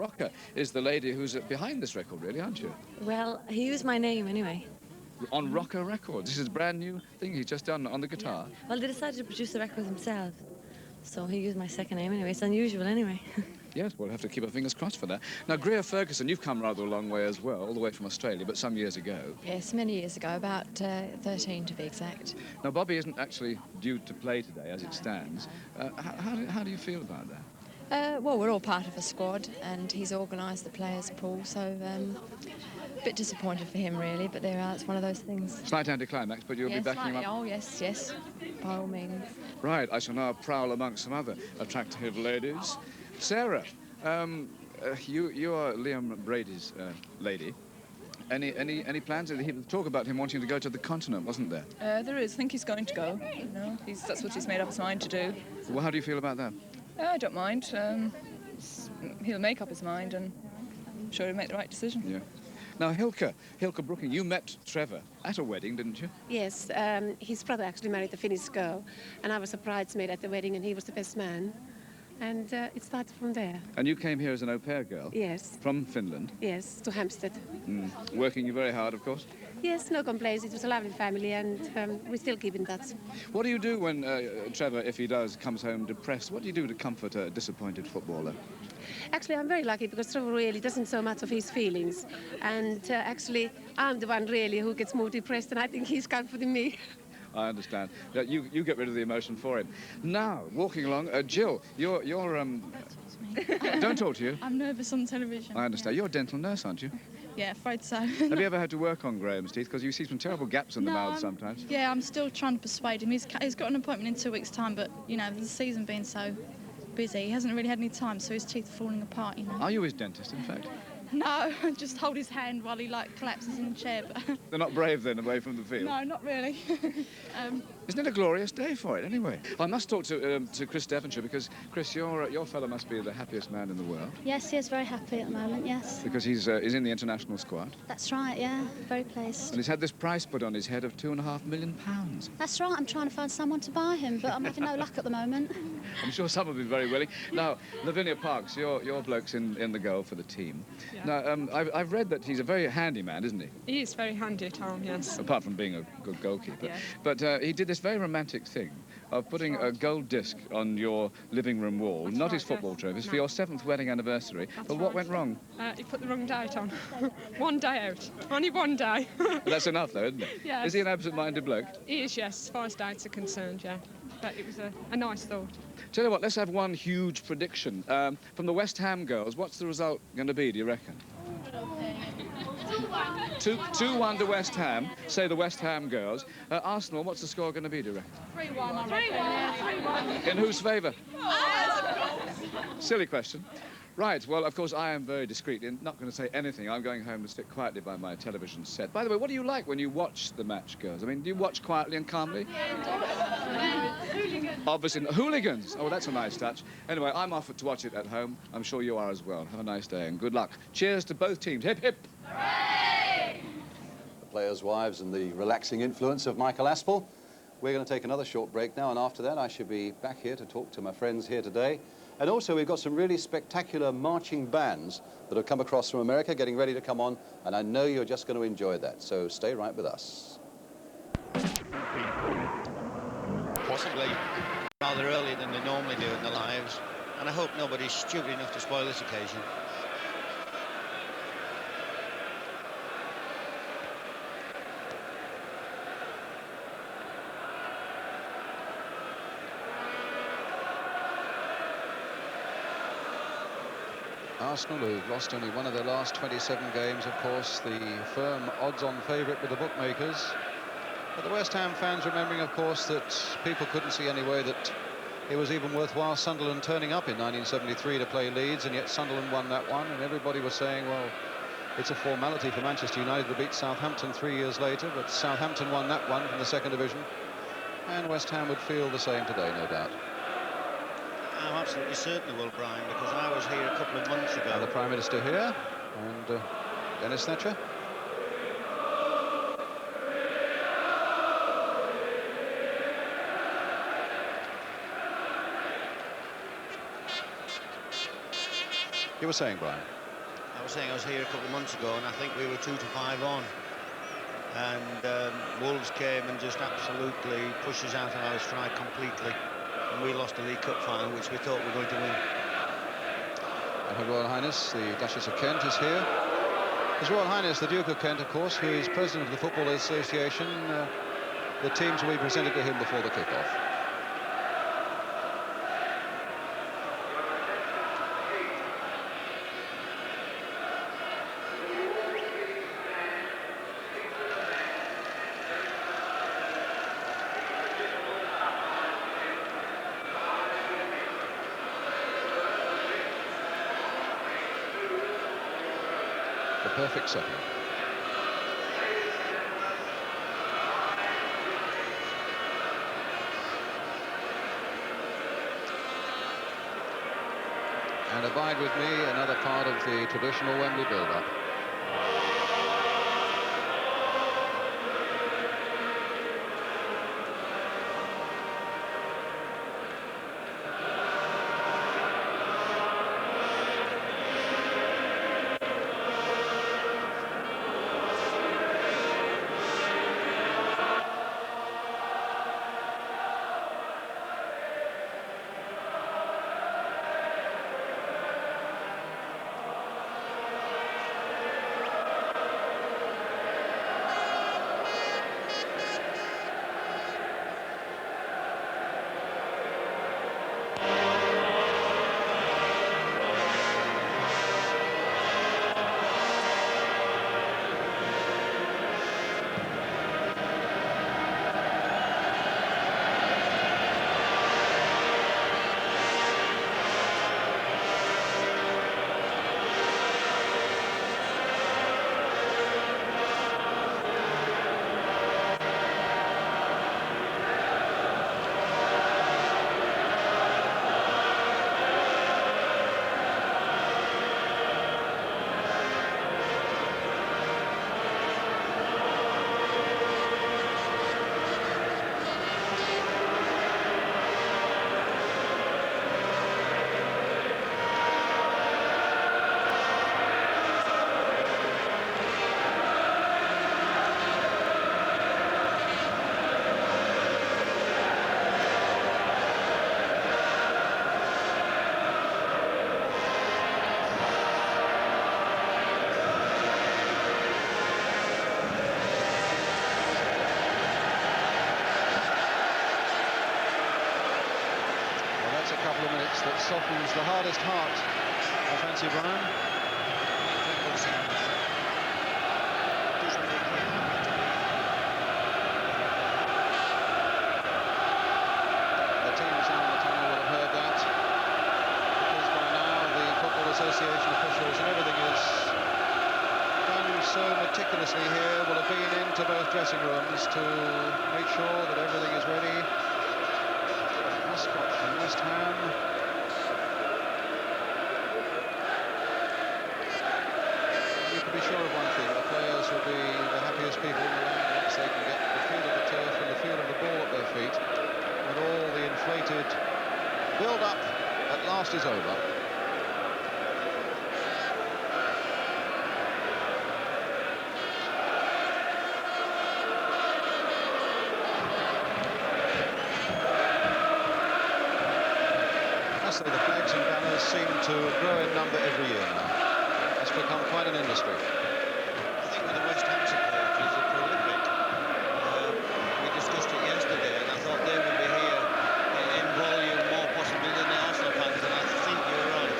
Rocker is the lady who's behind this record, really, aren't you? Well, he used my name anyway. On Rocker Records. This is a brand new thing he's just done on the guitar. Yeah. Well, they decided to produce the record themselves, so he used my second name anyway. It's unusual anyway. Yes, we'll have to keep our fingers crossed for that. Now, Greer Ferguson, you've come rather a long way as well, all the way from Australia, but some years ago. Yes, many years ago, about 13 to be exact. Now, Bobby isn't actually due to play today, as it stands. How do you feel about that? Well, we're all part of a squad, and he's organised the players' pool, so a bit disappointed for him, really, but there are, it's one of those things. Slight anticlimax, but you'll be backing him up? Oh, yes, yes, by all means. Right, I shall now prowl amongst some other attractive ladies. Sarah, you are Liam Brady's lady. Any plans? He talk about him wanting to go to the continent, wasn't there? There is. I think he's going to go. You know, that's what he's made up his mind to do. Well, how do you feel about that? I don't mind. He'll make up his mind, and I'm sure he'll make the right decision. Yeah. Now, Hilke Brooking, you met Trevor at a wedding, didn't you? Yes, his brother actually married a Finnish girl, and I was a bridesmaid at the wedding, and he was the best man. And it started from there. And you came here as an au pair girl? Yes. From Finland? Yes, to Hampstead. Working very hard, of course? Yes, no complaints. It was a lovely family, and we still keep in touch. What do you do when Trevor, if he does, comes home depressed? What do you do to comfort a disappointed footballer? Actually, I'm very lucky because Trevor really doesn't show much of his feelings. And actually, I'm the one really who gets more depressed, and I think he's comforting me. I understand. You get rid of the emotion for him. Now, walking along, Jill, you're don't talk to you. I'm nervous on television. I understand. Yeah. You're a dental nurse, aren't you? Yeah, afraid so. Have you ever had to work on Graham's teeth? Because you see some terrible gaps in the mouth sometimes. Yeah, I'm still trying to persuade him. He's got an appointment in 2 weeks' time, but, you know, the season being so busy, he hasn't really had any time, so his teeth are falling apart, you know. Are you his dentist, in fact? No, I just hold his hand while he, collapses in the chair. But They're not brave, then, away from the field? No, not really. Isn't it a glorious day for it, anyway? I must talk to Chris Devonshire, because, Chris, your fellow must be the happiest man in the world. Yes, he is very happy at the moment, yes. Because he's in the international squad. That's right, yeah, very pleased. And he's had this price put on his head of £2.5 million. That's right, I'm trying to find someone to buy him, but I'm having no luck at the moment. I'm sure some will be very willing. Now, Lavinia Parks, your bloke's in the goal for the team. Yeah. Now, I've read that he's a very handy man, isn't he? He is very handy at home, yes. Apart from being a good goalkeeper. Yeah. But he did this very romantic thing of putting a gold disc on your living room wall, That's not right, his football yes. trophies, No. for your 7th wedding anniversary. But what went wrong? He put the wrong date on. 1 day out. Only 1 day. That's enough, though, isn't it? Yes. Is he an absent-minded bloke? He is, yes, as far as dates are concerned, yeah. But it was a nice thought. Tell you what, let's have one huge prediction. From the West Ham girls, what's the result going to be, do you reckon? 2-1 to West Ham, say the West Ham girls. Arsenal, what's the score going to be, do you reckon? 3-1, I reckon. In whose favour? Silly question. Right, well, of course, I am very discreet in not going to say anything. I'm going home to sit quietly by my television set. By the way, what do you like when you watch the match, girls? I mean, do you watch quietly and calmly? Obviously, hooligans. Oh, that's a nice touch. Anyway, I'm off to watch it at home. I'm sure you are as well. Have a nice day and good luck. Cheers to both teams. Hip, hip. Hooray! The players' wives and the relaxing influence of Michael Aspel. We're going to take another short break now, and after that I should be back here to talk to my friends here today. And also we've got some really spectacular marching bands that have come across from America getting ready to come on, and I know you're just going to enjoy that, so stay right with us. Possibly rather earlier than they normally do in their lives, and I hope nobody's stupid enough to spoil this occasion. Arsenal, who've lost only one of their last 27 games, of course, the firm odds-on favourite with the bookmakers. But the West Ham fans remembering, of course, that people couldn't see any way that it was even worthwhile Sunderland turning up in 1973 to play Leeds, and yet Sunderland won that one, and everybody was saying, well, it's a formality for Manchester United to beat Southampton 3 years later, but Southampton won that one from the second division, and West Ham would feel the same today, no doubt. I'm absolutely certain they will, Brian, because I was here a couple of months ago. And the Prime Minister here, and Dennis Thatcher. You were saying, Brian? I was saying I was here a couple of months ago, and I think we were 2-5 on. And Wolves came and just absolutely pushed us out of our stride completely. And we lost the League Cup final, which we thought we were going to win. And Her Royal Highness, the Duchess of Kent, is here. His Royal Highness, the Duke of Kent, of course, who is President of the Football Association. The teams will be presented to him before the kick-off. The perfect setting. And abide with me, another part of the traditional Wembley build-up. That softens the hardest heart, I fancy, Brian. The teams down the tunnel will have heard that, because by now the Football Association officials and everything is done so meticulously here, will have been into both dressing rooms to make sure that everything is ready. Mascot from West Ham. Be sure of one thing, the players will be the happiest people in the land once they can get the feel of the turf and the feel of the ball at their feet, and all the inflated build-up at last is over. I say the flags and banners seem to grow in number every year now. It's become quite an industry. I think with the West Ham supporters are prolific. We discussed it yesterday, and I thought they would be here in volume more possibly than the Arsenal fans, and I think you're right.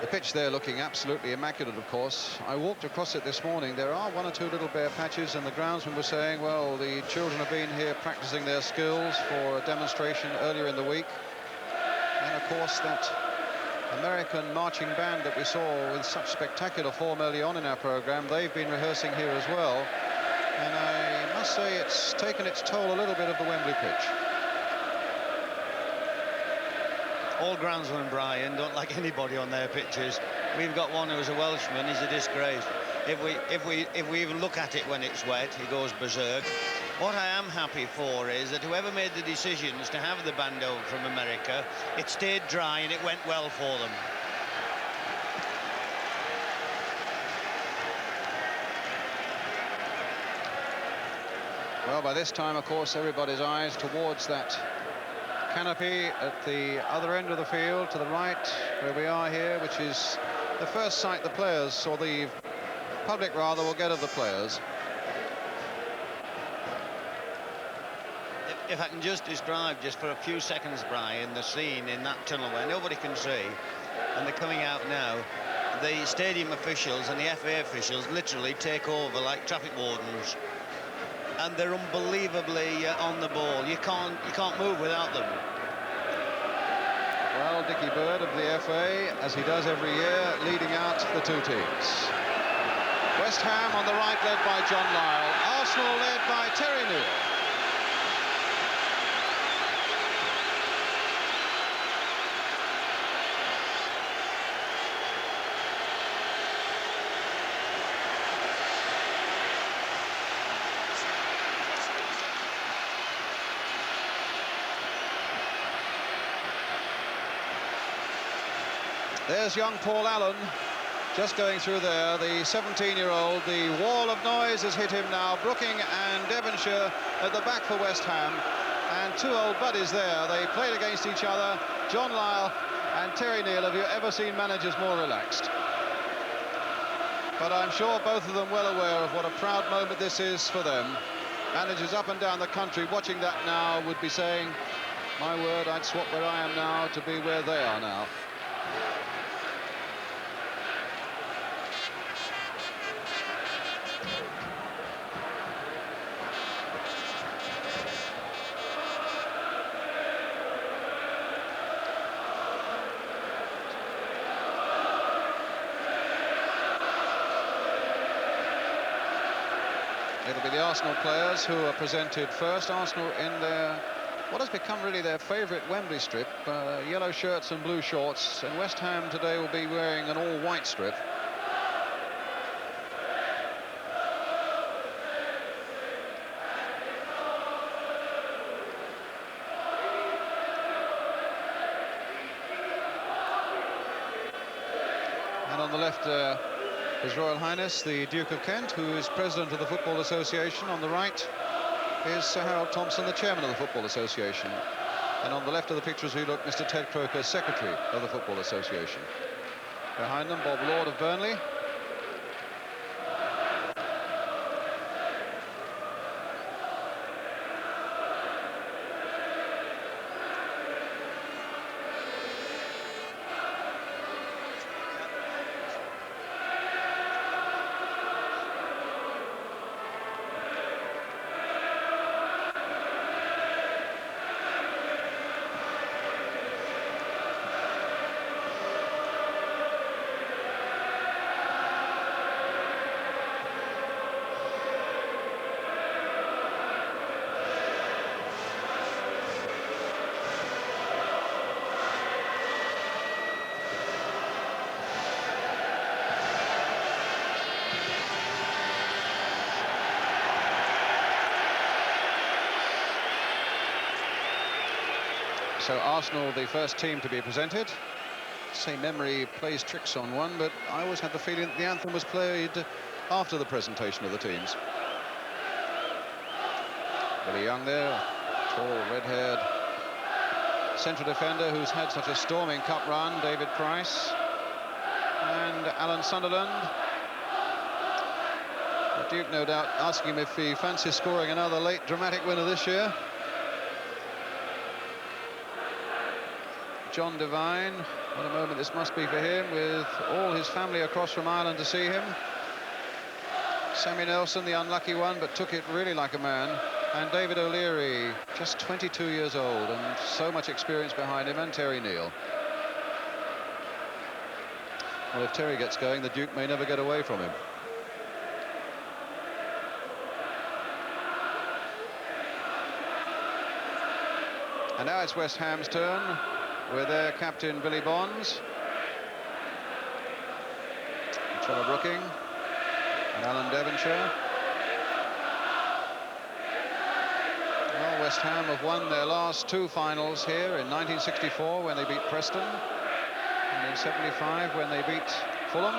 The pitch there looking absolutely immaculate, of course. I walked across it this morning. There are one or two little bare patches, and the groundsman was saying, well, the children have been here practicing their skills for a demonstration earlier in the week. And, of course, that American marching band that we saw with such spectacular form early on in our programme. They've been rehearsing here as well. And I must say it's taken its toll a little bit of the Wembley pitch. All groundsmen, Brian, don't like anybody on their pitches. We've got one who's a Welshman. He's a disgrace. If we even look at it when it's wet, he goes berserk. What I am happy for is that whoever made the decisions to have the band over from America, it stayed dry and it went well for them. Well, by this time, of course, everybody's eyes towards that canopy at the other end of the field, to the right, where we are here, which is the first sight the players, or the public rather, will get of the players. If I can just describe, just for a few seconds, Brian, the scene in that tunnel where nobody can see, and they're coming out now, the stadium officials and the FA officials literally take over like traffic wardens. And they're unbelievably on the ball. You can't move without them. Well, Dickie Bird of the FA, as he does every year, leading out the two teams. West Ham on the right, led by John Lyle. Arsenal led by Terry Neill. There's young Paul Allen just going through there, the 17-year-old. The wall of noise has hit him now. Brooking and Devonshire at the back for West Ham. And two old buddies there. They played against each other. John Lyle and Terry Neill. Have you ever seen managers more relaxed? But I'm sure both of them well aware of what a proud moment this is for them. Managers up and down the country watching that now would be saying, my word, I'd swap where I am now to be where they are now. It'll be the Arsenal players who are presented first. Arsenal in their, what has become really their favourite Wembley strip, yellow shirts and blue shorts, and West Ham today will be wearing an all-white strip. And on the left, His Royal Highness the Duke of Kent, who is President of the Football Association. On the right is Sir Harold Thompson, the Chairman of the Football Association. And on the left of the picture as we look, Mr. Ted Croker, Secretary of the Football Association. Behind them, Bob Lord of Burnley. So Arsenal, the first team to be presented. Say memory plays tricks on one, but I always had the feeling that the anthem was played after the presentation of the teams. Billy Young there, tall, red-haired central defender who's had such a storming cup run, David Price. And Alan Sunderland. The Duke, no doubt, asking him if he fancies scoring another late dramatic winner this year. John Devine, what a moment this must be for him, with all his family across from Ireland to see him. Sammy Nelson, the unlucky one, but took it really like a man. And David O'Leary, just 22 years old, and so much experience behind him, and Terry Neill. Well, if Terry gets going, the Duke may never get away from him. And now it's West Ham's turn with their captain Billy Bonds, Trevor Brooking and Alan Devonshire. Well, West Ham have won their last 2 finals here in 1964 when they beat Preston, and in 75 when they beat Fulham.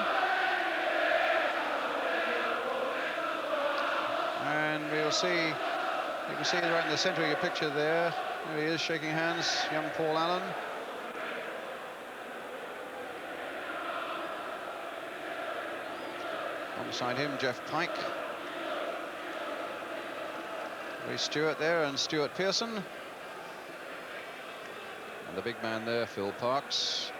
And we'll see, you can see right in the centre of your picture there, he is shaking hands, young Paul Allen. Alongside him, Jeff Pike. Ray Stewart there and Stuart Pearson. And the big man there, Phil Parkes.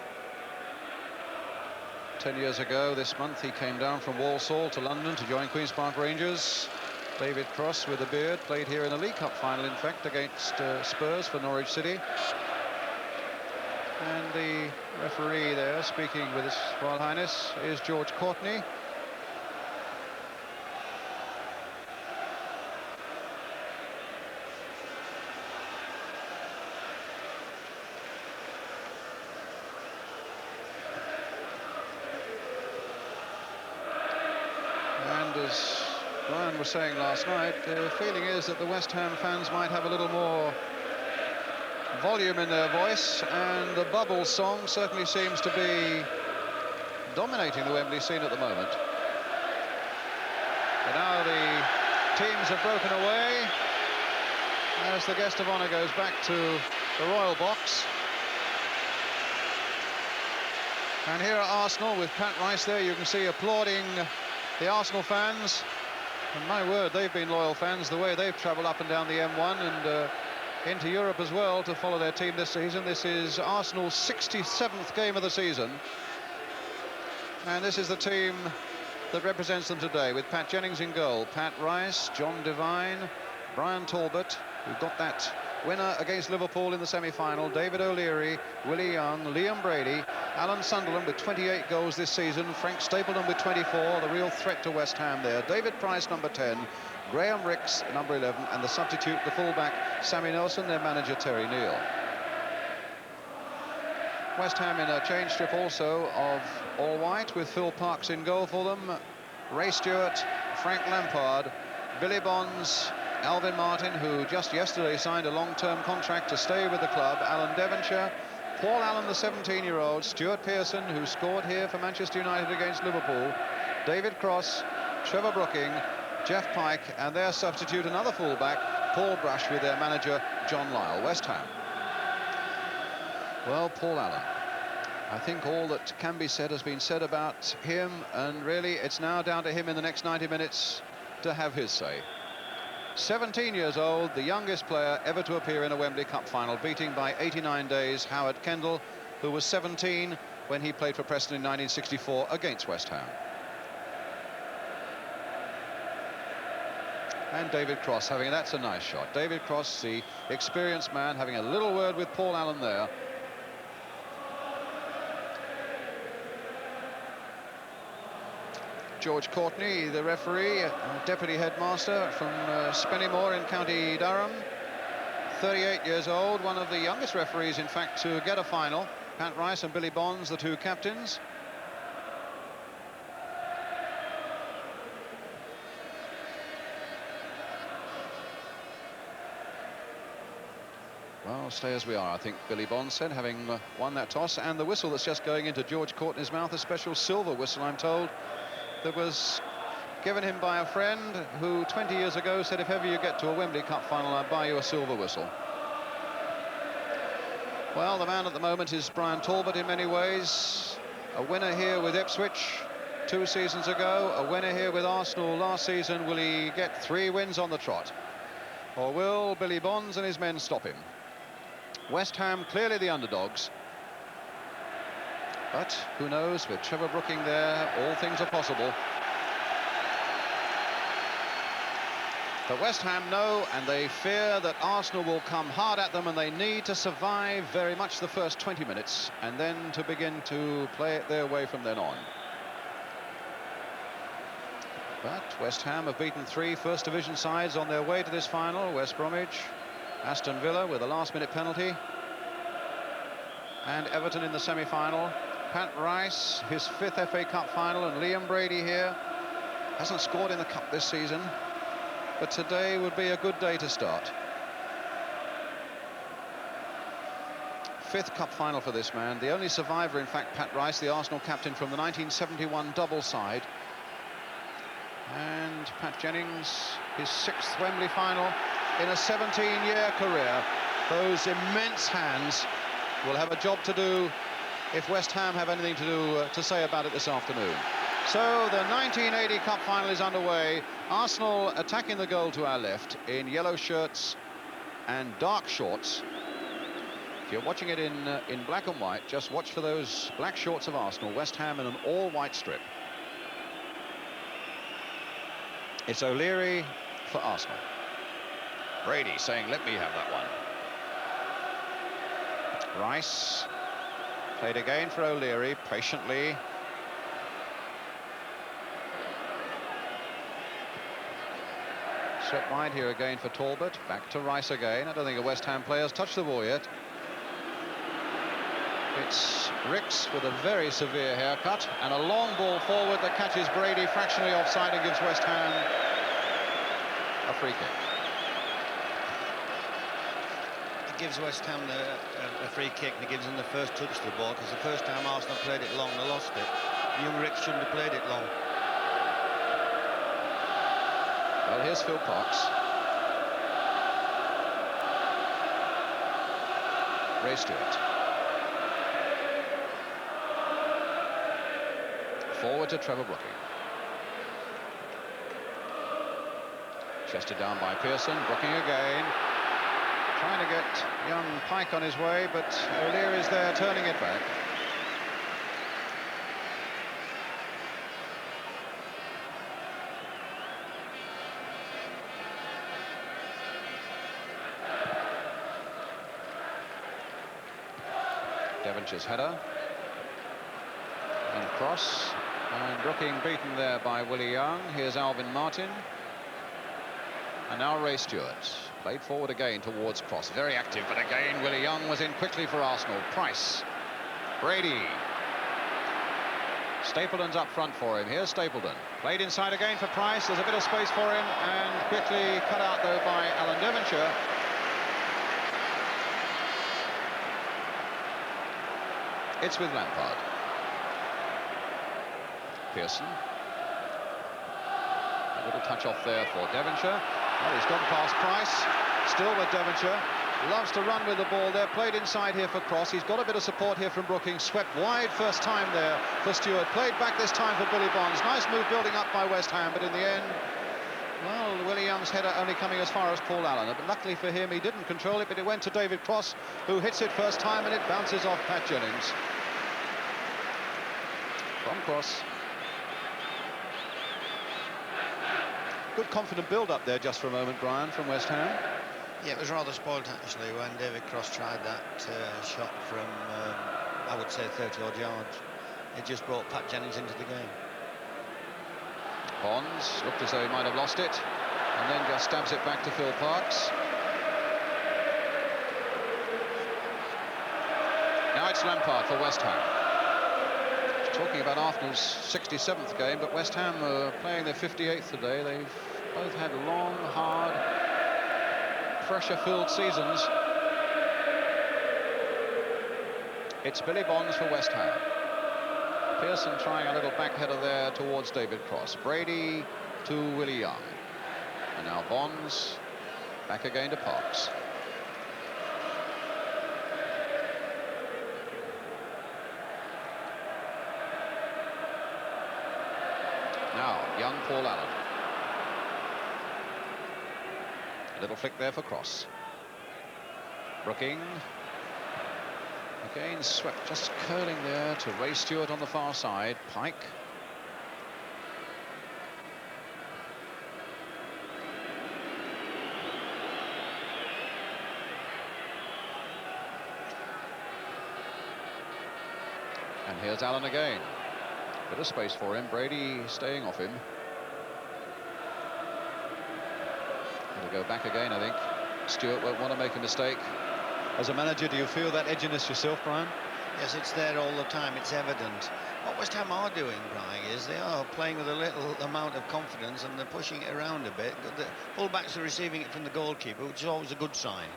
10 years ago this month, he came down from Walsall to London to join Queen's Park Rangers. David Cross with a beard played here in a League Cup final, in fact, against Spurs for Norwich City. And the referee there, speaking with His Royal Highness, is George Courtney. And as Brian was saying last night, the feeling is that the West Ham fans might have a little more volume in their voice, and the Bubbles song certainly seems to be dominating the Wembley scene at the moment. But now the teams have broken away as the guest of honour goes back to the Royal Box. And here at Arsenal with Pat Rice there, you can see applauding the Arsenal fans. And my word, they've been loyal fans, the way they've travelled up and down the M1 and into Europe as well to follow their team this season. This is Arsenal's 67th game of the season. And this is the team that represents them today, with Pat Jennings in goal, Pat Rice, John Devine, Brian Talbot, who got that winner against Liverpool in the semi-final, David O'Leary, Willie Young, Liam Brady, Alan Sunderland with 28 goals this season, Frank Stapleton with 24, the real threat to West Ham there, David Price, number 10, Graham Ricks, number 11, and the substitute, the fullback, Sammy Nelson, their manager, Terry Neal. West Ham in a change strip also of all white, with Phil Parkes in goal for them, Ray Stewart, Frank Lampard, Billy Bonds, Alvin Martin, who just yesterday signed a long-term contract to stay with the club, Alan Devonshire, Paul Allen, the 17-year-old, Stuart Pearson, who scored here for Manchester United against Liverpool, David Cross, Trevor Brooking, Jeff Pike, and their substitute, another fullback, Paul Brush, with their manager, John Lyle. West Ham. Well, Paul Allen, I think all that can be said has been said about him, and really it's now down to him in the next 90 minutes to have his say. 17 years old, the youngest player ever to appear in a Wembley Cup final, beating by 89 days Howard Kendall, who was 17 when he played for Preston in 1964 against West Ham. And David Cross having, that's a nice shot. David Cross, the experienced man, having a little word with Paul Allen there. George Courtney, the referee, deputy headmaster from Spennymoor in County Durham, 38 years old, one of the youngest referees, in fact, to get a final. Pat Rice and Billy Bonds, the two captains. Well, stay as we are, I think Billy Bonds said, having won that toss. And the whistle that's just going into George Courtney's mouth, a special silver whistle, I'm told, that was given him by a friend who 20 years ago said, if ever you get to a Wembley Cup final, I'll buy you a silver whistle. Well, the man at the moment is Brian Talbot in many ways. A winner here with Ipswich 2 seasons ago, a winner here with Arsenal last season. Will he get 3 wins on the trot? Or will Billy Bonds and his men stop him? West Ham clearly the underdogs. But who knows, with Trevor Brooking there, all things are possible. But West Ham know, and they fear that Arsenal will come hard at them, and they need to survive very much the first 20 minutes and then to begin to play it their way from then on. But West Ham have beaten 3 First Division sides on their way to this final. West Bromwich, Aston Villa with a last-minute penalty, and Everton in the semi-final. Pat Rice, his 5th FA Cup final, and Liam Brady here. Hasn't scored in the Cup this season, but today would be a good day to start. 5th Cup final for this man. The only survivor, in fact, Pat Rice, the Arsenal captain from the 1971 double side. And Pat Jennings, his 6th Wembley final in a 17-year career. Those immense hands will have a job to do if West Ham have anything to say about it this afternoon. So the 1980 Cup final is underway. Arsenal attacking the goal to our left in yellow shirts and dark shorts. If you're watching it in black and white, just watch for those black shorts of Arsenal. West Ham in an all-white strip. It's O'Leary for Arsenal. Brady saying, let me have that one. Rice played again for O'Leary, patiently. Swept wide here again for Talbot. Back to Rice again. I don't think the West Ham players touched the ball yet. It's Ricks with a very severe haircut and a long ball forward that catches Brady fractionally offside and gives West Ham a free kick. It gives West Ham a free kick, and it gives them the first touch to the ball, because the first time Arsenal played it long, they lost it. Young Ricks shouldn't have played it long. Well, here's Phil Parks. Ray Stewart. Forward to Trevor Brooking. Chested down by Pearson. Brooking again. Trying to get young Pike on his way, but O'Leary's there turning it back. Devonshire's header. And cross. And Brooking beaten there by Willie Young. Here's Alvin Martin. And now Ray Stewart. Played forward again towards cross. Very active, but again Willie Young was in quickly for Arsenal. Price. Brady. Stapleton's up front for him. Here's Stapleton. Played inside again for Price. There's a bit of space for him, and quickly cut out though by Alan Devonshire. It's with Lampard. Pearson. A little touch off there for Devonshire. Well, he's gone past Price. Still with Devonshire. Loves to run with the ball there. Played inside here for Cross. He's got a bit of support here from Brooking. Swept wide first time there for Stewart. Played back this time for Billy Bonds. Nice move building up by West Ham, but in the end, well, Willie Young's header only coming as far as Paul Allen. But luckily for him, he didn't control it, but it went to David Cross, who hits it first time, and it bounces off Pat Jennings. From Cross. Good confident build-up there just for a moment, Brian, from West Ham. Yeah, it was rather spoilt, actually, when David Cross tried that shot from, I would say, 30-odd yards. It just brought Pat Jennings into the game. Bonds looked as though he might have lost it, and then just stabs it back to Phil Parks. Now it's Lampard for West Ham. Talking about Arsenal's 67th game, but West Ham are playing their 58th today. They've both had long, hard, pressure-filled seasons. It's Billy Bonds for West Ham. Pearson trying a little back header there towards David Cross. Brady to Willie Young. And now Bonds back again to Parks. Now, young Paul Allen. A little flick there for Cross. Brooking. Again swept, just curling there to Ray Stewart on the far side. Pike. here's Allen again. Bit of space for him. Brady staying off him. He'll go back again, I think. Stewart won't want to make a mistake. As a manager, do you feel that edginess yourself, Brian? Yes, it's there all the time. It's evident. What West Ham are doing, Brian, is they are playing with a little amount of confidence and they're pushing it around a bit. The fullbacks are receiving it from the goalkeeper, which is always a good sign.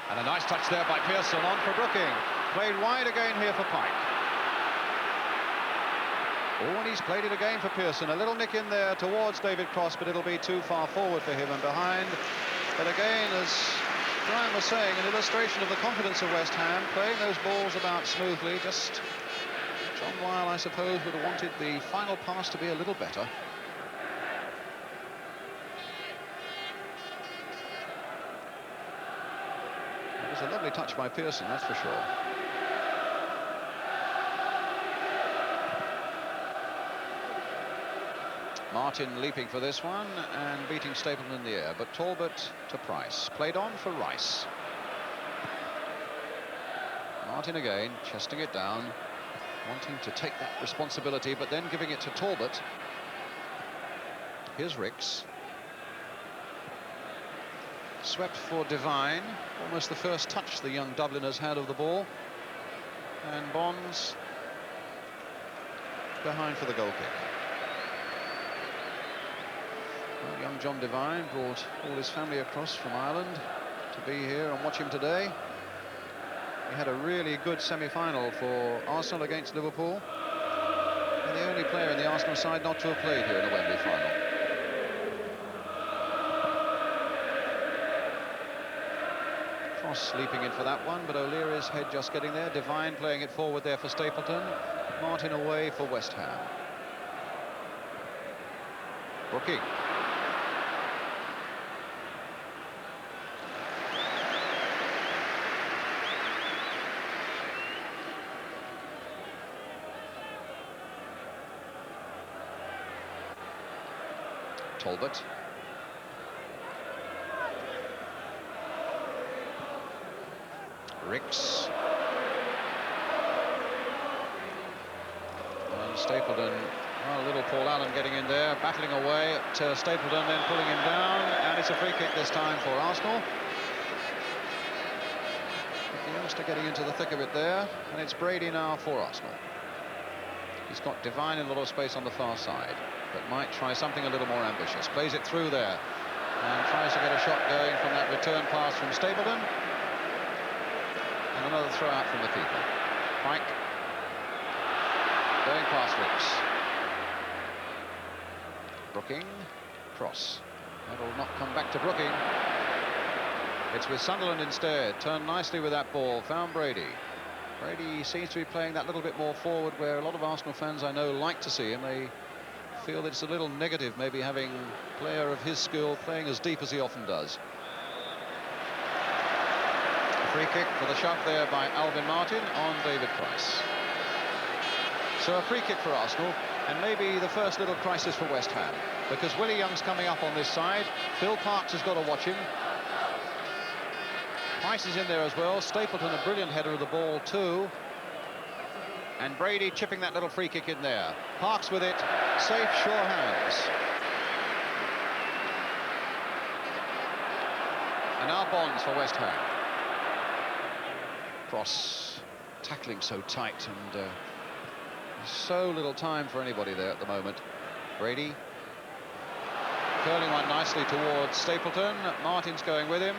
And a nice touch there by Pearson on for Brooking. Played wide again here for Pike. Oh, and he's played it again for Pearson. A little nick in there towards David Cross, but it'll be too far forward for him and behind. But again, as Brian was saying, an illustration of the confidence of West Ham, playing those balls about smoothly. Just John Weil, I suppose, would have wanted the final pass to be a little better. It was a lovely touch by Pearson, that's for sure. Martin leaping for this one and beating Stapleton in the air, but Talbot to Price. Played on for Rice. Martin again, chesting it down, wanting to take that responsibility, but then giving it to Talbot. Here's Ricks. Swept for Devine. Almost the first touch the young Dubliners had of the ball. And Bonds behind for the goal kick. Well, young John Devine brought all his family across from Ireland to be here and watch him today. He had a really good semi-final for Arsenal against Liverpool. And the only player in the Arsenal side not to have played here in the Wembley final. Cross leaping in for that one, but O'Leary's head just getting there. Devine playing it forward there for Stapleton. Martin away for West Ham. Brooking. Talbot. Ricks. And Stapleton, well, little Paul Allen getting in there, battling away at Stapleton, then pulling him down, and it's a free kick this time for Arsenal. The youngster getting into the thick of it there, and it's Brady now for Arsenal. He's got Devine in a lot of space on the far side, but might try something a little more ambitious. Plays it through there and tries to get a shot going from that return pass from Stapleton. And another throw out from the keeper. Pike going past Ricks. Brooking, cross. That'll not come back to Brooking. It's with Sunderland instead. Turned nicely with that ball. Found Brady. Brady seems to be playing that little bit more forward, where a lot of Arsenal fans I know like to see him. They feel that it's a little negative, maybe having a player of his skill playing as deep as he often does. A free kick for the shove there by Alvin Martin on David Price. So a free kick for Arsenal, and maybe the first little crisis for West Ham, because Willie Young's coming up on this side. Phil Parkes has got to watch him. Price is in there as well. Stapleton, a brilliant header of the ball too. And Brady chipping that little free kick in there. Parkes with it. Safe, sure hands. And now Bonds for West Ham. Cross tackling so tight, and so little time for anybody there at the moment. Brady curling one nicely towards Stapleton. Martin's going with him.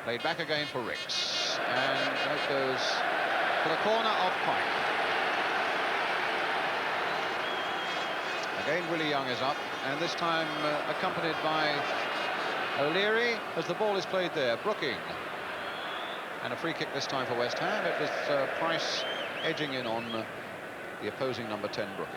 Played back again for Ricks, and that goes for the corner of Pike. Again, Willie Young is up, and this time accompanied by O'Leary as the ball is played there. Brooking, and a free kick this time for West Ham. It was Price edging in on the opposing number 10, Brooking.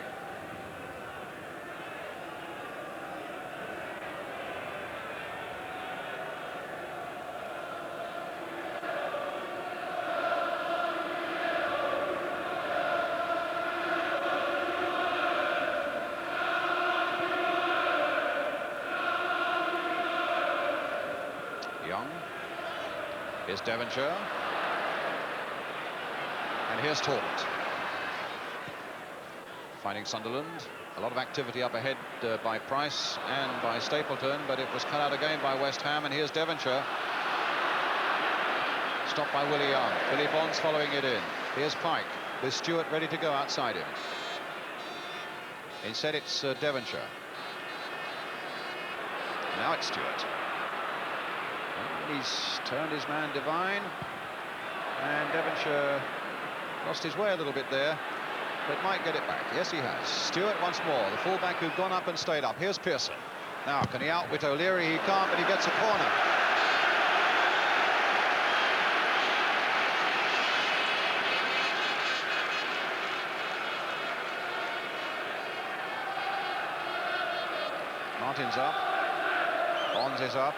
Young is Devonshire. here's Talbot. Finding Sunderland. A lot of activity up ahead by Price and by Stapleton, but it was cut out again by West Ham, and here's Devonshire. Stopped by Willie Young. Billy Bonds following it in. Here's Pike with Stewart ready to go outside him. Instead it's Devonshire. Now it's Stewart. And he's turned his man Devine, and Devonshire lost his way a little bit there, but might get it back. Yes, he has. Stewart once more, the fullback who'd gone up and stayed up. Here's Pearson. Now, can he outwit O'Leary? He can't, but he gets a corner. Martin's up. Bonds is up.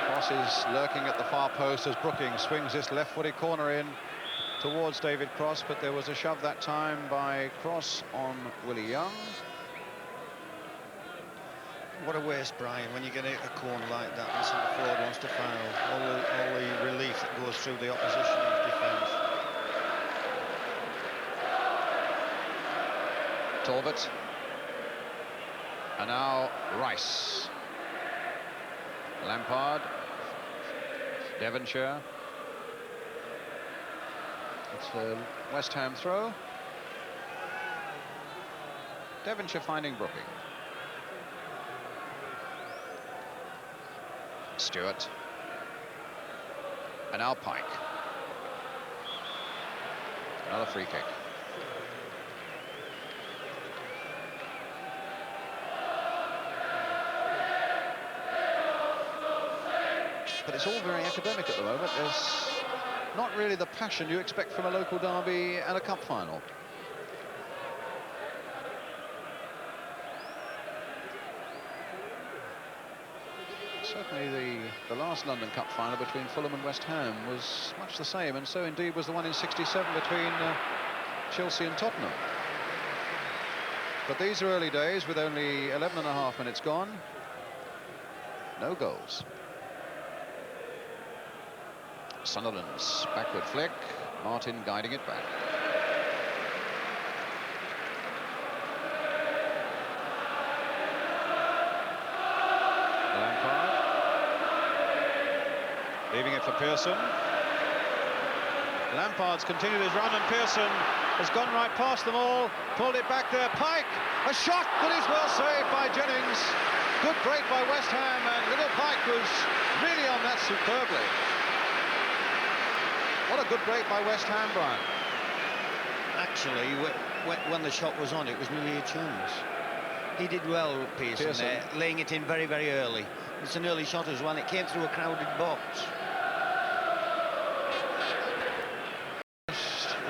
Cross is lurking at the far post as Brooking swings this left-footed corner in towards David Cross, but there was a shove that time by Cross on Willie Young. What a waste, Brian, when you get a corner like that and centre forward wants to foul. All the relief that goes through the opposition's defence. Talbot. And now Rice. Lampard. Devonshire. It's a West Ham throw. Devonshire finding Brooking. Stewart. And now Pike. Another free kick. But it's all very academic at the moment. There's not really the passion you expect from a local derby and a cup final. Certainly the last London Cup final between Fulham and West Ham was much the same, and so indeed was the one in '67 between Chelsea and Tottenham. But these are early days with only 11.5 minutes gone. No goals. Sunderland's backward flick, Martin guiding it back. Lampard. Leaving it for Pearson. Lampard's continued his run, and Pearson has gone right past them all, pulled it back there. Pike, a shot that is well saved by Jennings. Good break by West Ham, and little Pike was really on that superbly. What a good break by West Ham, Brian. Actually, when the shot was on, it was nearly a chance. He did well, Pearson, there, laying it in very, very early. It's an early shot as well. It came through a crowded box.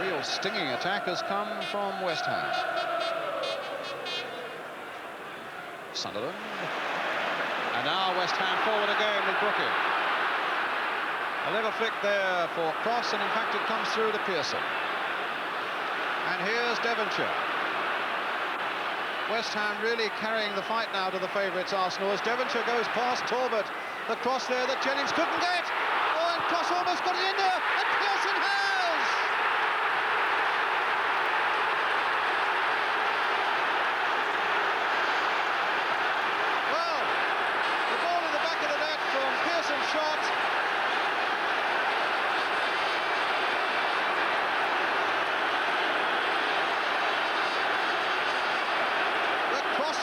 Real stinging attack has come from West Ham. Sunderland. And now West Ham forward again with Brooking. A level flick there for Cross, and in fact it comes through to Pearson. And here's Devonshire. West Ham really carrying the fight now to the favourites Arsenal as Devonshire goes past Talbot. The cross there that Jennings couldn't get. Oh, and Cross almost got it in there, and Pearson has! Well, the ball in the back of the net from Pearson's shot.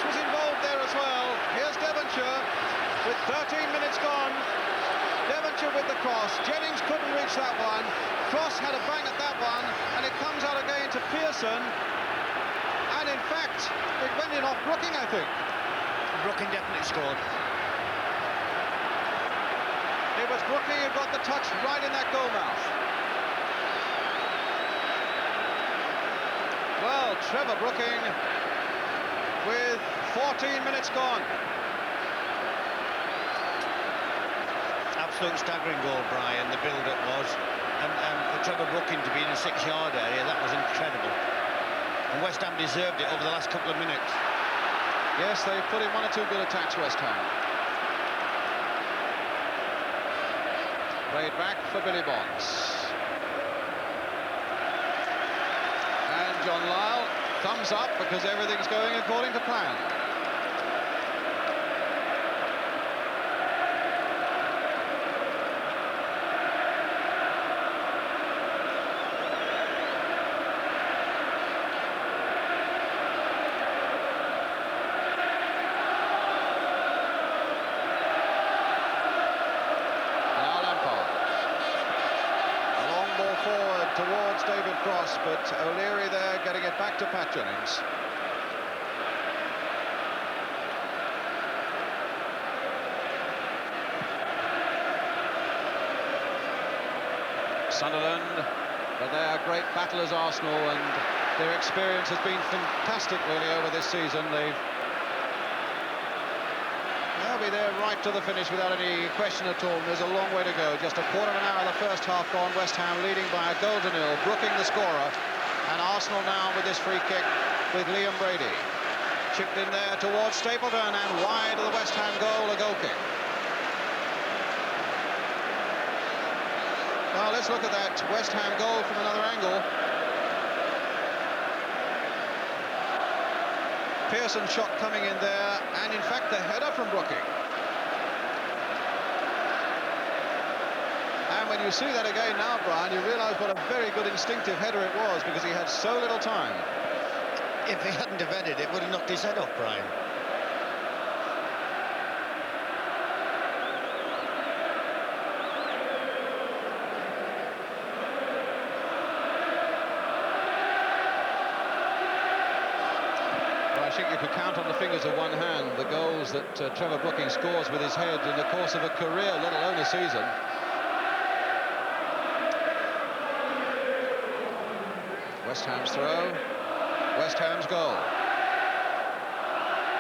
Was involved there as well. Here's Devonshire with 13 minutes gone. Devonshire with the cross. Jennings couldn't reach that one. Cross had a bang at that one, and it comes out again to Pearson. And in fact, it went in off Brooking, I think. Brooking definitely scored. It was Brooking who got the touch right in that goal mouth. Well, Trevor Brooking with 14 minutes gone. Absolute staggering goal, Brian, the build-up was. And for Trevor Brooking to be in a 6-yard area, that was incredible. And West Ham deserved it over the last couple of minutes. Yes, they put in one or two good attacks, West Ham. Played back for Billy Bonds. John Lyle. Thumbs up because everything's going according to plan. Towards David Cross, but O'Leary there getting it back to Pat Jennings. Sunderland, but they are great battlers, Arsenal, and their experience has been fantastic really over this season. They'll be there right to the finish without any question at all. There's a long way to go. Just a quarter of an hour of the first half gone. West Ham leading by a goal to nil. Brooking the scorer. And Arsenal now with this free kick with Liam Brady. Chipped in there towards Stapleton and wide of the West Ham goal, a goal kick. Well, let's look at that West Ham goal from another angle. Pearson's shot coming in there, and in fact the header from Brooking. And when you see that again now, Brian, you realise what a very good instinctive header it was, because he had so little time. If he hadn't have headed it, would have knocked his head off, Brian. I think you could count on the fingers of one hand the goals that Trevor Brooking scores with his head in the course of a career, let alone a season. West Ham's throw, West Ham's goal.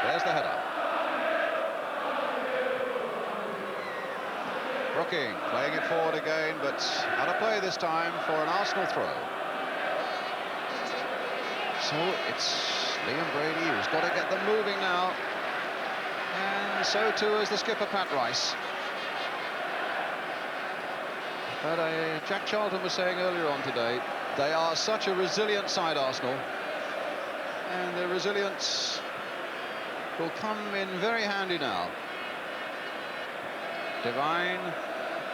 There's the header. Brooking playing it forward again, but out of play this time for an Arsenal throw. So it's Liam Brady who's got to get them moving now, and so too is the skipper Pat Rice. But Jack Charlton was saying earlier on today, they are such a resilient side, Arsenal, and their resilience will come in very handy now. Devine,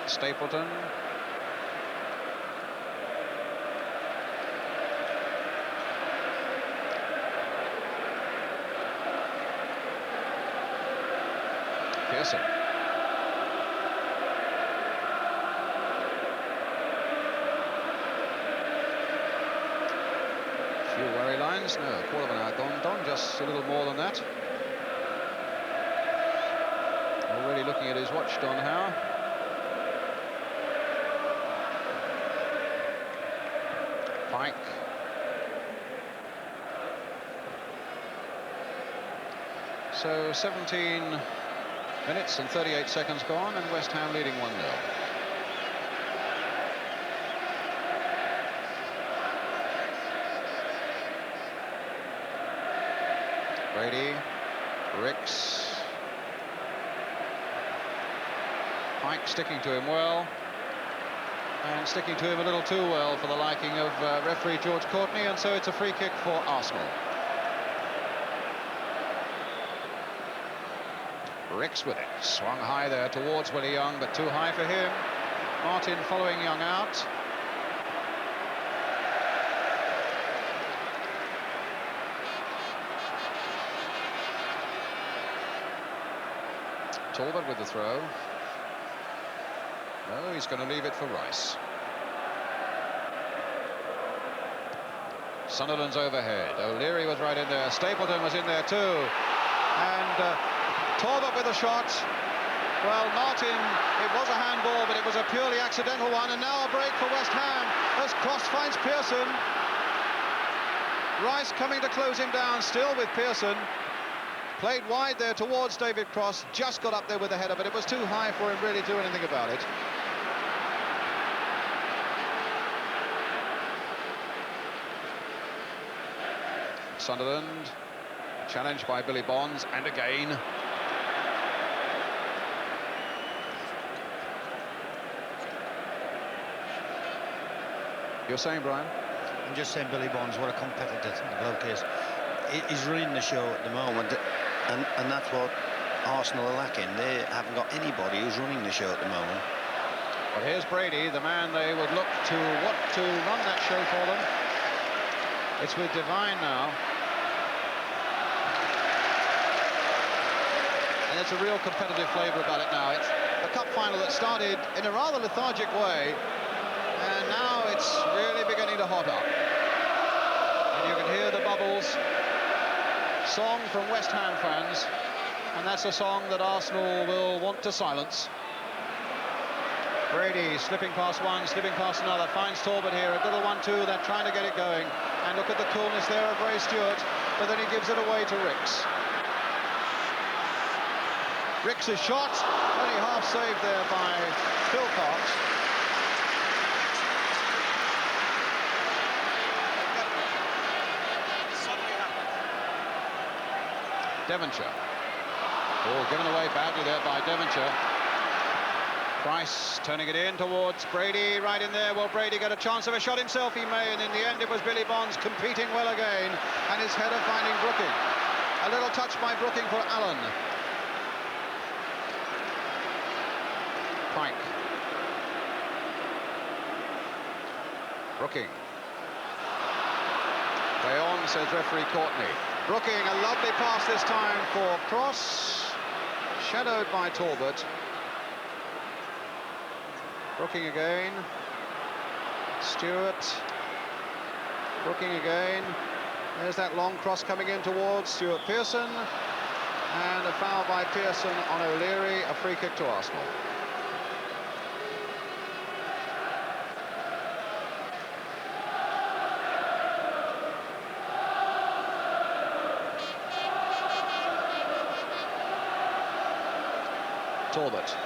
Stapleton. Pearson. Few worry lines. No, quarter of an hour gone. Don, just a little more than that. Already looking at his watch, Don Howe. Pike. So 17 minutes and 38 seconds gone, and West Ham leading 1-0. Brady, Ricks, Pike sticking to him well, and sticking to him a little too well for the liking of referee George Courtney, and so it's a free kick for Arsenal. Ricks with it, swung high there towards Willie Young, but too high for him. Martin following Young out. Talbot with the throw. No, he's going to leave it for Rice. Sunderland's overhead. O'Leary was right in there. Stapleton was in there too. And Talbot with a shot. Well, Martin, it was a handball, but it was a purely accidental one. And now a break for West Ham as Cross finds Pearson. Rice coming to close him down, still with Pearson. Played wide there towards David Cross. Just got up there with the header, but it was too high for him really to do anything about it. Sunderland, challenged by Billy Bonds, and again. You're saying, Brian? I'm just saying, Billy Bonds, what a competitor the bloke is. He's running the show at the moment, and that's what Arsenal are lacking. They haven't got anybody who's running the show at the moment. But here's Brady, the man they would look to want to run that show for them. It's with Devine now. And it's a real competitive flavour about it now. It's a cup final that started in a rather lethargic way, and now it's really beginning to hot up. And you can hear the bubbles. Song from West Ham fans, and that's a song that Arsenal will want to silence. Brady slipping past one, slipping past another, finds Talbot here, a little 1-2, they're trying to get it going. And look at the coolness there of Ray Stewart, but then he gives it away to Ricks. Ricks' shot, only half saved there by Phil Parks. Devonshire. Oh, given away badly there by Devonshire. Price turning it in towards Brady, right in there. Will Brady get a chance of a shot himself? He may, and in the end it was Billy Bonds competing well again, and his header finding Brooking. A little touch by Brooking for Allen. Pike. Brooking. Play on, says referee Courtney. Brooking, a lovely pass this time for Cross. Shadowed by Talbot. Brooking again. Stewart. Brooking again. There's that long cross coming in towards Stuart Pearson. And a foul by Pearson on O'Leary. A free kick to Arsenal. Talbot.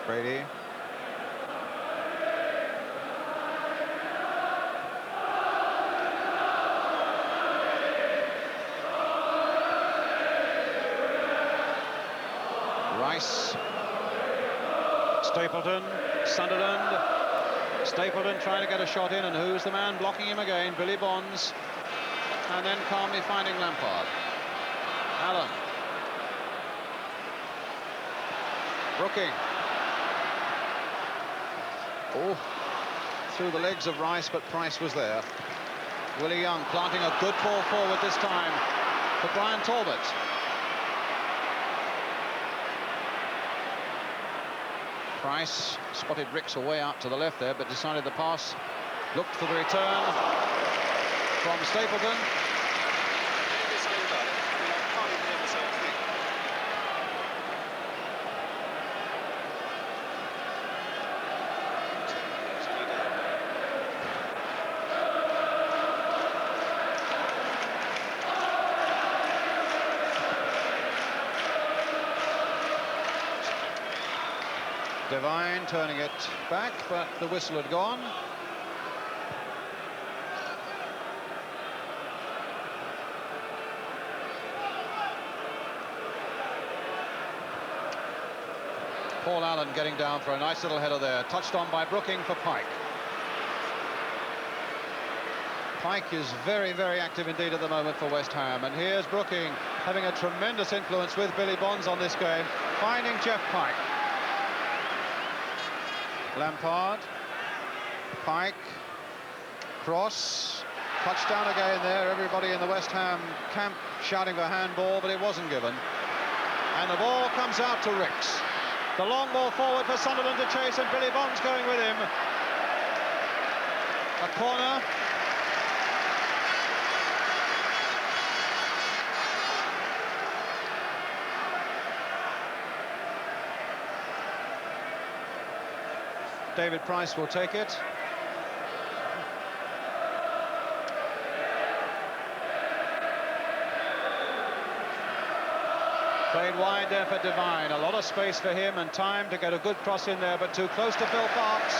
Brady. Rice. Stapleton. Sunderland. Stapleton trying to get a shot in, and who's the man blocking him again? Billy Bonds. And then calmly finding Lampard. Allen. Brooking. Oh, through the legs of Rice, but Price was there. Willie Young planting a good ball forward this time for Brian Talbot. Price spotted Ricks away out to the left there, but decided the pass. Looked for the return from Stapleton. Devine turning it back, but the whistle had gone. Paul Allen getting down for a nice little header there, touched on by Brooking for Pike. Pike is very, very active indeed at the moment for West Ham, and here's Brooking having a tremendous influence with Billy Bonds on this game, finding Jeff Pike. Lampard, Pike, cross, touchdown again there. Everybody in the West Ham camp shouting for handball, but it wasn't given. And the ball comes out to Ricks. The long ball forward for Sunderland to chase, and Billy Bonds going with him. A corner. David Price will take it. Played wide there for Devine. A lot of space for him and time to get a good cross in there, but too close to Phil Parks.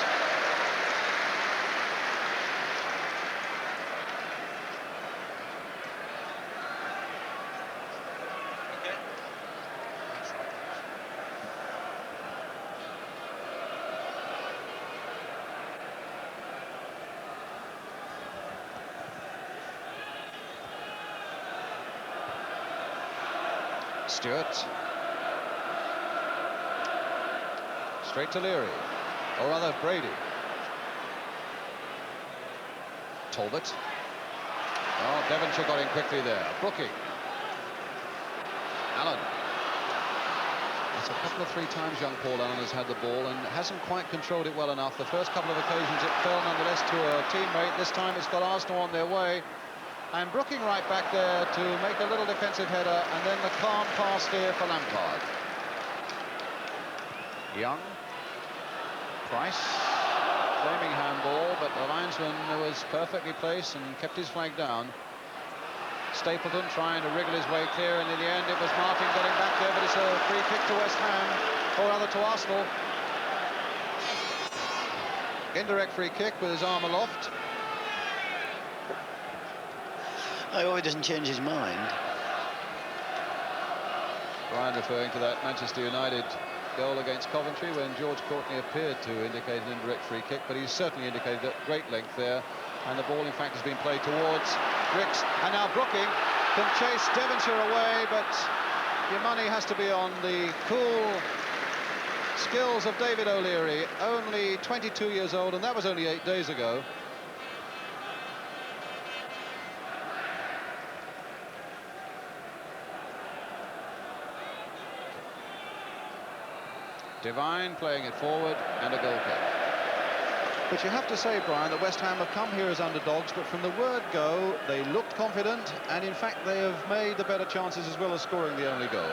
Stewart. Straight to Leary, or rather Brady. Talbot. Oh, Devonshire got in quickly there. Brooking. Allen. It's a couple of 3 times young Paul Allen has had the ball and hasn't quite controlled it well enough. The first couple of occasions it fell nonetheless to a teammate. This time it's got Arsenal on their way. And Brooking right back there to make a little defensive header, and then the calm pass here for Lampard. Young. Price. Claiming handball, but the linesman was perfectly placed and kept his flag down. Stapleton trying to wriggle his way clear, and in the end it was Martin getting back there, but it's a free kick to West Ham, or rather to Arsenal. Indirect free kick with his arm aloft. I hope he doesn't change his mind. Brian referring to that Manchester United goal against Coventry when George Courtney appeared to indicate an indirect free kick, but he's certainly indicated at great length there, and the ball in fact has been played towards Ricks, and now Brooking can chase Devonshire away, but your money has to be on the cool skills of David O'Leary, only 22 years old, and that was only 8 days ago. Devine playing it forward, and a goal kick. But you have to say, Brian, that West Ham have come here as underdogs, but from the word go, they looked confident, and in fact they have made the better chances as well as scoring the only goal.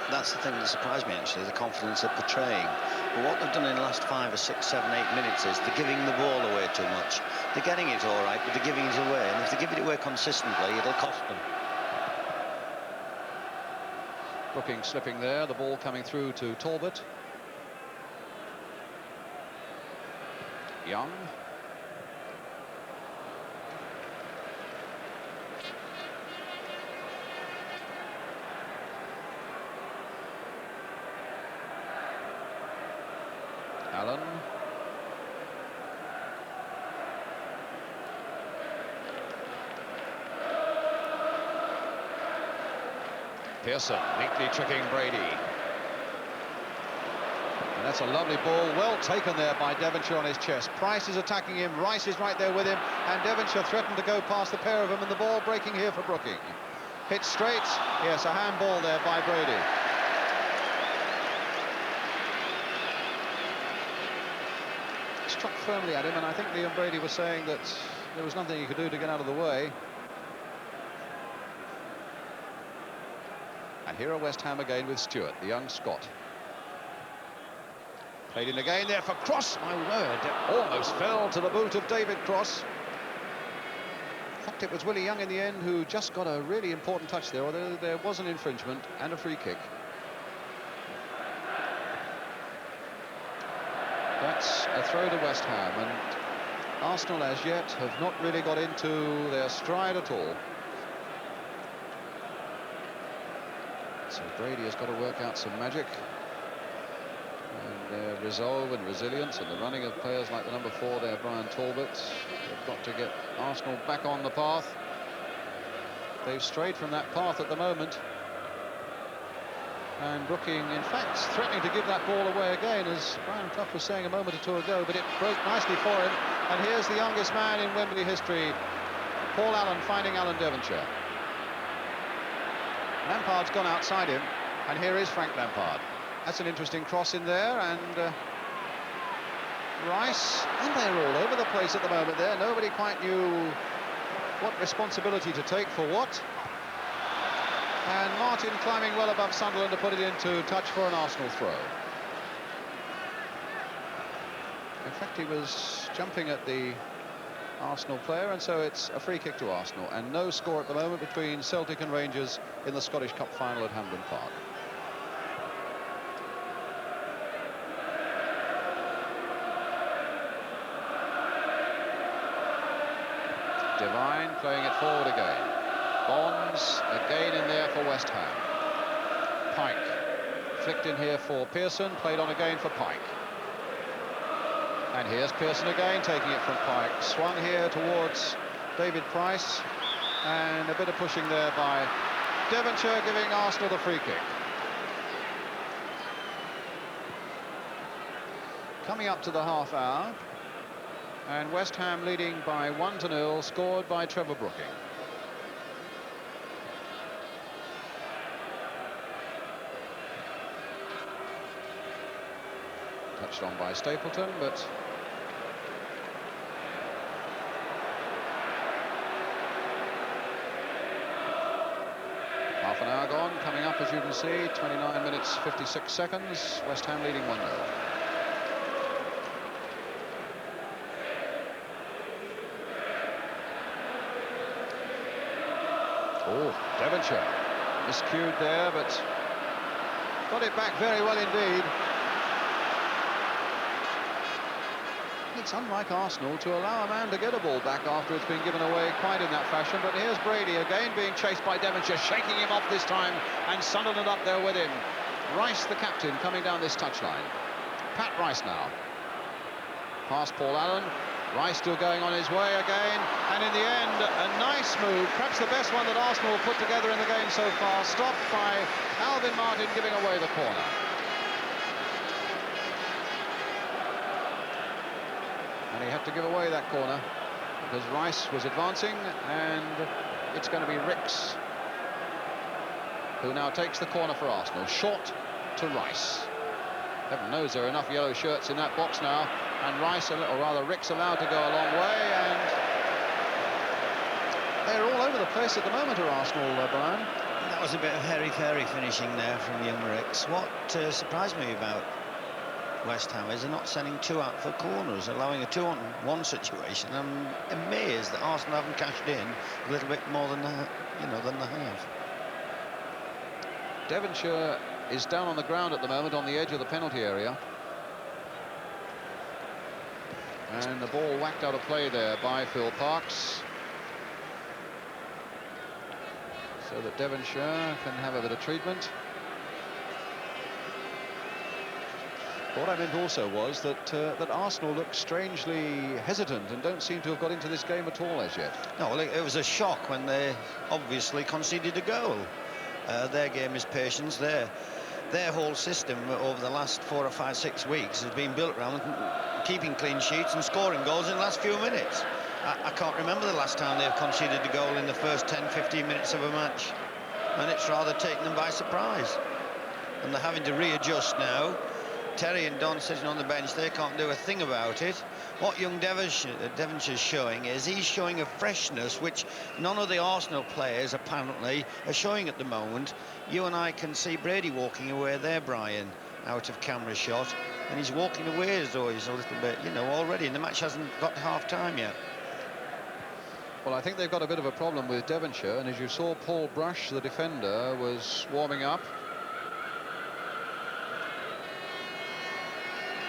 That's the thing that surprised me, actually, the confidence they're portraying. But what they've done in the last 5 or 6, 7, 8 minutes is they're giving the ball away too much. They're getting it all right, but they're giving it away, and if they give it away consistently, it'll cost them. Brooking slipping there, the ball coming through to Talbot. Young. Allen. Pearson neatly tricking Brady. And that's a lovely ball, well taken there by Devonshire on his chest. Price is attacking him, Rice is right there with him, and Devonshire threatened to go past the pair of them, and the ball breaking here for Brooking. Hit straight, yes, a handball there by Brady. Struck firmly at him, and I think Liam Brady was saying that there was nothing he could do to get out of the way. And here are West Ham again with Stewart, the young Scot. Played in again there for Cross, my word, almost fell to the boot of David Cross. In fact, it was Willie Young in the end who just got a really important touch there, although there was an infringement and a free kick. That's a throw to West Ham, and Arsenal as yet have not really got into their stride at all. So Brady has got to work out some magic. And their resolve and resilience and the running of players like the number 4 there, Brian Talbot. They've got to get Arsenal back on the path. They've strayed from that path at the moment. And Brooking, in fact, threatening to give that ball away again, as Brian Clough was saying a moment or two ago, but it broke nicely for him. And here's the youngest man in Wembley history, Paul Allen, finding Alan Devonshire. Lampard's gone outside him, and here is Frank Lampard. That's an interesting cross in there, and Rice, and they're all over the place at the moment there. Nobody quite knew what responsibility to take for what. And Martin climbing well above Sunderland to put it into touch for an Arsenal throw. In fact, he was jumping at the Arsenal player, and so it's a free kick to Arsenal, and no score at the moment between Celtic and Rangers in the Scottish Cup final at Hampden Park. Devine playing it forward again. Bonds again in there for West Ham. Pike flicked in here for Pearson, played on again for Pike. And here's Pearson again, taking it from Pike. Swung here towards David Price, and a bit of pushing there by Devonshire, giving Arsenal the free kick. coming up to the half hour. And West Ham leading by 1-0, scored by Trevor Brooking. Touched on by Stapleton, but half an hour gone, coming up as you can see, 29 minutes 56 seconds, West Ham leading 1-0. Oh, Devonshire miscued there, but got it back very well indeed. It's unlike Arsenal to allow a man to get a ball back after it's been given away quite in that fashion. But here's Brady again being chased by Devonshire, shaking him off this time, and Sunderland up there with him. Rice, the captain, coming down this touchline. Pat Rice now. Past Paul Allen. Rice still going on his way again, and in the end, a nice move, perhaps the best one that Arsenal have put together in the game so far, stopped by Alvin Martin giving away the corner. And he had to give away that corner because Rice was advancing, and it's going to be Ricks who now takes the corner for Arsenal. Short to Rice. Heaven knows there are enough yellow shirts in that box now, and Rice, or rather Ricks, allowed to go a long way, and they're all over the place at the moment, are Arsenal, Brian. That was a bit of hairy-fairy finishing there from young Ricks. What surprised me about West Ham is they're not sending two out for corners, allowing a 2-on-1 situation. I'm amazed that Arsenal haven't cashed in a little bit more than than they have. Devonshire is down on the ground at the moment on the edge of the penalty area. And the ball whacked out of play there by Phil Parkes. So that Devonshire can have a bit of treatment. What I meant also was that that Arsenal look strangely hesitant and don't seem to have got into this game at all as yet. No, well, it was a shock when they obviously conceded a goal. Their game is patience. Their whole system over the last 4 or 5, 6 weeks has been built around keeping clean sheets and scoring goals in the last few minutes. I can't remember the last time they've conceded a goal in the first 10, 15 minutes of a match. And it's rather taken them by surprise. And they're having to readjust now. Terry and Don sitting on the bench, they can't do a thing about it. What young Devonshire's showing is he's showing a freshness which none of the Arsenal players apparently are showing at the moment. You and I can see Brady walking away there, Brian, out of camera shot, and he's walking away as though he's a little bit, already, and the match hasn't got to half-time yet. Well, I think they've got a bit of a problem with Devonshire, and as you saw, Paul Brush, the defender, was warming up.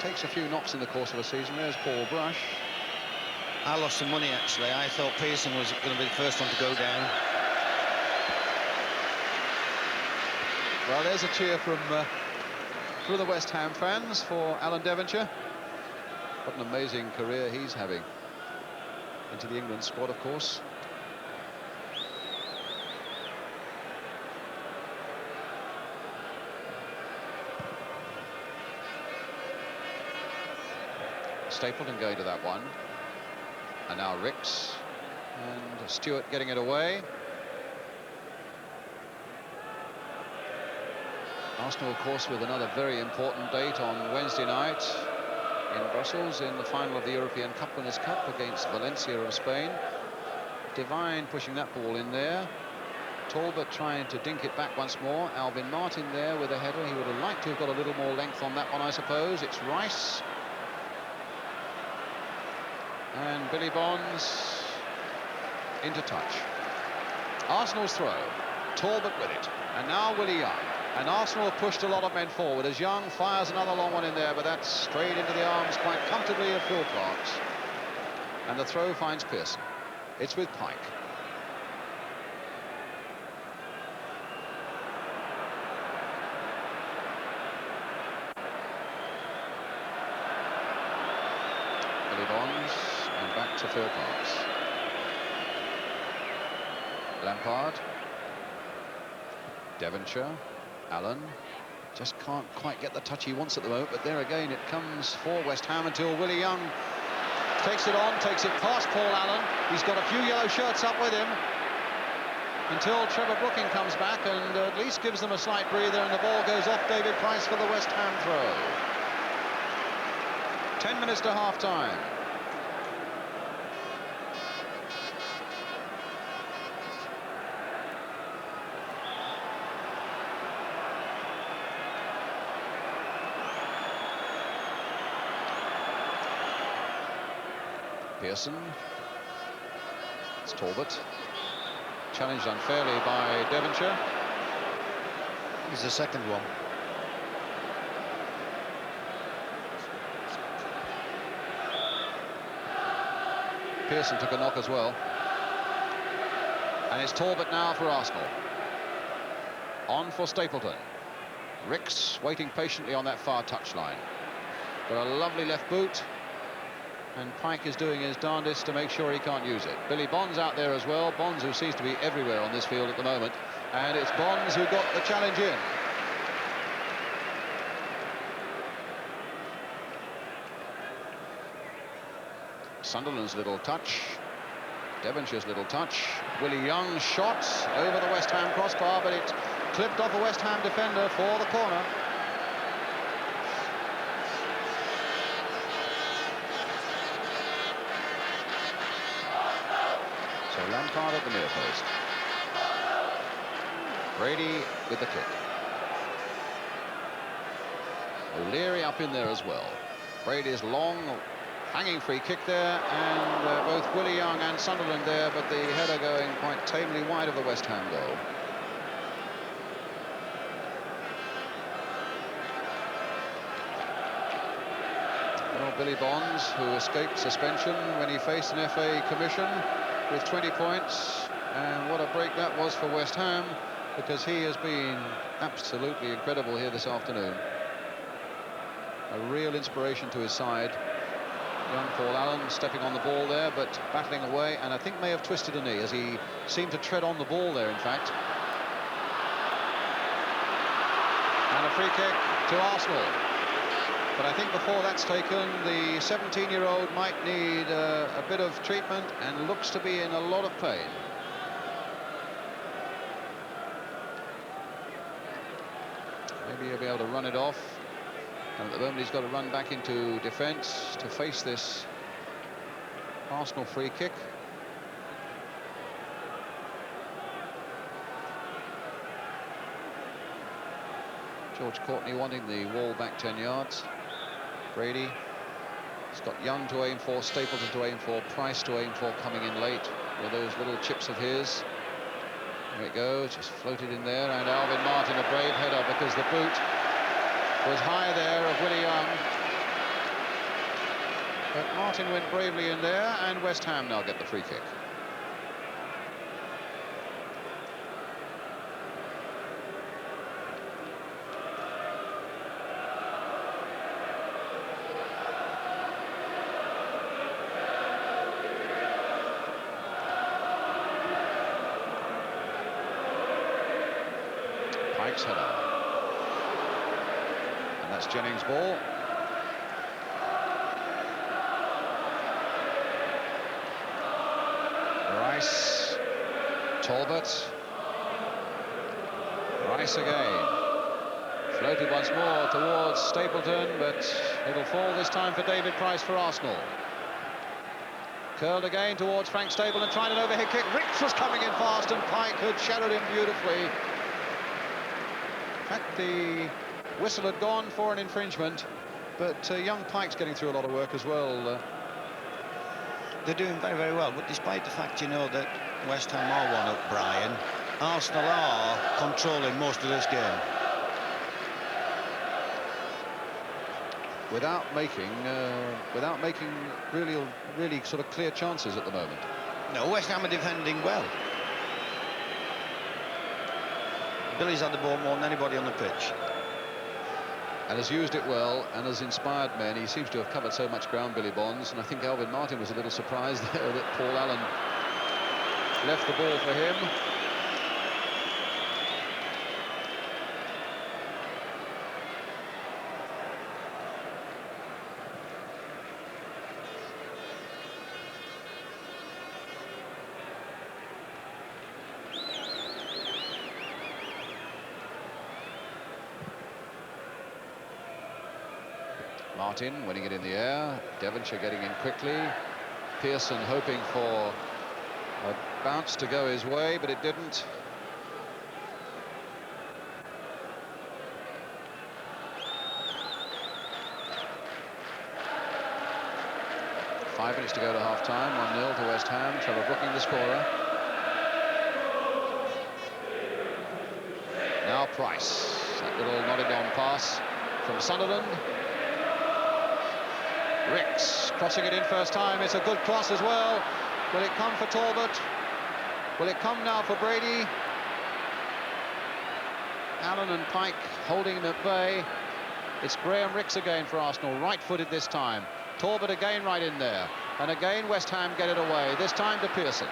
Takes a few knocks in the course of a season. There's Paul Brush. I lost some money, actually. I thought Pearson was going to be the first one to go down. Well, there's a cheer from the West Ham fans for Alan Devonshire. What an amazing career he's having. Into the England squad, of course. Stapleton going to that one, and now Ricks, and Stewart getting it away. Arsenal, of course, with another very important date on Wednesday night in Brussels in the final of the European Cup Winners' Cup against Valencia of Spain. Devine pushing that ball in there. Talbot trying to dink it back once more. Alvin Martin there with a header. He would have liked to have got a little more length on that one, I suppose. It's Rice. And Billy Bonds into touch. Arsenal's throw. Talbot with it. And now Willie Young. And Arsenal have pushed a lot of men forward as Young fires another long one in there, but that's straight into the arms quite comfortably of Phil Parkes. And the throw finds Pearson. It's with Pike. Billy Bonds. And back to Phil Parkes. Lampard. Devonshire. Allen. Just can't quite get the touch he wants at the moment, but there again it comes for West Ham until Willie Young takes it on, takes it past Paul Allen. He's got a few yellow shirts up with him until Trevor Brooking comes back and at least gives them a slight breather, and the ball goes off David Price for the West Ham throw. 10 minutes to half-time. Pearson. It's Talbot. Challenged unfairly by Devonshire. He's the second one. Pearson took a knock as well. And it's Talbot now for Arsenal. On for Stapleton. Ricks waiting patiently on that far touchline. Got a lovely left boot. And Pike is doing his darndest to make sure he can't use it. Billy Bonds out there as well. Bonds, who seems to be everywhere on this field at the moment. And it's Bonds who got the challenge in. Sunderland's little touch. Devonshire's little touch. Willie Young's shot over the West Ham crossbar, but it clipped off a West Ham defender for the corner. So Lampard at the near post. Brady with the kick. O'Leary up in there as well. Brady's long hanging free kick there, and both Willie Young and Sunderland there, but the header going quite tamely wide of the West Ham goal. Well, Billy Bonds, who escaped suspension when he faced an FA commission with 20 points, and what a break that was for West Ham, because he has been absolutely incredible here this afternoon. A real inspiration to his side. Young Paul Allen stepping on the ball there, but battling away, and I think may have twisted a knee as he seemed to tread on the ball there, in fact. And a free kick to Arsenal. But I think before that's taken, the 17-year-old might need a bit of treatment and looks to be in a lot of pain. Maybe he'll be able to run it off. And at the moment he's got to run back into defence to face this Arsenal free kick. George Courtney wanting the wall back 10 yards. Brady. He's got Young to aim for, Stapleton to aim for, Price to aim for, coming in late with those little chips of his. There it goes, just floated in there, and Alvin Martin, a brave header, because the boot was high there of Willie Young. But Martin went bravely in there, and West Ham now get the free kick. Pike's header. And that's Jennings' ball. Rice. Talbot. Rice again. Floated once more towards Stapleton, but it'll fall this time for David Price for Arsenal. Curled again towards Frank Stapleton, trying an overhead kick. Ricks was coming in fast, and Pike had shadowed him beautifully. In fact, the whistle had gone for an infringement, but young Pike's getting through a lot of work as well. They're doing very, very well, but despite the fact, you know, that West Ham are one up, Brian, Arsenal are controlling most of this game. Without making really sort of clear chances at the moment. No, West Ham are defending well. Billy's had the ball more than anybody on the pitch. And has used it well and has inspired men. He seems to have covered so much ground, Billy Bonds, and I think Alvin Martin was a little surprised there that Paul Allen left the ball for him. Martin winning it in the air. Devonshire getting in quickly. Pearson hoping for a bounce to go his way, but it didn't. Five minutes to go to half-time, 1-0 to West Ham. Trevor Brooking the scorer. Now Price. That little nodded-on pass from Sunderland. Ricks crossing it in first time. It's a good cross as well. Will it come for Talbot? Will it come now for Brady? Allen and Pike holding him at bay. It's Graham Ricks again for Arsenal, right-footed this time. Talbot again right in there. And again West Ham get it away, this time to Pearson.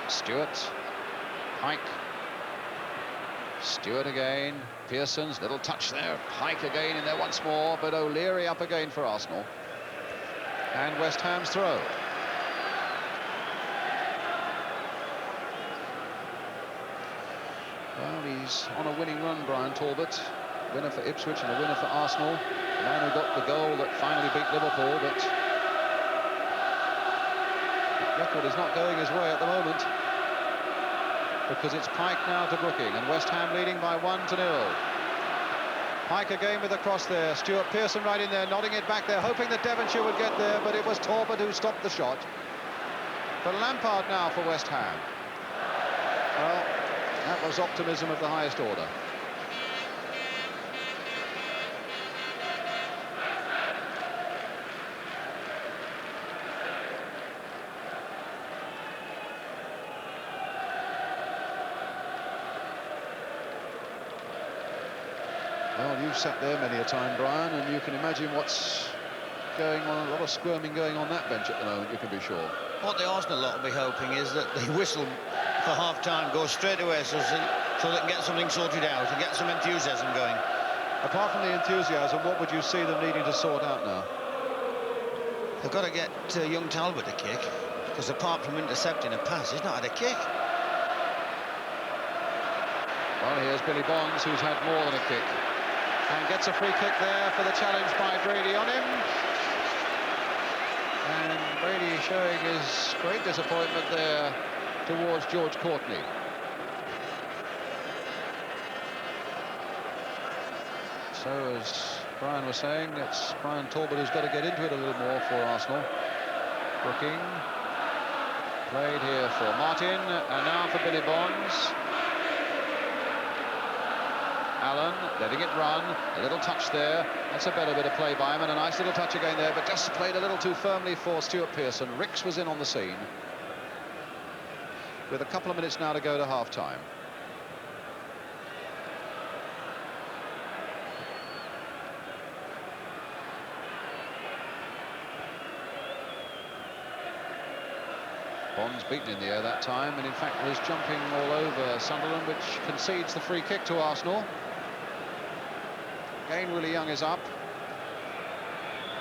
Stewart. Pike. Stewart again. Pearson's little touch there. Pike again in there once more, but O'Leary up again for Arsenal. And West Ham's throw. Well, he's on a winning run, Brian Talbot. Winner for Ipswich and a winner for Arsenal. The man who got the goal that finally beat Liverpool, but the record is not going his way at the moment, because it's Pike now to Brooking, and West Ham leading by 1-0. Pike again with a cross there. Stuart Pearson right in there, nodding it back there, hoping that Devonshire would get there, but it was Talbot who stopped the shot. But Lampard now for West Ham. Well, that was optimism of the highest order. Well, you've sat there many a time, Brian, and you can imagine what's going on. A lot of squirming going on that bench at the moment, you can be sure. What the Arsenal lot will be hoping is that the whistle for half-time goes straight away, so they can get something sorted out and get some enthusiasm going. Apart from the enthusiasm, what would you see them needing to sort out now? They've got to get young Talbot a kick, because apart from intercepting a pass, he's not had a kick. Well, here's Billy Bonds, who's had more than a kick, and gets a free kick there for the challenge by Brady on him. And Brady showing his great disappointment there towards George Courtney. So, as Brian was saying, it's Brian Talbot who's got to get into it a little more for Arsenal. Brooking played here for Martin, and now for Billy Bonds. Allen letting it run, a little touch there. That's a better bit of play by him, and a nice little touch again there, but just played a little too firmly for Stuart Pearson. Ricks was in on the scene. With a couple of minutes now to go to half-time. Bonds beaten in the air that time, and in fact was jumping all over Sunderland, which concedes the free kick to Arsenal. Again, Willie Young is up,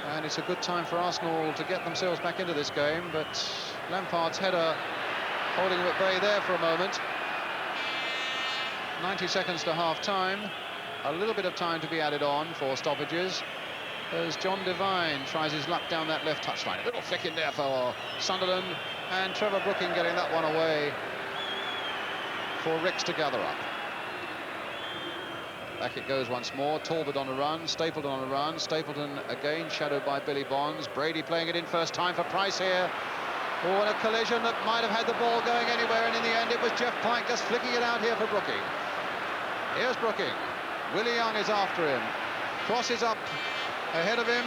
and it's a good time for Arsenal to get themselves back into this game, but Lampard's header holding him at bay there for a moment. 90 seconds to half-time. A little bit of time to be added on for stoppages, as John Devine tries his luck down that left touchline. A little flick in there for Sunderland, and Trevor Brooking getting that one away for Ricks to gather up. Back it goes once more. Talbot on a run, Stapleton on a run. Stapleton again shadowed by Billy Bonds. Brady playing it in first time for Price here. Oh, and a collision that might have had the ball going anywhere, and in the end it was Jeff Pike just flicking it out here for Brooking. Here's Brooking. Willie Young is after him. Crosses up ahead of him.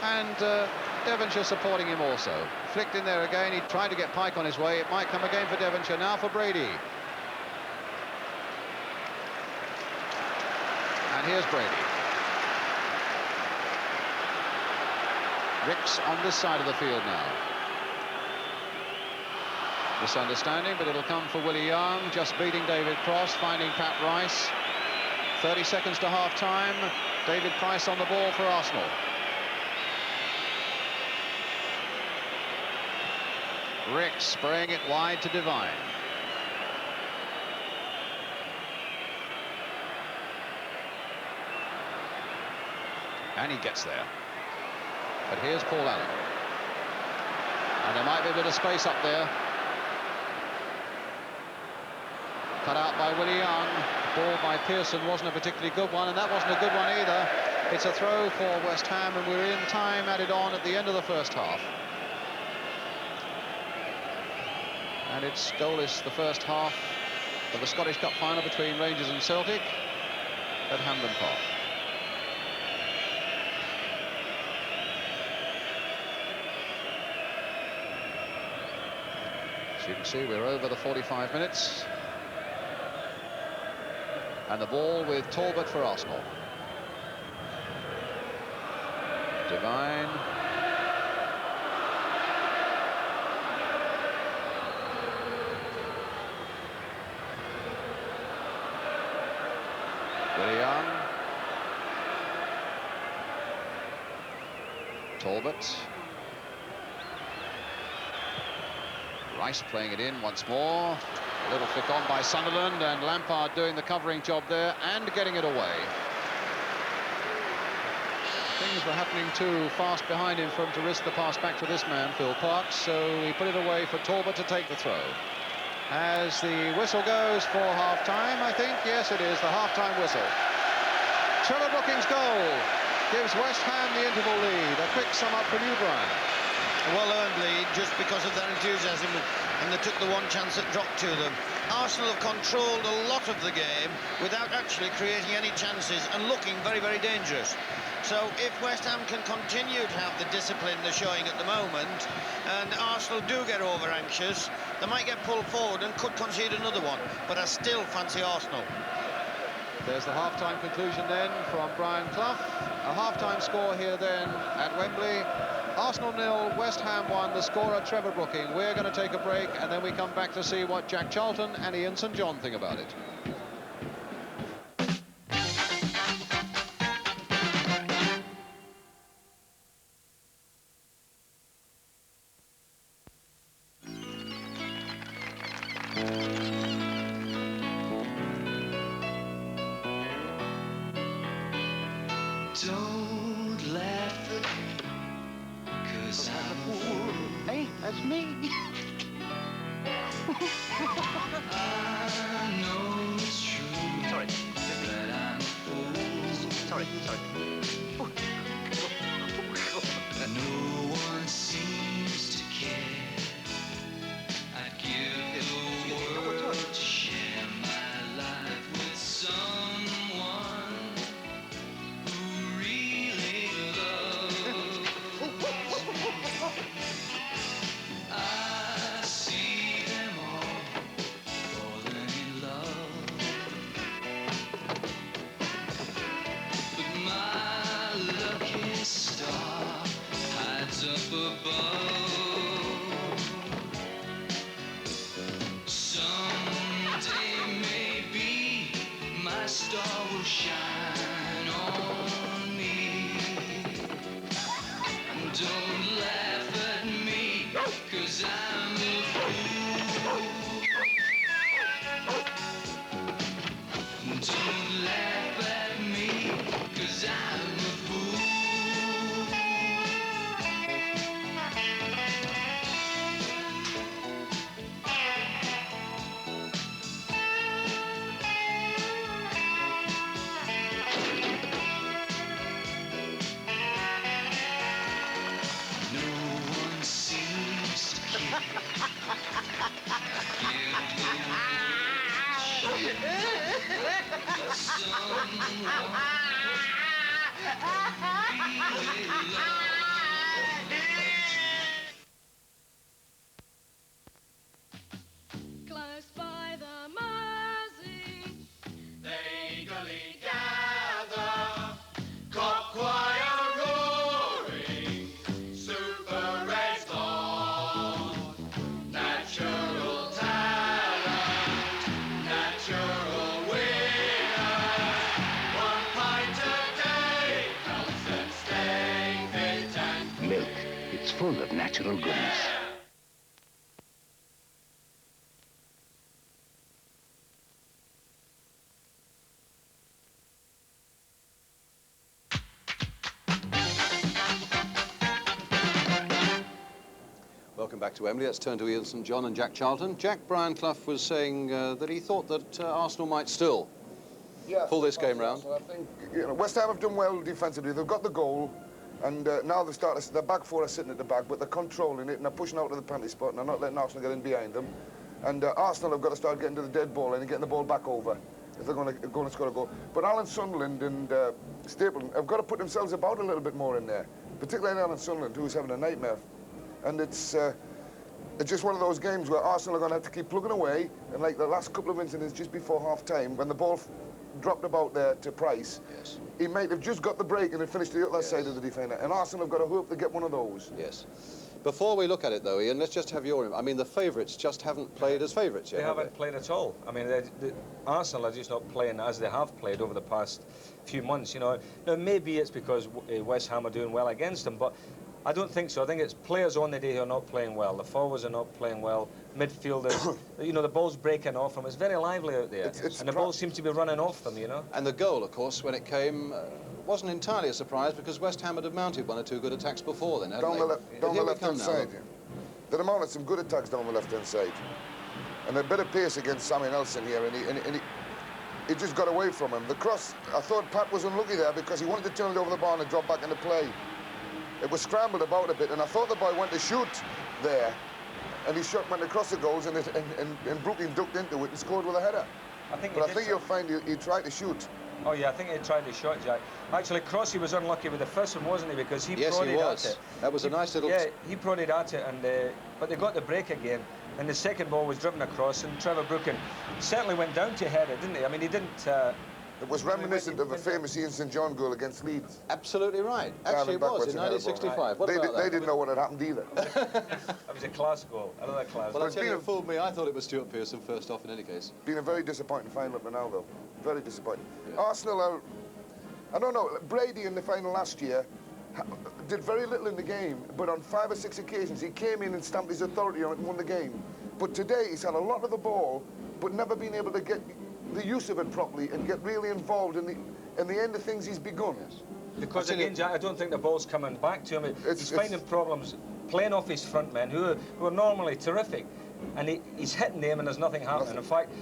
And Devonshire supporting him also. Flicked in there again. He tried to get Pike on his way. It might come again for Devonshire. Now for Brady. And here's Brady. Ricks on this side of the field now. Misunderstanding, but it'll come for Willie Young, just beating David Cross, finding Pat Rice. 30 seconds to half-time. David Price on the ball for Arsenal. Rick spraying it wide to Devine. And he gets there. But here's Paul Allen. And there might be a bit of space up there. Cut out by Willie Young. Ball by Pearson wasn't a particularly good one, and that wasn't a good one either. It's a throw for West Ham, and we're in time added on at the end of the first half. And it's goalless the first half of the Scottish Cup final between Rangers and Celtic at Hampden Park. As you can see, we're over the 45 minutes. And the ball with Talbot for Arsenal. Devine. Willie Young. Talbot. Rice playing it in once more. A little flick on by Sunderland, and Lampard doing the covering job there and getting it away. Things were happening too fast behind him for him to risk the pass back to this man, Phil Parkes, so he put it away for Talbot to take the throw. As the whistle goes for half-time, I think, yes it is, the half-time whistle. Trevor Brooking's goal gives West Ham the interval lead. A quick sum up from you, Brian. A well-earned lead just because of their enthusiasm, and they took the one chance that dropped to them. Arsenal have controlled a lot of the game without actually creating any chances and looking very, very dangerous. So if West Ham can continue to have the discipline they're showing at the moment, and Arsenal do get over-anxious, they might get pulled forward and could concede another one, but I still fancy Arsenal. There's the half-time conclusion then from Brian Clough. A half-time score here then at Wembley. Arsenal 0, West Ham 1, the scorer Trevor Brooking. We're going to take a break, and then we come back to see what Jack Charlton and Ian St John think about it. Don't laugh at me, 'cause I'm a fool. Hey, that's me. I know it's true. Sorry. That I'm a fool. Sorry. No one seems to care. I'd give the world to share my life with someone who really loves me. I see them all falling in love, but my lucky star hides up above. Someday maybe my star will shine on me. And don't laugh at me, 'cause I'm a fool. Don't laugh at me, 'cause I'm a fool. No one seems to care. Give the world to someone really loves. Close by the Mersey, they eagerly gather, cock choir roaring, super race on, natural talent, natural winners, 1 pint a day helps them stay fit and Milk. It's full of natural goodness. welcome back to Wembley. Let's turn to Ian St John and Jack Charlton. Jack, Brian Clough was saying that he thought that Arsenal might still pull this game round. I think West Ham have done well defensively. They've got the goal, and now their back four are sitting at the back, but they're controlling it and they're pushing out to the penalty spot and they're not letting Arsenal get in behind them. And Arsenal have got to start getting to the dead ball and getting the ball back over if they're going to score a goal. But Alan Sunderland and Stapleton have got to put themselves about a little bit more in there, particularly Alan Sunderland, who's having a nightmare. And it's just one of those games where Arsenal are going to have to keep plugging away. And like the last couple of incidents just before half-time, when the ball dropped about there to Price, yes, he might have just got the break and it finished the other side of the defender. And Arsenal have got to hope to get one of those. Yes. Before we look at it, though, Ian, let's just have your... I mean, the favourites just haven't played as favourites yet, They haven't played at all. I mean, Arsenal are just not playing as they have played over the past few months, you know. Now, maybe it's because West Ham are doing well against them, but I don't think so. I think it's players on the day who are not playing well. The forwards are not playing well. Midfielders, you know, the ball's breaking off them. It's very lively out there. And the ball seems to be running off them, you know. And the goal, of course, when it came, wasn't entirely a surprise because West Ham had mounted one or two good attacks before then, hadn't they? Down the left-hand side, yeah. They've mounted some good attacks down the left-hand side. And a bit of pace against Sammy Nelson here, and he just got away from him. The cross, I thought Pat was unlucky there because he wanted to turn it over the bar and drop back into play. It was scrambled about a bit, and I thought the boy went to shoot there, and his shot went across the goals, and Brooklyn ducked into it and scored with a header. I think you'll find he tried to shoot. Oh, yeah, I think he tried his shot, Jack. Actually, Crossy was unlucky with the first one, wasn't he? Because he prodded at it. That was a nice little... Yeah, he prodded at it, but they got the break again. And the second ball was driven across, and Trevor Brooklyn certainly went down to head it, didn't he? I mean, he didn't... It was reminiscent of a famous Ian St John goal against Leeds. Absolutely right. Actually, it was in 1965. What about that? They didn't know what had happened either. That was a class goal, another class goal. Well, I tell you, it fooled me. I thought it was Stuart Pearson first off in any case. Been a very disappointing final up to now, though. Very disappointing. Yeah. Arsenal are... I don't know, Brady in the final last year did very little in the game, but on 5 or 6 occasions he came in and stamped his authority on it and won the game. But today he's had a lot of the ball, but never been able to get the use of it properly and get really involved in the end of things he's begun. Yes. Because again, Jack, I don't think the ball's coming back to him. He's finding problems playing off his front men, who are normally terrific, and he's hitting them and there's nothing happening. In fact,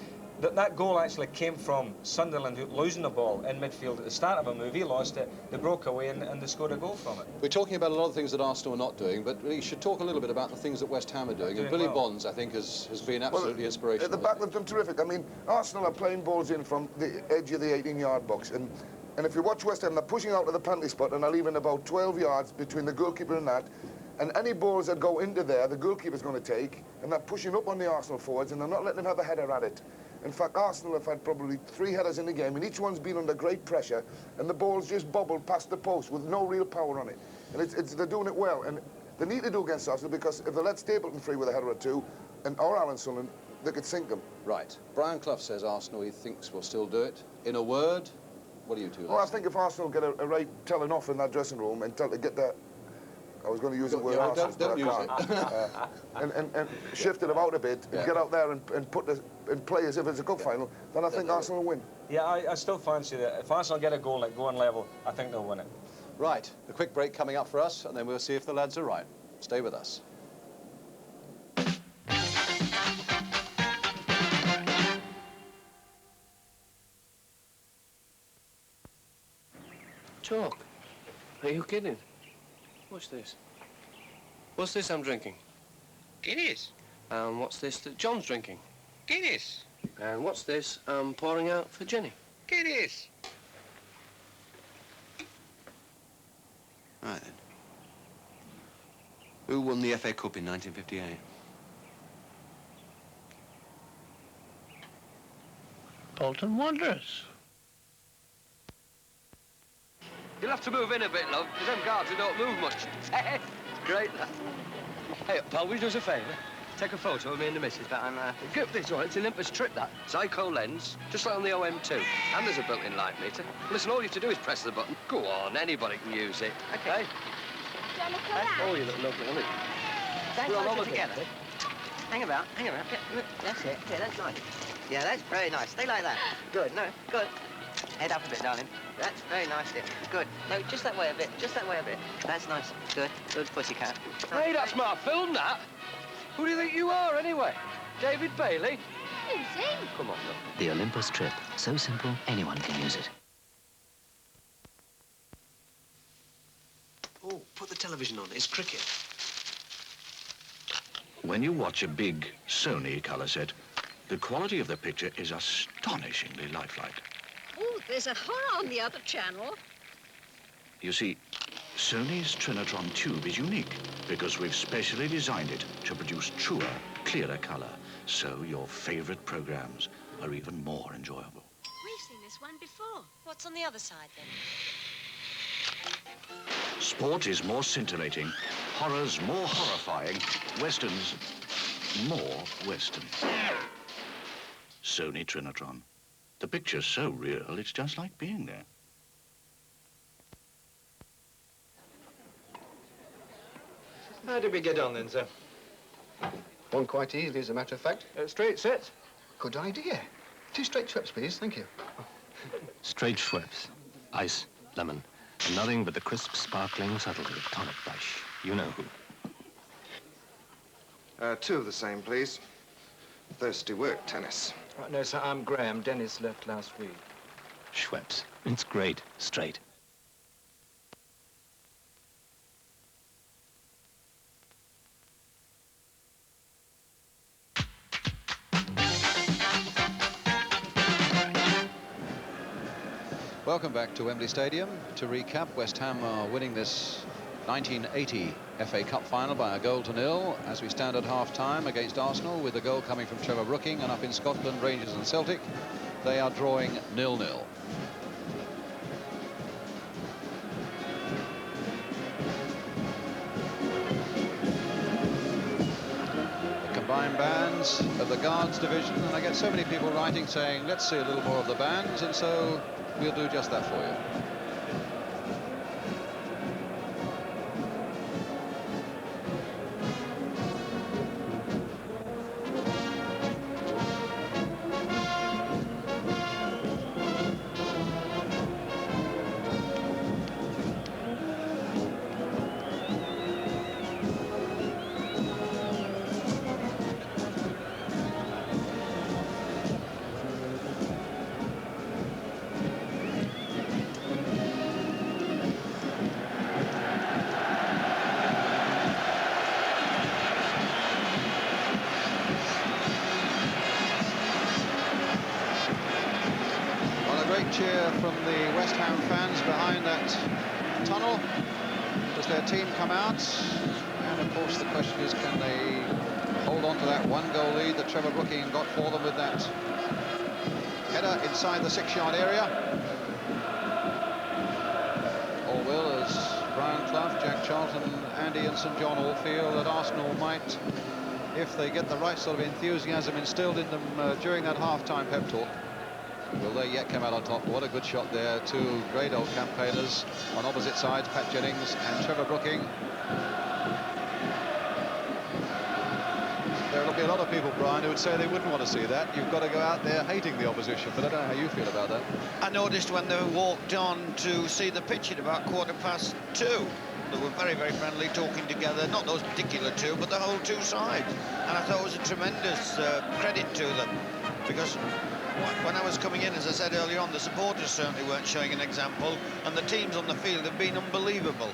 that goal actually came from Sunderland losing the ball in midfield at the start of a move. He lost it, they broke away and they scored a goal from it. We're talking about a lot of things that Arsenal are not doing, but we should talk a little bit about the things that West Ham are doing. And Billy Bonds, I think, has been absolutely inspirational. At the back, they've done terrific. I mean, Arsenal are playing balls in from the edge of the 18-yard box. And if you watch West Ham, they're pushing out to the penalty spot and are leaving about 12 yards between the goalkeeper and that. And any balls that go into there, the goalkeeper's going to take, and they're pushing up on the Arsenal forwards, and they're not letting them have a header at it. In fact, Arsenal have had probably 3 headers in the game, and each one's been under great pressure, and the ball's just bobbled past the post with no real power on it. And they're doing it well, and they need to do against Arsenal, because if they let Stapleton free with a header or two, or Alan Sunderland, they could sink them. Right. Brian Clough says Arsenal, he thinks, will still do it. In a word, what do you two? Well, I think if Arsenal get a right telling off in that dressing room and tell to get that... I was going to use the word Arsenal, but I can't. And shift it about a bit, and get out there and play as if it's a cup final, then I think Arsenal will win. Yeah, I still fancy that. If Arsenal get a goal like going level, I think they'll win it. Right, a quick break coming up for us, and then we'll see if the lads are right. Stay with us. Chalk? Are you kidding? What's this? What's this I'm drinking? Guinness. And what's this that John's drinking? Guinness. And what's this I'm pouring out for Jenny? Guinness. Right then. Who won the FA Cup in 1958? Bolton Wanderers. You'll have to move in a bit, love, because them guards who don't move much. Great, that. Hey, pal, will you do us a favour? Take a photo of me and the missus, that, and get this one. It's an Olympus trip, that. Zyco lens, just like on the OM2. And there's a built-in light meter. Listen, all you have to do is press the button. Go on, anybody can use it. Okay. Hey? Do you look around? Oh, you look lovely, isn't it? Don't We're all hold over it together. Hang about, hang about. Yeah, that's it. Yeah, that's nice. Yeah, that's very nice. Stay like that. Good, no, good. Head up a bit, darling. That's very nice, dear. Good. No, just that way a bit. Just that way a bit. That's nice. Good. Good, pussycat. Hey, that's my film, that. Who do you think you are, anyway? David Bailey? Easy. Come on, look. The Olympus trip. So simple, anyone can use it. Oh, put the television on. It's cricket. When you watch a big Sony colour set, the quality of the picture is astonishingly lifelike. Oh, there's a horror on the other channel. You see, Sony's Trinitron tube is unique because we've specially designed it to produce truer, clearer colour, so your favourite programmes are even more enjoyable. We've seen this one before. What's on the other side, then? Sport is more scintillating, horrors more horrifying, westerns more western. Sony Trinitron. The picture's so real, it's just like being there. How did we get on then, sir? Won quite easily, as a matter of fact. Straight sets. Good idea. 2 straight Schweppes, please. Thank you. Straight Schweppes. Ice, lemon, and nothing but the crisp, sparkling subtlety of tonic brush. You know who. 2 of the same, please. Thirsty work, tennis. No, sir, I'm Graham. Dennis left last week. Schweppes. It's great. Straight. Welcome back to Wembley Stadium. To recap, West Ham are winning this 1980 FA Cup final by 1-0 as we stand at half-time against Arsenal, with the goal coming from Trevor Brooking, and up in Scotland, Rangers and Celtic, they are drawing 0-0. The combined bands of the Guards division, and I get so many people writing saying, let's see a little more of the bands, and so we'll do just that for you. Cheer from the West Ham fans behind that tunnel as their team come out, and of course the question is, can they hold on to that 1-goal lead that Trevor Brooking got for them with that header inside the 6-yard area, or will, as Brian Clough, Jack Charlton, Andy and St John all feel that Arsenal might, if they get the right sort of enthusiasm instilled in them during that half-time pep talk, will they yet come out on top? What a good shot there. 2 great old campaigners on opposite sides, Pat Jennings and Trevor Brooking. There will be a lot of people, Brian, who would say they wouldn't want to see that. You've got to go out there hating the opposition, but I don't know how you feel about that. I noticed when they walked on to see the pitch at about 2:15, they were very, very friendly, talking together, not those particular 2, but the whole 2 sides. And I thought it was a tremendous credit to them, because when I was coming in, as I said earlier on, the supporters certainly weren't showing an example, and the teams on the field have been unbelievable.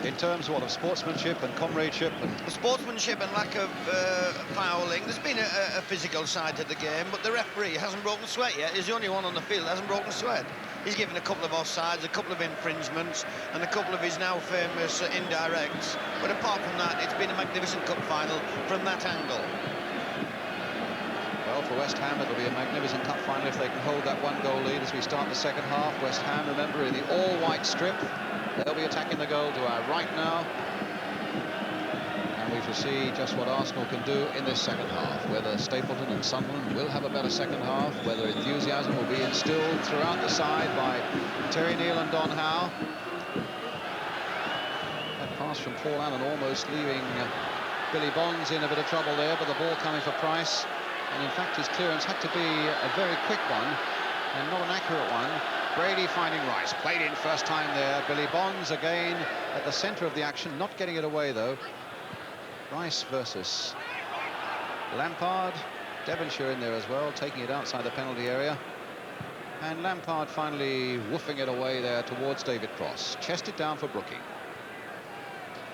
In terms of sportsmanship and comradeship? Sportsmanship and lack of fouling. There's been a physical side to the game, but the referee hasn't broken sweat yet. He's the only one on the field that hasn't broken sweat. He's given a couple of offsides, a couple of infringements, and a couple of his now famous indirects. But apart from that, it's been a magnificent cup final from that angle. Well, for West Ham, it'll be a magnificent cup final if they can hold that 1-goal lead as we start the second half. West Ham, remember, in the all-white strip. They'll be attacking the goal to our right now. And we shall see just what Arsenal can do in this second half, whether Stapleton and Sunderland will have a better second half, whether enthusiasm will be instilled throughout the side by Terry Neal and Don Howe. That pass from Paul Allen almost leaving Billy Bonds in a bit of trouble there, but the ball coming for Price. And in fact, his clearance had to be a very quick one and not an accurate one. Brady finding Rice, played in first time there. Billy Bonds again at the centre of the action, not getting it away though. Rice versus Lampard. Devonshire in there as well, taking it outside the penalty area. And Lampard finally woofing it away there towards David Cross. Chested down for Brooking.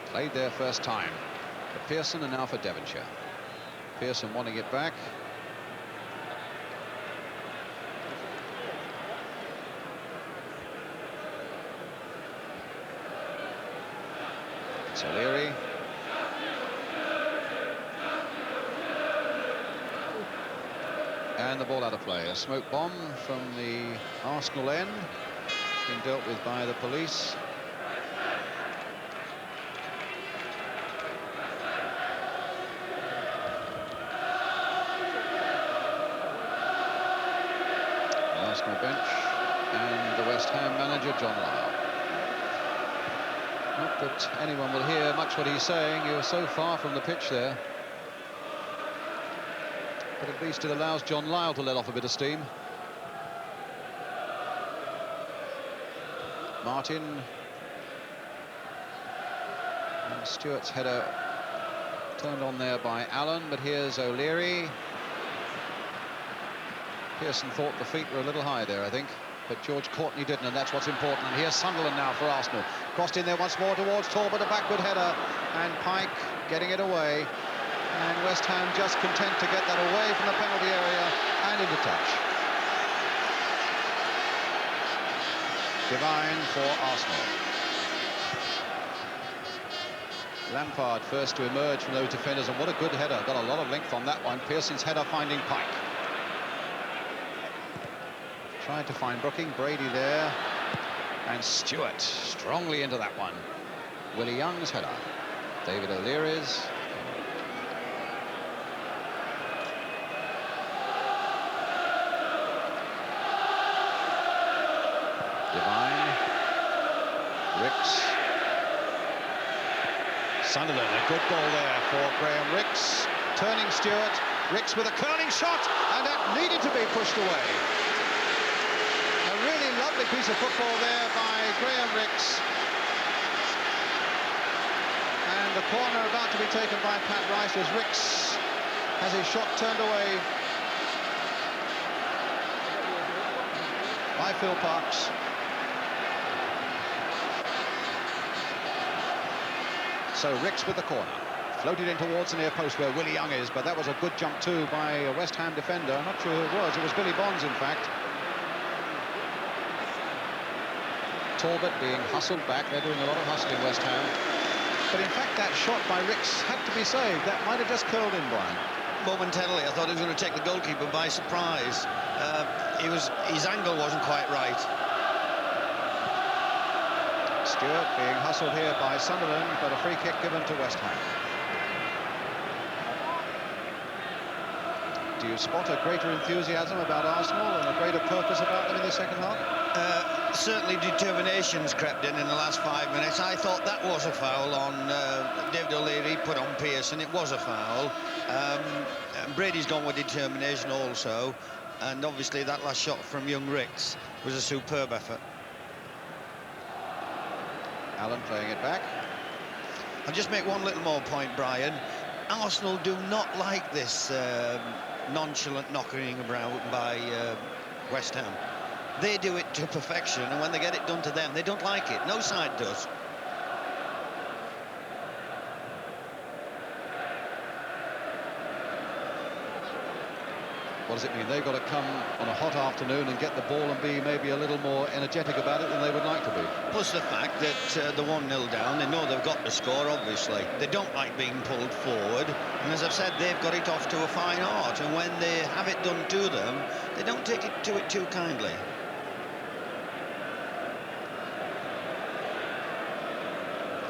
Played there first time for Pearson and now for Devonshire. Pearson wanting it back. It's O'Leary. And the ball out of play. A smoke bomb from the Arsenal end. Being dealt with by the police. The Arsenal bench and the West Ham manager, John Lyle. Not that anyone will hear much what he's saying. You're so far from the pitch there. But at least it allows John Lyle to let off a bit of steam. Martin. And Stewart's header turned on there by Allen, but here's O'Leary. Pearson thought the feet were a little high there, I think, but George Courtney didn't, and that's what's important. And here's Sunderland now for Arsenal. Crossed in there once more towards Talbot, a backward header, and Pike getting it away. And West Ham just content to get that away from the penalty area and into touch. Divine for Arsenal. Lampard first to emerge from those defenders, and what a good header. Got a lot of length on that one. Pearson's header finding Pike. Tried to find Brooking, Brady there, and Stewart strongly into that one. Willie Young's header. David O'Leary's. Divine. Ricks. Sunderland, a good ball there for Graham Ricks. Turning Stewart. Ricks with a curling shot, and that needed to be pushed away. A really lovely piece of football there by Graham Ricks. And the corner about to be taken by Pat Rice as Ricks has his shot turned away by Phil Parkes. So Ricks with the corner. Floated in towards the near post where Willie Young is, but that was a good jump too by a West Ham defender. I'm not sure who it was. It was Billy Bonds, in fact. Talbot being hustled back. They're doing a lot of hustling, West Ham. But in fact, that shot by Ricks had to be saved. That might have just curled in, Brian. Momentarily, I thought he was going to take the goalkeeper by surprise. His angle wasn't quite right. Stewart being hustled here by Sunderland, but a free kick given to West Ham. Do you spot a greater enthusiasm about Arsenal and a greater purpose about them in the second half? Certainly determination's crept in the last 5 minutes. I thought that was a foul on David O'Leary, put on Pearson. It was a foul. Brady's gone with determination also. And obviously that last shot from young Ricks was a superb effort. Allen playing it back. I'll just make one little more point, Brian. Arsenal do not like this nonchalant knocking around by West Ham. They do it to perfection, and when they get it done to them, they don't like it. No side does. What does it mean? They've got to come on a hot afternoon and get the ball and be maybe a little more energetic about it than they would like to be. Plus the fact that they're 1-0 down, they know they've got to score, obviously. They don't like being pulled forward, and as I've said, they've got it off to a fine art, and when they have it done to them, they don't take it too kindly.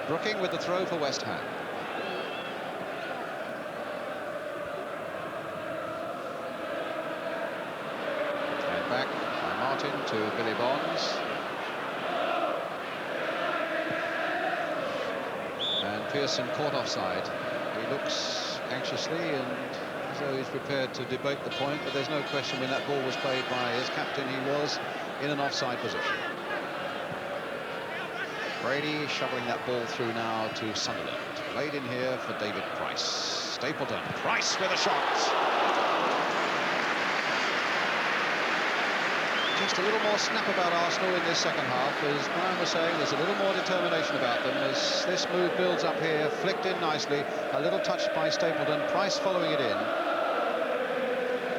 Brooking with the throw for West Ham. And back by Martin to Billy Bonds. And Pearson caught offside. He looks anxiously, and as though he's prepared to debate the point, but there's no question when that ball was played by his captain, he was in an offside position. Brady shoveling that ball through now to Sunderland. Played in here for David Price. Stapleton, Price with a shot. Just a little more snap about Arsenal in this second half. As Brian was saying, there's a little more determination about them as this move builds up here, flicked in nicely, a little touch by Stapleton, Price following it in.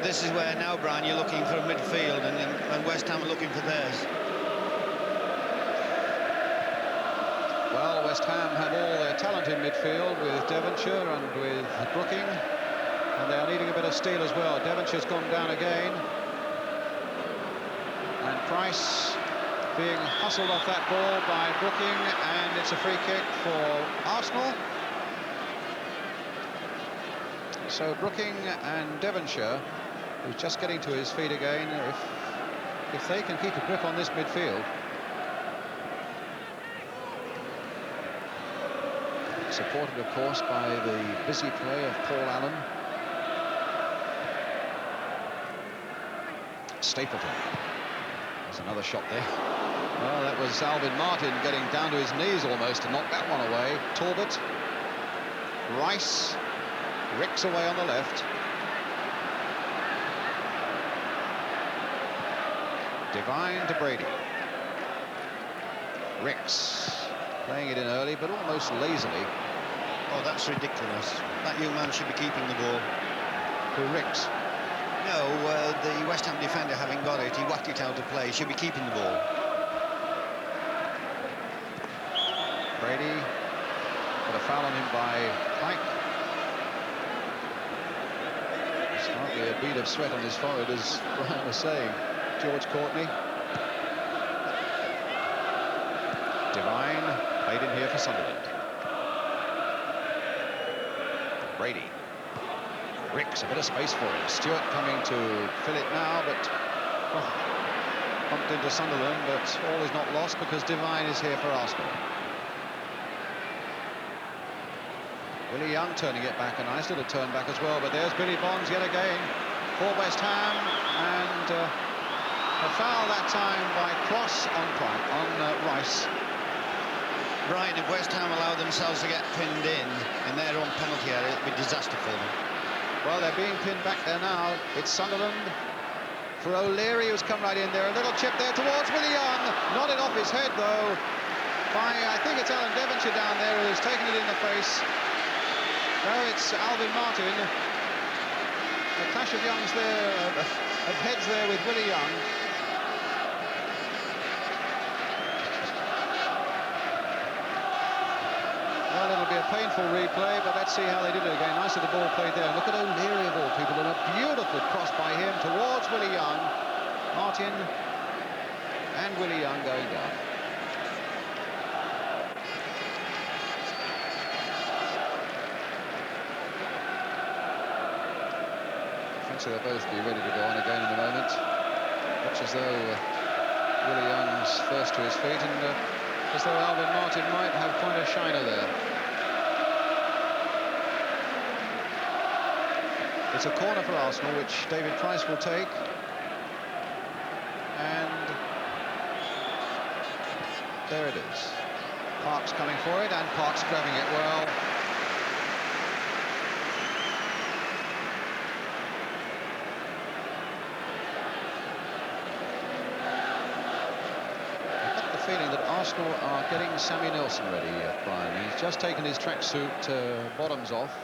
This is where now, Brian, you're looking for a midfield, and West Ham are looking for theirs. Well, West Ham have all their talent in midfield with Devonshire and with Brooking, and they are needing a bit of steel as well. Devonshire's gone down again. And Price being hustled off that ball by Brooking, and it's a free kick for Arsenal. So Brooking and Devonshire, who's just getting to his feet again, if they can keep a grip on this midfield. Supported, of course, by the busy play of Paul Allen. Stapleton. There's another shot there. Well, that was Alvin Martin getting down to his knees almost to knock that one away. Talbot. Rice. Ricks away on the left. Devine to Brady. Ricks. Playing it in early, but almost lazily. Oh, that's ridiculous. That young man should be keeping the ball. To Ricks. No, the West Ham defender, having got it, he whacked it out of play. Should be keeping the ball. Brady. Got a foul on him by Pike. There's hardly a bead of sweat on his forehead, as Brian was saying. George Courtney. Devine. Played in here for Sunderland. Brady. Ricks, a bit of space for him. Stewart coming to fill it now, but bumped into Sunderland, but all is not lost because Devine is here for Arsenal. Willie Young turning it back, a nice little turn back as well, but there's Billy Bonds yet again for West Ham, and a foul that time by Cross on Rice. Brian, if West Ham allow themselves to get pinned in their own penalty area, it'll be a disaster for them. Well, they're being pinned back there now. It's Sunderland for O'Leary, who's come right in there. A little chip there towards Willie Young. Not it off his head, though, by, I think it's Alan Devonshire down there who's taken it in the face. No, it's Alvin Martin. A clash of youngs there, of heads there with Willie Young. Well, it'll be a painful replay, but let's see how they did it again. Nice little ball played there. Look at O'Leary of all people, and a beautiful cross by him towards Willie Young. Martin and Willie Young going down. So they'll both be ready to go on again in a moment. Looks as though Willie Young's first to his feet, and as though Alvin Martin might have quite a shiner there. It's a corner for Arsenal, which David Price will take. And there it is. Parks coming for it, and Parks grabbing it well. Feeling that Arsenal are getting Sammy Nelson ready, Brian. He's just taken his tracksuit bottoms off.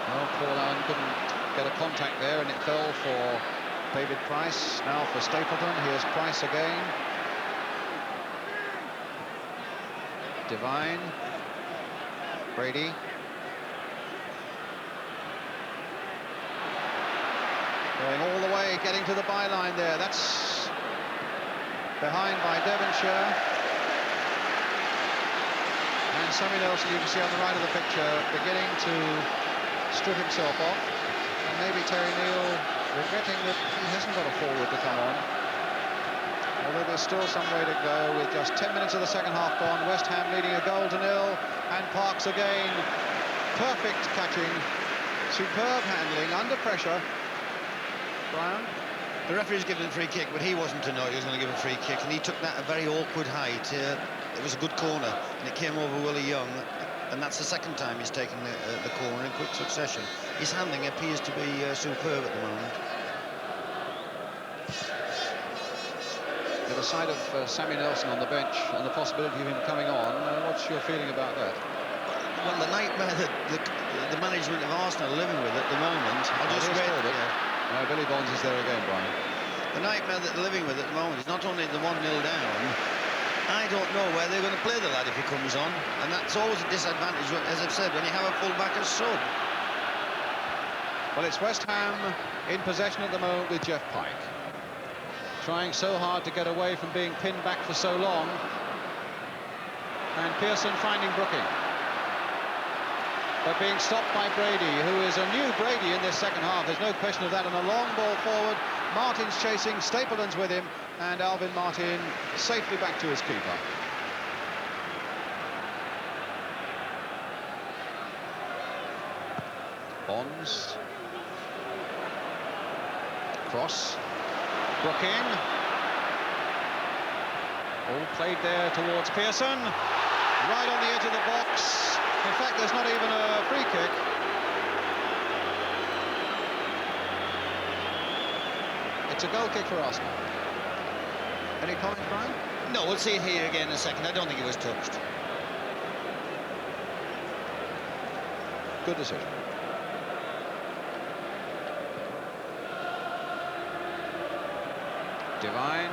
Well, Paul Allen couldn't get a contact there, and it fell for David Price. Now for Stapleton. Here's Price again. Devine. Brady. Going all the way, getting to the byline there. That's behind by Devonshire. And Sammy Nelson, you can see on the right of the picture, beginning to strip himself off. And maybe Terry Neal regretting that he hasn't got a forward to come on. Although there's still some way to go with just 10 minutes of the second half gone. West Ham leading 1-0. And Parks again. Perfect catching. Superb handling, under pressure. Brian? The referee's given a free kick, but he wasn't to know he was going to give a free kick, and he took that at a very awkward height. It was a good corner, and it came over Willie Young, and that's the second time he's taken the corner in quick succession. His handling appears to be superb at the moment. With the sight of Sammy Nelson on the bench and the possibility of him coming on, what's your feeling about that? Well, the nightmare that the management of Arsenal are living with at the moment. I'll just read it. No, Billy Bonds is there again, Brian. The nightmare that they're living with at the moment is not only the 1-0 down. I don't know where they're going to play the lad if he comes on, and that's always a disadvantage, as I've said, when you have a full-back as sub. Well, it's West Ham in possession at the moment with Jeff Pike. Trying so hard to get away from being pinned back for so long. And Pearson finding Brooking. But being stopped by Brady, who is a new Brady in this second half. There's no question of that. And a long ball forward. Martin's chasing, Stapleton's with him, and Alvin Martin safely back to his keeper. Bonds. Cross. Brooking. All played there towards Pearson. Right on the edge of the box. In fact, there's not even a free kick. It's a goal kick for Arsenal. Any comment, Brian? No, we'll see it here again in a second. I don't think it was touched. Good decision. Divine.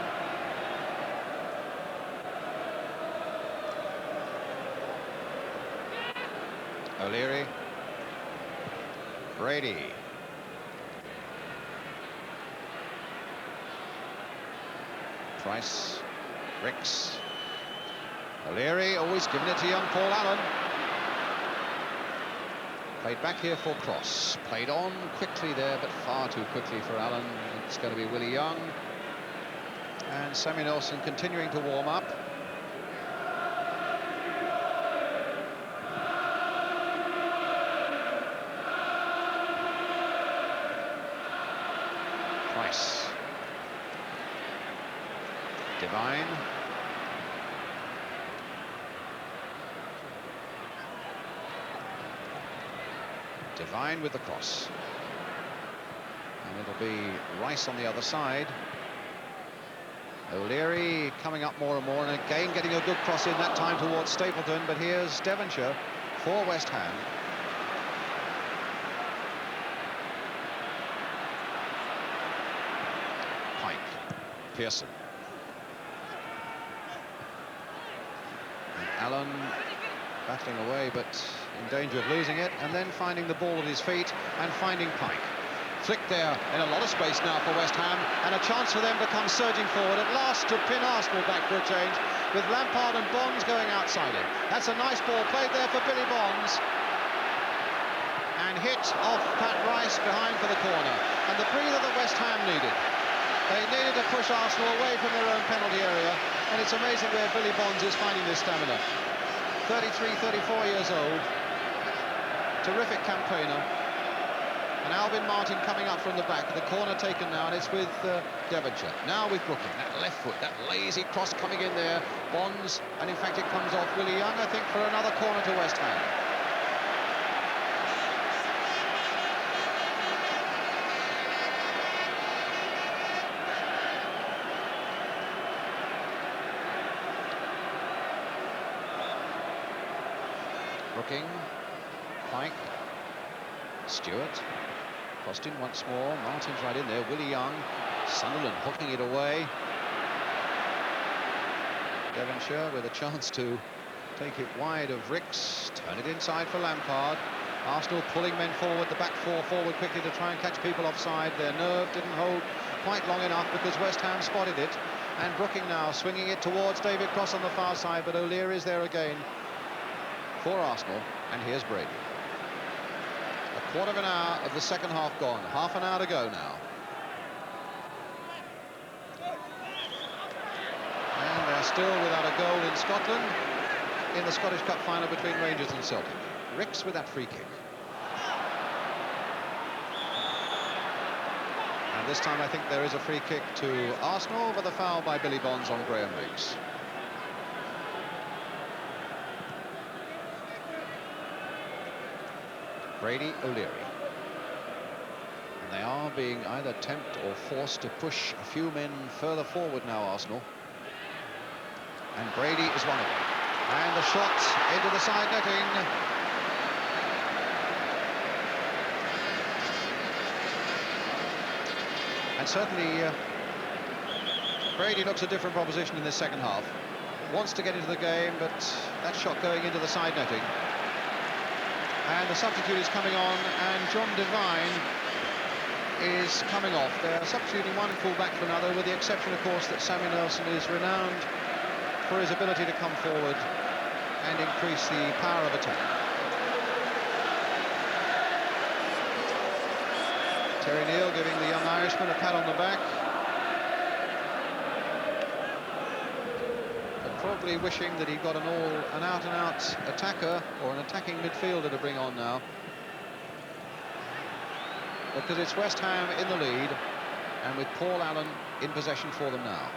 O'Leary. Brady. Price. Ricks. O'Leary always giving it to young Paul Allen. Played back here for Cross. Played on quickly there, but far too quickly for Allen. It's going to be Willie Young. And Sammy Nelson continuing to warm up. Price. Divine. Divine with the cross. And it'll be Rice on the other side. O'Leary coming up more and more, and again getting a good cross in that time towards Stapleton, but here's Devonshire for West Ham. Pike. Pearson. And Allen battling away, but in danger of losing it, and then finding the ball at his feet and finding Pike. Flicked there in a lot of space now for West Ham, and a chance for them to come surging forward at last to pin Arsenal back for a change, with Lampard and Bonds going outside it. That's a nice ball played there for Billy Bonds, and hit off Pat Rice behind for the corner, and the breather that West Ham needed. They needed to push Arsenal away from their own penalty area, and it's amazing where Billy Bonds is finding this stamina. 33, 34 years old, terrific campaigner. And Alvin Martin coming up from the back. The corner taken now, and it's with Devonshire. Now with Brooking. That left foot, that lazy cross coming in there. Bonds, and in fact it comes off Willie Young, I think, for another corner to West Ham. Brooking, Pike, Stewart. Crossed in once more. Martin's right in there. Willie Young. Sunderland hooking it away. Devonshire with a chance to take it wide of Ricks. Turn it inside for Lampard. Arsenal pulling men forward. The back four forward quickly to try and catch people offside. Their nerve didn't hold quite long enough because West Ham spotted it. And Brooking now swinging it towards David Cross on the far side. But O'Leary is there again for Arsenal. And here's Brady. A quarter of an hour of the second half gone. Half an hour to go now. And they're still without a goal in Scotland in the Scottish Cup final between Rangers and Celtic. Ricks with that free kick. And this time I think there is a free kick to Arsenal, but the foul by Billy Bonds on Graham Ricks. Brady, O'Leary. And they are being either tempted or forced to push a few men further forward now, Arsenal. And Brady is one of them. And the shot into the side netting. And certainly Brady looks a different proposition in this second half. Wants to get into the game, but that shot going into the side netting. And the substitute is coming on, and John Devine is coming off. They're substituting one full-back for another, with the exception, of course, that Sammy Nelson is renowned for his ability to come forward and increase the power of attack. Terry Neal giving the young Irishman a pat on the back. But probably wishing that he'd got an out-and-out attacker or an attacking midfielder to bring on now. Because it's West Ham in the lead, and with Paul Allen in possession for them now.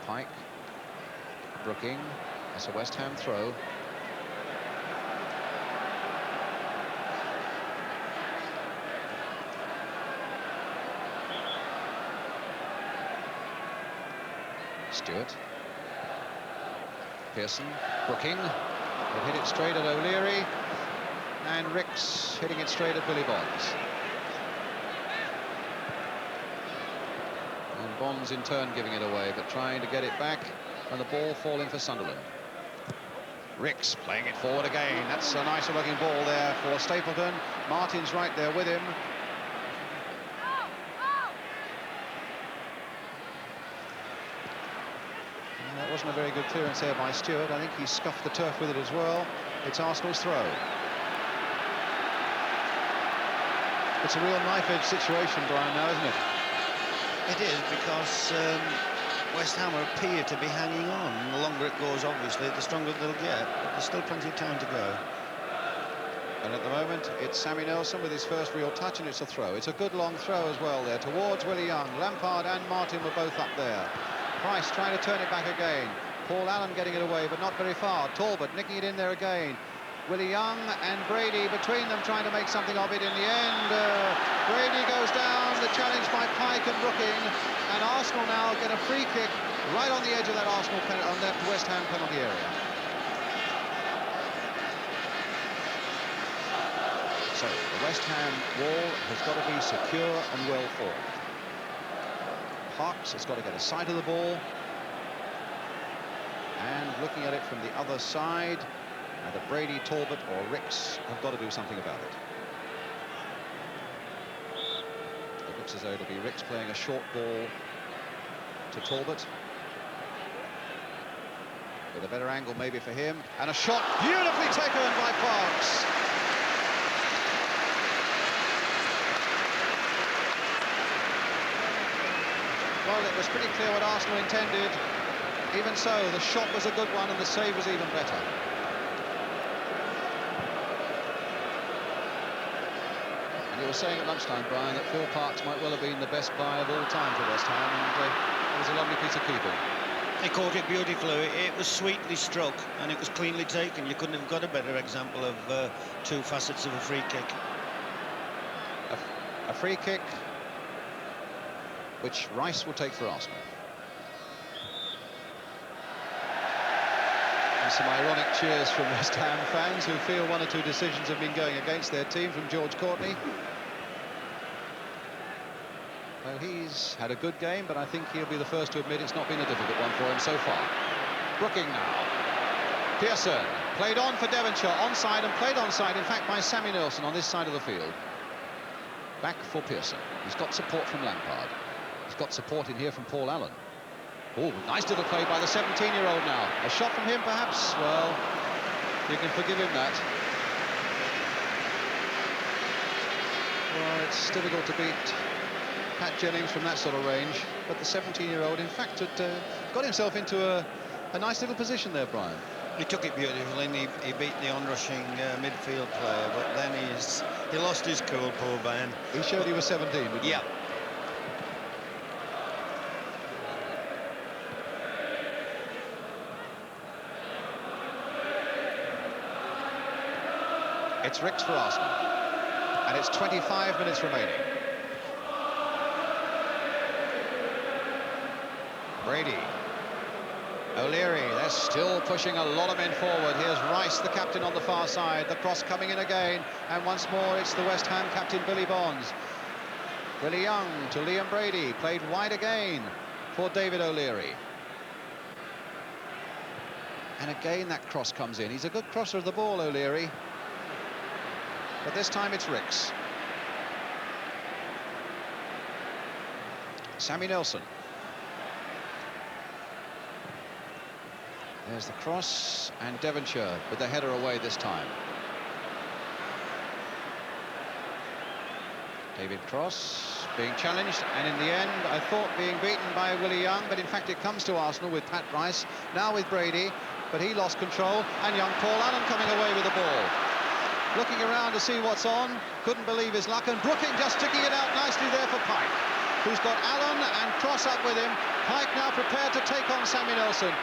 Pike, Brooking, that's a West Ham throw. Stewart, Pearson, Brooking, will hit it straight at O'Leary, and Ricks hitting it straight at Billy Bonds. And Bonds in turn giving it away, but trying to get it back, and the ball falling for Sunderland. Ricks playing it forward again. That's a nicer looking ball there for Stapleton. Martin's right there with him. That wasn't a very good clearance there by Stewart. I think he scuffed the turf with it as well. It's Arsenal's throw. It's a real knife-edge situation, Brian, now, isn't it? It is, because West Ham appear to be hanging on. And the longer it goes, obviously, the stronger they'll get. But there's still plenty of time to go. And at the moment, it's Sammy Nelson with his first real touch, and it's a throw. It's a good long throw as well there towards Willie Young. Lampard and Martin were both up there. Price trying to turn it back again. Paul Allen getting it away, but not very far. Talbot nicking it in there again. Willie Young and Brady between them trying to make something of it in the end. Brady goes down, the challenge by Pike and Brooking, and Arsenal now get a free kick right on the edge of that Arsenal on that West Ham penalty area. So the West Ham wall has got to be secure and well formed. Parks has got to get a sight of the ball, and looking at it from the other side, either Brady, Talbot or Ricks have got to do something about it. It looks as though it'll be Ricks playing a short ball to Talbot, with a better angle maybe for him, and a shot beautifully taken by Parks. Well, it was pretty clear what Arsenal intended. Even so, the shot was a good one and the save was even better. And you were saying at lunchtime, Brian, that Phil Parks might well have been the best buy of all time for West Ham, and it was a lovely piece of keeping. He caught it beautifully. It was sweetly struck and it was cleanly taken. You couldn't have got a better example of two facets of a free kick. A free kick which Rice will take for Arsenal. And some ironic cheers from West Ham fans who feel one or two decisions have been going against their team, from George Courtney. Well, he's had a good game, but I think he'll be the first to admit it's not been a difficult one for him so far. Brooking now. Pearson played on for Devonshire, onside, and played onside, in fact, by Sammy Nelson on this side of the field. Back for Pearson. He's got support from Lampard. He's got support in here from Paul Allen. Oh, nice little play by the 17-year-old now. A shot from him, perhaps? Well, you can forgive him that. Well, it's difficult to beat Pat Jennings from that sort of range, but the 17-year-old, in fact, had got himself into a nice little position there, Brian. He took it beautifully and he beat the onrushing midfield player, but then he lost his cool, poor Ben. He showed he was 17, didn't he? Yeah. It's Ricks for Arsenal. And it's 25 minutes remaining. Brady. O'Leary, they're still pushing a lot of men forward. Here's Rice, the captain, on the far side. The cross coming in again. And once more, it's the West Ham captain, Billy Bonds. Willie Young to Liam Brady. Played wide again for David O'Leary. And again, that cross comes in. He's a good crosser of the ball, O'Leary. But this time it's Ricks. Sammy Nelson. There's the cross, and Devonshire with the header away this time. David Cross being challenged, and in the end, I thought being beaten by Willie Young, but in fact it comes to Arsenal with Pat Rice, now with Brady, but he lost control, and young Paul Allen coming away with the ball. Looking around to see what's on, couldn't believe his luck, and Brooking just sticking it out nicely there for Pike, who's got Allen and Cross up with him. Pike now prepared to take on Sammy Nelson,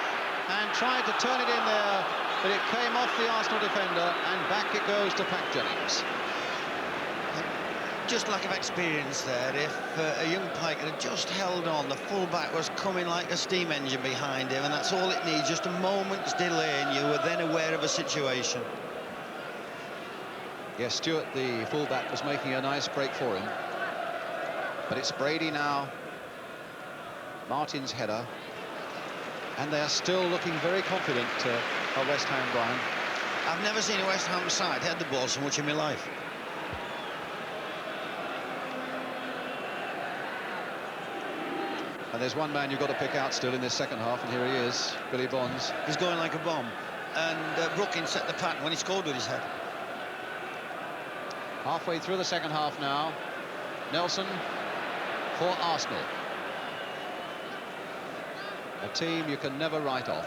and tried to turn it in there, but it came off the Arsenal defender, and back it goes to Pat Jennings. Just lack of experience there. If a young Pike had just held on, the full-back was coming like a steam engine behind him, and that's all it needs, just a moment's delay, and you were then aware of a situation. Yes, Stewart, the full-back, was making a nice break for him. But it's Brady now. Martin's header. And they are still looking very confident at West Ham, Brian. I've never seen a West Ham side head the ball so much in my life. And there's one man you've got to pick out still in this second half, and here he is, Billy Bonds. He's going like a bomb. And Brooking set the pattern when he scored with his head. Halfway through the second half now. Nelson for Arsenal. A team you can never write off.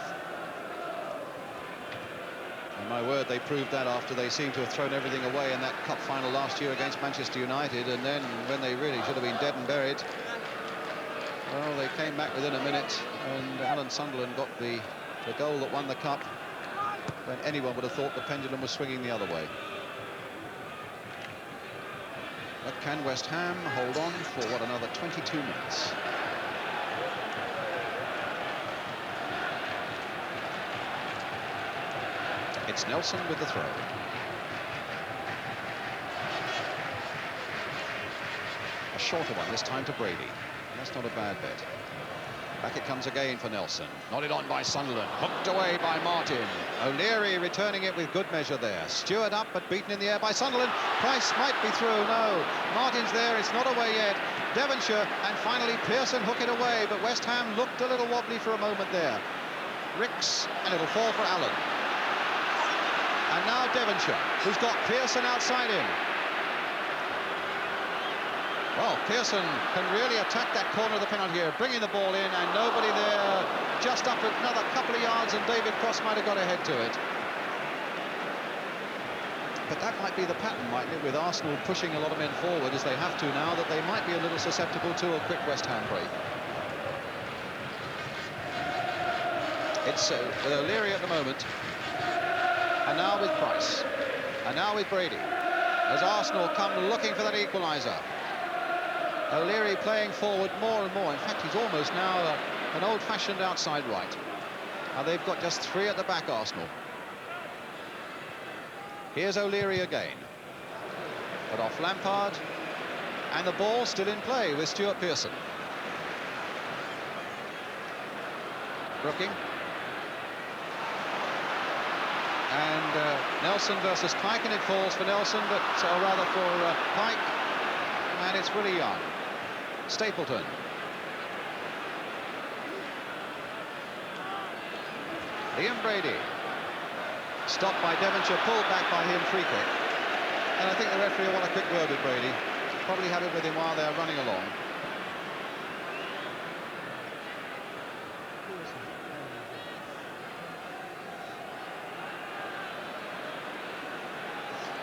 And my word, they proved that after they seemed to have thrown everything away in that cup final last year against Manchester United, and then when they really should have been dead and buried, well, they came back within a minute, and Alan Sunderland got the goal that won the cup when anyone would have thought the pendulum was swinging the other way. But can West Ham hold on for, what, another 22 minutes? It's Nelson with the throw. A shorter one this time to Brady. That's not a bad bet. Back it comes again for Nelson. Nodded on by Sunderland. Hooked away by Martin. O'Leary returning it with good measure there. Stewart up, but beaten in the air by Sunderland. Price might be through. No. Martin's there. It's not away yet. Devonshire, and finally Pearson hook it away, but West Ham looked a little wobbly for a moment there. Ricks, and it'll fall for Allen. And now Devonshire, who's got Pearson outside him. Well, Pearson can really attack that corner of the penalty area, bringing the ball in, and nobody there. Just up another couple of yards, and David Cross might have got ahead to it. But that might be the pattern, mightn't it, with Arsenal pushing a lot of men forward, as they have to now, that they might be a little susceptible to a quick West Ham break. It's with O'Leary at the moment. And now with Price. And now with Brady. As Arsenal come looking for that equaliser. O'Leary playing forward more and more. In fact, he's almost now an old-fashioned outside right. Now they've got just three at the back, Arsenal. Here's O'Leary again. But off Lampard. And the ball still in play with Stuart Pearson. Brooking. And Nelson versus Pike, and it falls for Nelson, but or rather for Pike, and it's Willie Young. Stapleton. Liam Brady. Stopped by Devonshire, pulled back by him, free kick. And I think the referee will want a quick word with Brady. Probably have it with him while they're running along.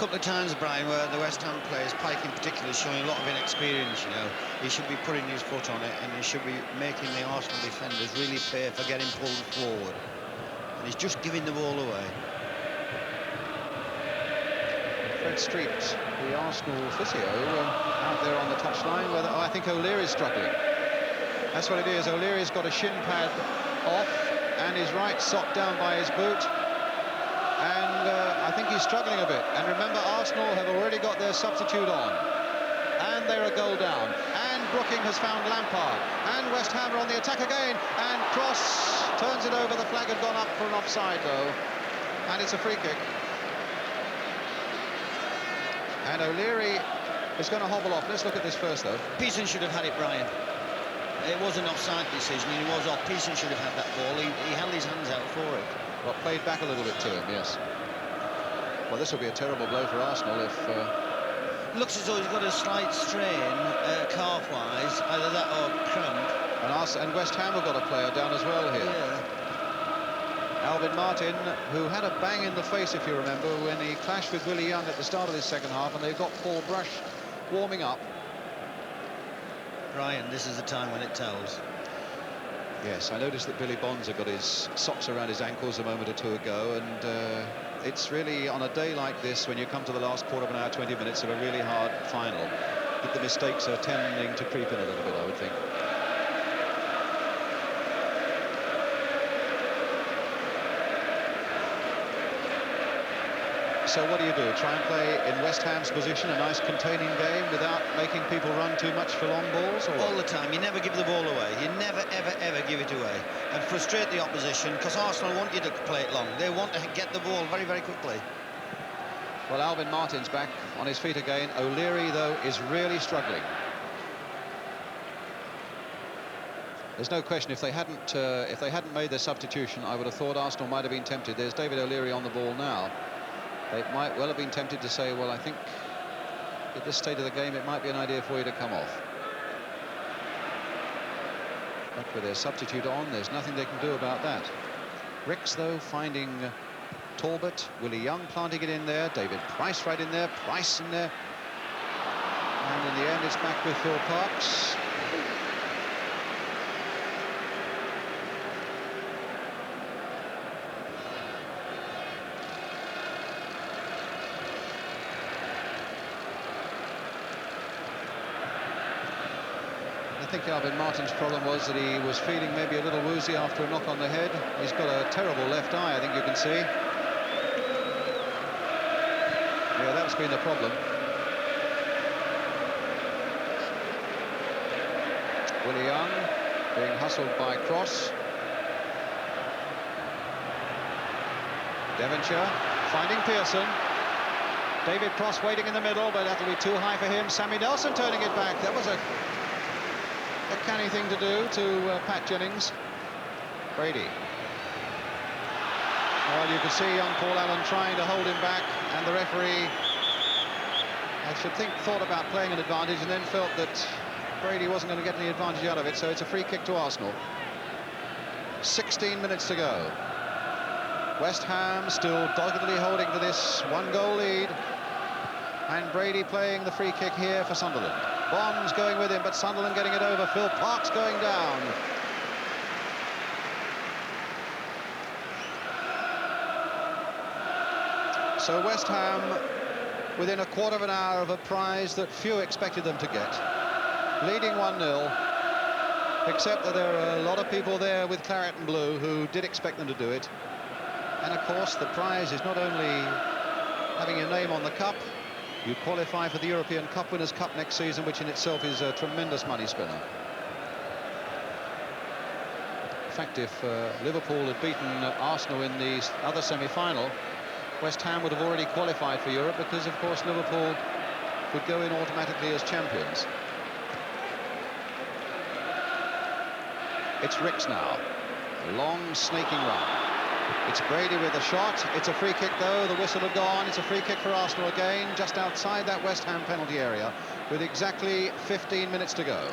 couple of times, Brian, where the West Ham players, Pike in particular, is showing a lot of inexperience, you know. He should be putting his foot on it, and he should be making the Arsenal defenders really pay for getting pulled forward. And he's just giving the ball away. Fred Street, the Arsenal physio, out there on the touchline. Where I think O'Leary's struggling. That's what it is. O'Leary's got a shin pad off and his right sock down by his boot. And I think he's struggling a bit. And remember, Arsenal have already got their substitute on. And they're a goal down. And Brooking has found Lampard. And West Ham are on the attack again. And Cross turns it over. The flag had gone up for an offside, though. And it's a free kick. And O'Leary is going to hobble off. Let's look at this first, though. Pearson should have had it, Brian. It was an offside decision, and he was off. Pearson should have had that ball. He held his hands out for it. Well, played back a little bit to him, yes. Well, this will be a terrible blow for Arsenal if... Looks as though he's got a slight strain, calf-wise, either that or cramp. And West Ham have got a player down as well here. Yeah. Alvin Martin, who had a bang in the face, if you remember, when he clashed with Willie Young at the start of this second half, and they've got Paul Brush warming up. Brian, this is the time when it tells. Yes, I noticed that Billy Bonds had got his socks around his ankles a moment or two ago, and it's really on a day like this, when you come to the last quarter of an hour, 20 minutes of a really hard final, that the mistakes are tending to creep in a little bit, I would think. So what do? Try and play in West Ham's position, a nice containing game without making people run too much for long balls? Or all the time. You never give the ball away. You never, ever, ever give it away. And frustrate the opposition, because Arsenal want you to play it long. They want to get the ball very, very quickly. Well, Alvin Martin's back on his feet again. O'Leary, though, is really struggling. There's no question, if they hadn't made their substitution, I would have thought Arsenal might have been tempted. There's David O'Leary on the ball now. They might well have been tempted to say, well, I think at this stage of the game it might be an idea for you to come off. But with their substitute on, there's nothing they can do about that. Ricks, though, finding Talbot, Willie Young planting it in there, David Price right in there, Price in there. And in the end, it's back with Phil Parks. I think Alvin Martin's problem was that he was feeling maybe a little woozy after a knock on the head. He's got a terrible left eye, I think you can see. Yeah, that's been the problem. Willie Young being hustled by Cross. Devonshire finding Pearson. David Cross waiting in the middle, but that'll be too high for him. Sammy Nelson turning it back. That was a canny thing to do to Pat Jennings. Brady. Well, you could see young Paul Allen trying to hold him back, and the referee, I should think, thought about playing an advantage and then felt that Brady wasn't going to get any advantage out of it, so it's a free kick to Arsenal. 16 minutes to go. West Ham still doggedly holding to this one-goal lead, and Brady playing the free kick here for Sunderland. Bonds going with him, but Sunderland getting it over. Phil Parks going down. So West Ham within a quarter of an hour of a prize that few expected them to get. Leading 1-0, except that there are a lot of people there with claret and blue who did expect them to do it. And of course the prize is not only having your name on the cup, you qualify for the European Cup Winners' Cup next season, which in itself is a tremendous money spinner. In fact, if Liverpool had beaten Arsenal in the other semi-final, West Ham would have already qualified for Europe, because, of course, Liverpool would go in automatically as champions. It's Ricks now. A long, snaking run. It's Brady with a shot. It's a free kick, though. The whistle had gone. It's a free kick for Arsenal again, just outside that West Ham penalty area, with exactly 15 minutes to go.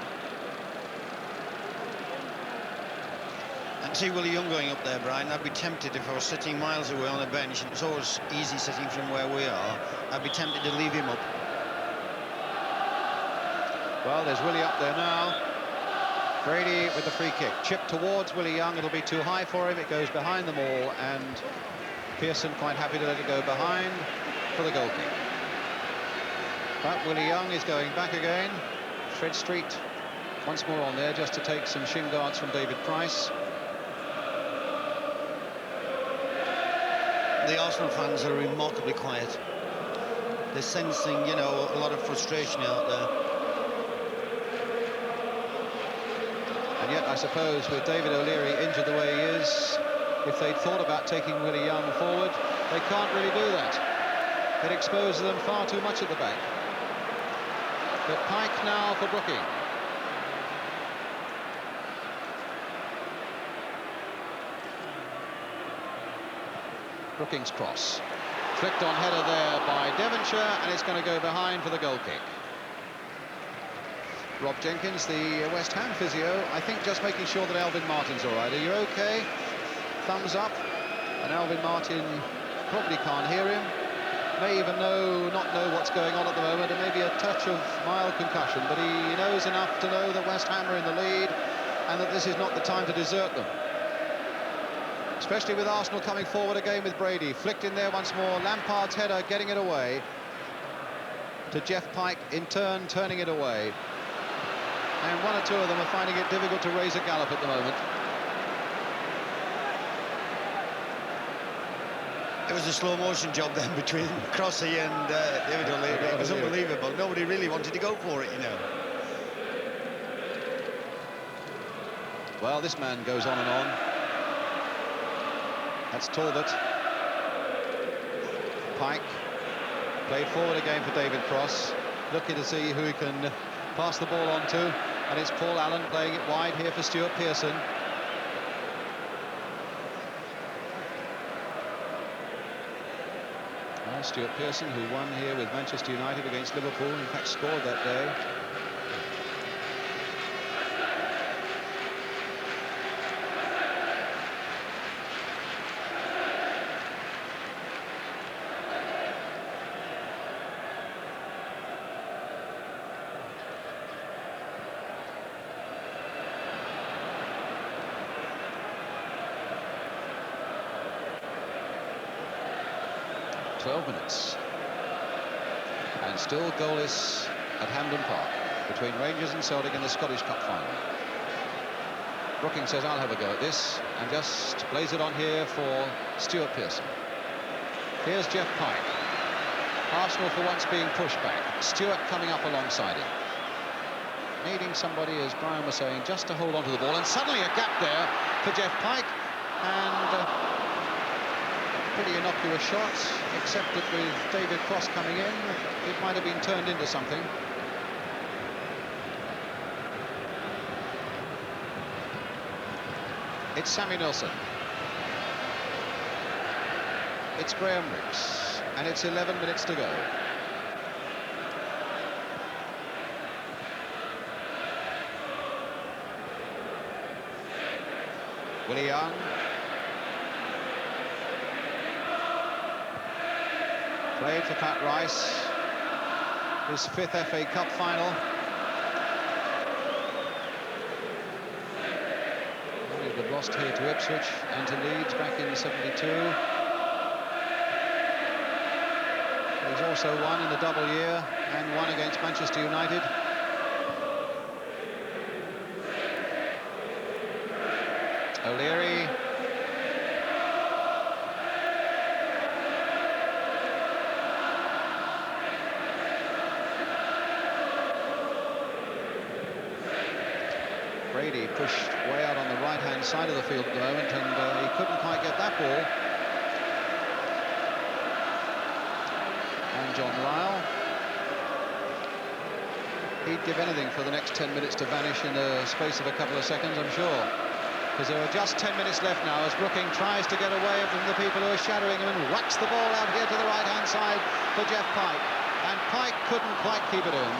See Willie Young going up there, Brian. I'd be tempted if I was sitting miles away on a bench, and it's always easy sitting from where we are. I'd be tempted to leave him up. Well, there's Willie up there now. Brady with the free kick. Chip towards Willie Young. It'll be too high for him. It goes behind them all, and Pearson quite happy to let it go behind for the goal kick. But Willie Young is going back again. Fred Street once more on there just to take some shin guards from David Price. The Arsenal fans are remarkably quiet. They're sensing, you know, a lot of frustration out there. And yet, I suppose, with David O'Leary injured the way he is, if they'd thought about taking Willie Young forward, they can't really do that. It exposes them far too much at the back. But Pike now for Brooking. Brooking's cross. Flicked on header there by Devonshire, and it's going to go behind for the goal kick. Rob Jenkins, the West Ham physio, I think just making sure that Alvin Martin's all right. Are you OK? Thumbs up. And Alvin Martin probably can't hear him. May even not know what's going on at the moment. It may be a touch of mild concussion, but he knows enough to know that West Ham are in the lead and that this is not the time to desert them. Especially with Arsenal coming forward again with Brady. Flicked in there once more. Lampard's header getting it away to Jeff Pike, in turn turning it away. And one or two of them are finding it difficult to raise a gallop at the moment. It was a slow-motion job then between Crossy and David O'Leary. It was unbelievable. Nobody really wanted to go for it, you know. Well, this man goes on and on. That's Talbot. Pike played forward again for David Cross, looking to see who he can pass the ball on to, and it's Paul Allen playing it wide here for Stuart Pearson. Well, Stuart Pearson, who won here with Manchester United against Liverpool, in fact scored that day. And still goalless at Hampden Park between Rangers and Celtic in the Scottish Cup final. Brooking says, I'll have a go at this, and just plays it on here for Stuart Pearson. Here's Jeff Pike. Arsenal for once being pushed back. Stuart coming up alongside him. Needing somebody, as Brian was saying, just to hold on to the ball, and suddenly a gap there for Jeff Pike, and pretty innocuous shot, except that with David Cross coming in, it might have been turned into something. It's Sammy Nelson. It's Graham Ricks, and it's 11 minutes to go. Willie Young. Played for Pat Rice, his 5th FA Cup final. They've lost here to Ipswich and to Leeds back in '72. He's also won in the double year and won against Manchester United. O'Leary. Brady pushed way out on the right-hand side of the field at the moment, and he couldn't quite get that ball. And John Lyle. He'd give anything for the next 10 minutes to vanish in the space of a couple of seconds, I'm sure. Because there are just 10 minutes left now as Brooking tries to get away from the people who are shadowing him and whacks the ball out here to the right-hand side for Jeff Pike. And Pike couldn't quite keep it in.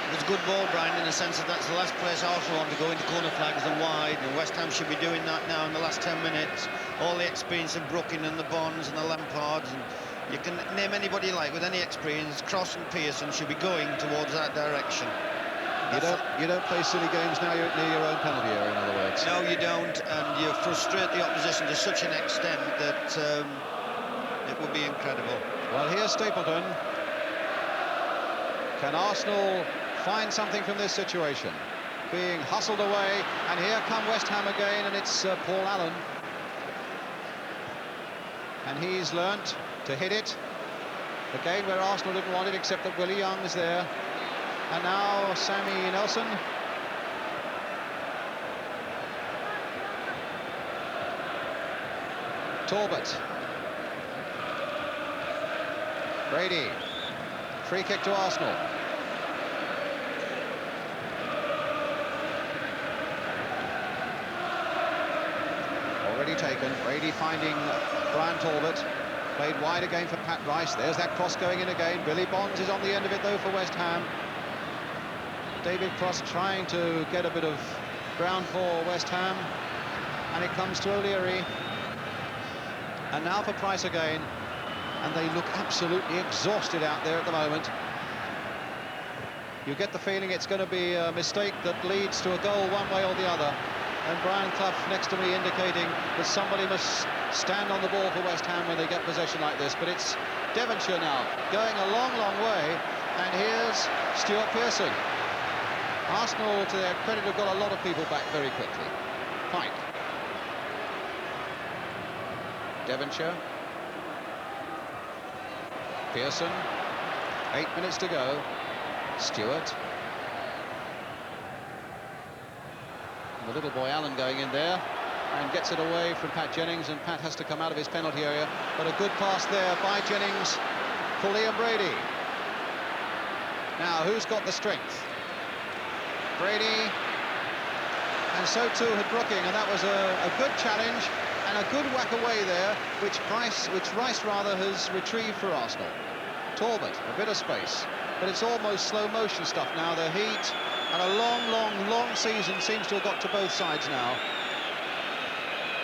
It was a good ball, Brian, in the sense that that's the last place Arsenal want to go into corner flags and wide, and West Ham should be doing that now in the last 10 minutes. All the experience of Brooking and the Bonds and the Lampards, and you can name anybody you like with any experience. Cross and Pearson should be going towards that direction. You don't play silly games now. You're near your own penalty area, in other words. No, you don't, and you frustrate the opposition to such an extent that it would be incredible. Well, here's Stapleton. Can Arsenal find something from this situation? Being hustled away, and here come West Ham again, and it's Paul Allen. And he's learnt to hit it. Again, where Arsenal didn't want it, except that Willie Young is there. And now Sammy Nelson. Talbot. Brady. Free kick to Arsenal. Already taken. Brady finding Brian Talbot. Played wide again for Pat Rice. There's that cross going in again. Billy Bonds is on the end of it, though, for West Ham. David Cross trying to get a bit of ground for West Ham. And it comes to O'Leary. And now for Price again. And they look absolutely exhausted out there at the moment. You get the feeling it's going to be a mistake that leads to a goal one way or the other. And Brian Clough next to me indicating that somebody must stand on the ball for West Ham when they get possession like this. But it's Devonshire now, going a long, long way. And here's Stuart Pearson. Arsenal, to their credit, have got a lot of people back very quickly. Pike. Devonshire. Pearson. 8 minutes to go. Stewart. The little boy Allen going in there and gets it away from Pat Jennings, and Pat has to come out of his penalty area. But a good pass there by Jennings for Liam Brady. Now, who's got the strength? Brady, and so too had Brooking, and that was a good challenge and a good whack away there, which Rice has retrieved for Arsenal. Talbot, a bit of space, but it's almost slow motion stuff now. The heat and a long season seems to have got to both sides now,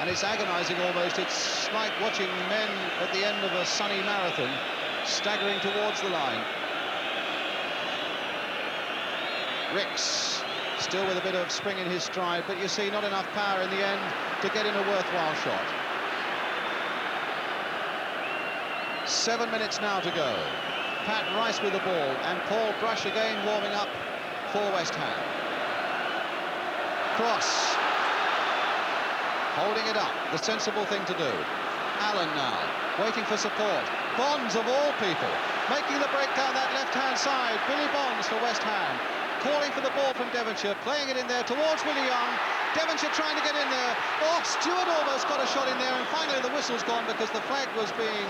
and it's agonising almost. It's like watching men at the end of a sunny marathon staggering towards the line. Ricks, still with a bit of spring in his stride, but you see not enough power in the end to get in a worthwhile shot. 7 minutes now to go. Pat Rice with the ball, and Paul Brush again warming up for West Ham. Cross. Holding it up, the sensible thing to do. Allen now, waiting for support. Bonds, of all people, making the break down that left-hand side. Billy Bonds for West Ham. Calling for the ball from Devonshire, playing it in there towards Willie Young. Devonshire trying to get in there. Oh, Stewart almost got a shot in there, and finally the whistle's gone because the flag was being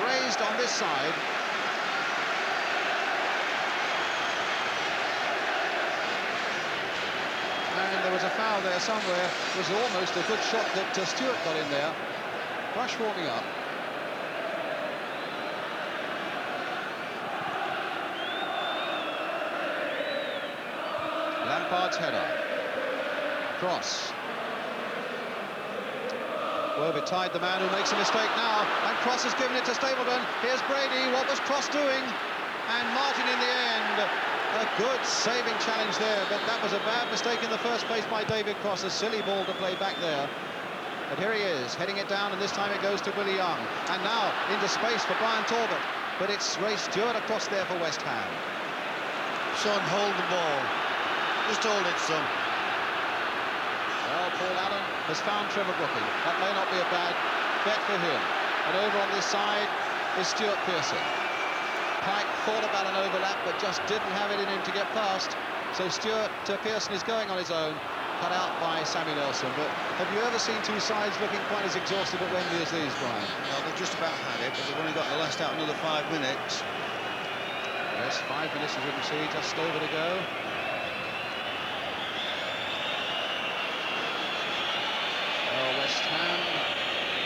raised on this side. And there was a foul there somewhere. It was almost a good shot that Stewart got in there. Brush warming up. Lampard's header. Cross. Worbit tied the man who makes a mistake now, and Cross has given it to Stapleton. Here's Brady. What was Cross doing? And Martin in the end. A good saving challenge there, but that was a bad mistake in the first place by David Cross. A silly ball to play back there. But here he is, heading it down, and this time it goes to Willie Young. And now into space for Brian Talbot. But it's Ray Stewart across there for West Ham. Son, hold the ball. Just hold it, son. Well, Paul Allen has found Trevor Brooking. That may not be a bad bet for him. And over on this side is Stuart Pearson. Pike thought about an overlap, but just didn't have it in him to get past. So Stuart Pearson is going on his own, cut out by Sammy Nelson. But have you ever seen two sides looking quite as exhausted at Wembley as these, Brian? Well, they've just about had it, but they've only got the last out another 5 minutes. Yes, 5 minutes, as we can see, just over to go. West Ham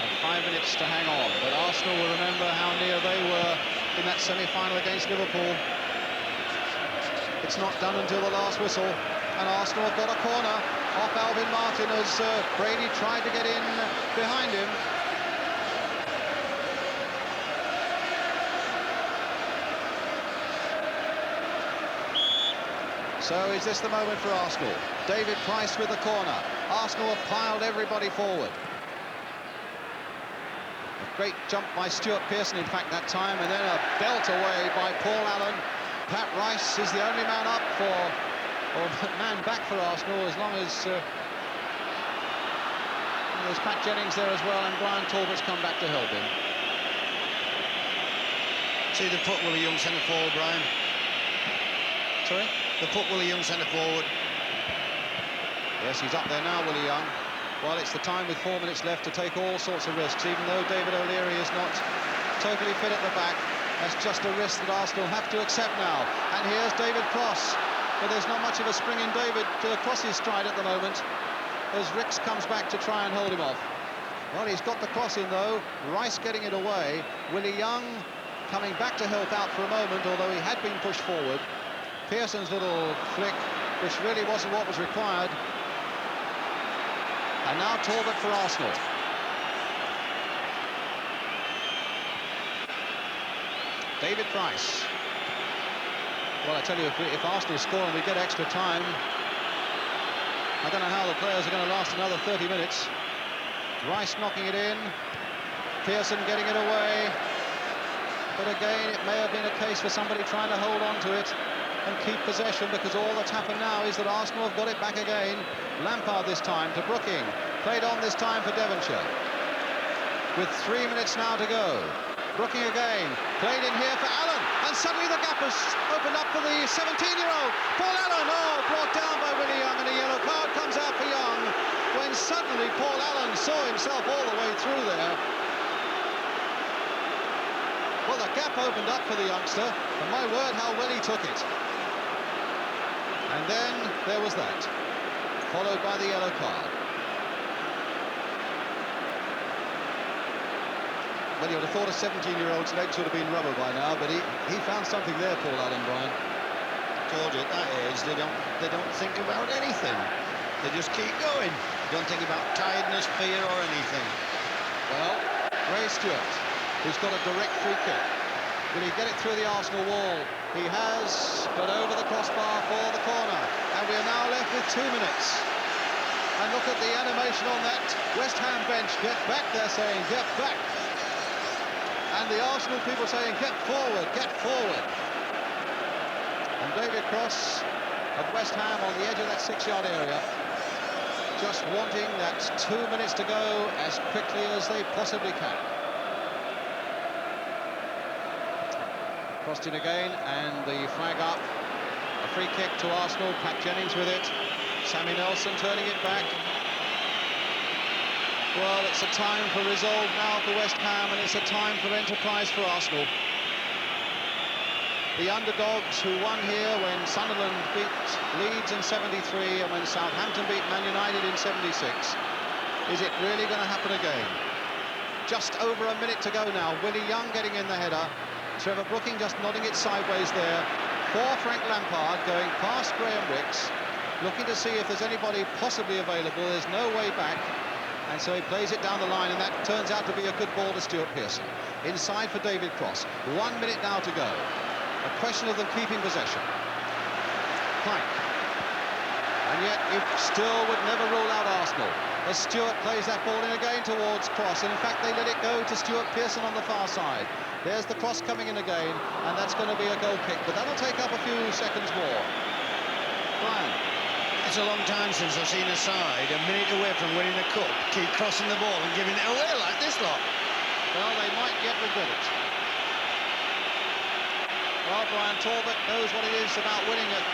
have 5 minutes to hang on, but Arsenal will remember how near they were in that semi-final against Liverpool. It's not done until the last whistle, and Arsenal have got a corner off Alvin Martin as Brady tried to get in behind him. So is this the moment for Arsenal? David Price with the corner. Arsenal have piled everybody forward. A great jump by Stuart Pearson, in fact, that time, and then a belt away by Paul Allen. Pat Rice is the only man up for, or man back for Arsenal, as long as there's Pat Jennings there as well, and Brian Talbot's come back to help him. See the put Willie Young centre forward, Brian. Sorry? The put Willie Young centre forward. Yes, he's up there now, Willie Young. Well, it's the time with 4 minutes left to take all sorts of risks, even though David O'Leary is not totally fit at the back. That's just a risk that Arsenal have to accept now. And here's David Cross, but there's not much of a spring in David to cross his stride at the moment, as Ricks comes back to try and hold him off. Well, he's got the cross in, though. Rice getting it away. Willie Young coming back to help out for a moment, although he had been pushed forward. Pearson's little flick, which really wasn't what was required. And now Talbot for Arsenal. David Price. Well, I tell you, if Arsenal score and we get extra time, I don't know how the players are going to last another 30 minutes. Rice knocking it in. Pearson getting it away. But again, it may have been a case for somebody trying to hold on to it and keep possession, because all that's happened now is that Arsenal have got it back again. Lampard this time to Brooking. Played on this time for Devonshire. With 3 minutes now to go. Brooking again. Played in here for Allen. And suddenly the gap has opened up for the 17-year-old. Paul Allen, brought down by Willie Young, and a yellow card comes out for Young, when suddenly Paul Allen saw himself all the way through there. Well, the gap opened up for the youngster, and my word, how well he took it. And then there was that, followed by the yellow card. Well, you would have thought a 17-year-old's legs would have been rubber by now, but he found something there, Paul Allen, Brian. Told you, at that age, they don't think about anything. They just keep going. They don't think about tiredness, fear, or anything. Well, Ray Stewart, who's got a direct free kick. Will he get it through the Arsenal wall? He has, but over the crossbar for the corner. And we are now left with 2 minutes. And look at the animation on that West Ham bench. Get back, they're saying, get back. And the Arsenal people saying, get forward, get forward. And David Cross of West Ham on the edge of that 6-yard area, just wanting that 2 minutes to go as quickly as they possibly can. Crossed in again, and the flag up. A free kick to Arsenal, Pat Jennings with it. Sammy Nelson turning it back. Well, it's a time for resolve now for West Ham, and it's a time for enterprise for Arsenal. The underdogs who won here when Sunderland beat Leeds in '73 and when Southampton beat Man United in '76. Is it really going to happen again? Just over a minute to go now. Willie Young getting in the header. Trevor Brooking just nodding it sideways there. For Frank Lampard going past Graham Ricks, looking to see if there's anybody possibly available. There's no way back. And so he plays it down the line, and that turns out to be a good ball to Stuart Pearson. Inside for David Cross. 1 minute now to go. A question of them keeping possession. Plank. And yet you still would never rule out Arsenal, as Stuart plays that ball in again towards Cross. And in fact, they let it go to Stuart Pearson on the far side. There's the cross coming in again, and that's going to be a goal kick, but that'll take up a few seconds more. Brian. It's a long time since I've seen a side a minute away from winning the cup keep crossing the ball and giving it away like this lot. Well, they might yet regret it. Well, Brian Talbot knows what it is about winning at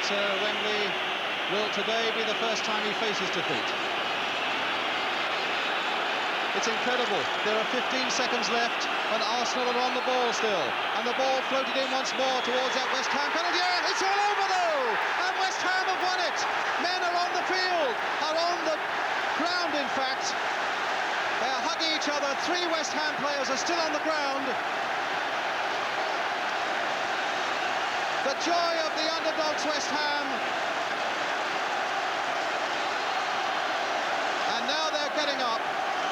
Wembley. Will today be the first time he faces defeat? It's incredible. There are 15 seconds left, and Arsenal are on the ball still. And the ball floated in once more towards that West Ham penalty. Yeah, it's all over, though! And West Ham have won it! Men are on the field, are on the ground, in fact. They're hugging each other. 3 West Ham players are still on the ground. The joy of the underdogs, West Ham. And now they're getting up,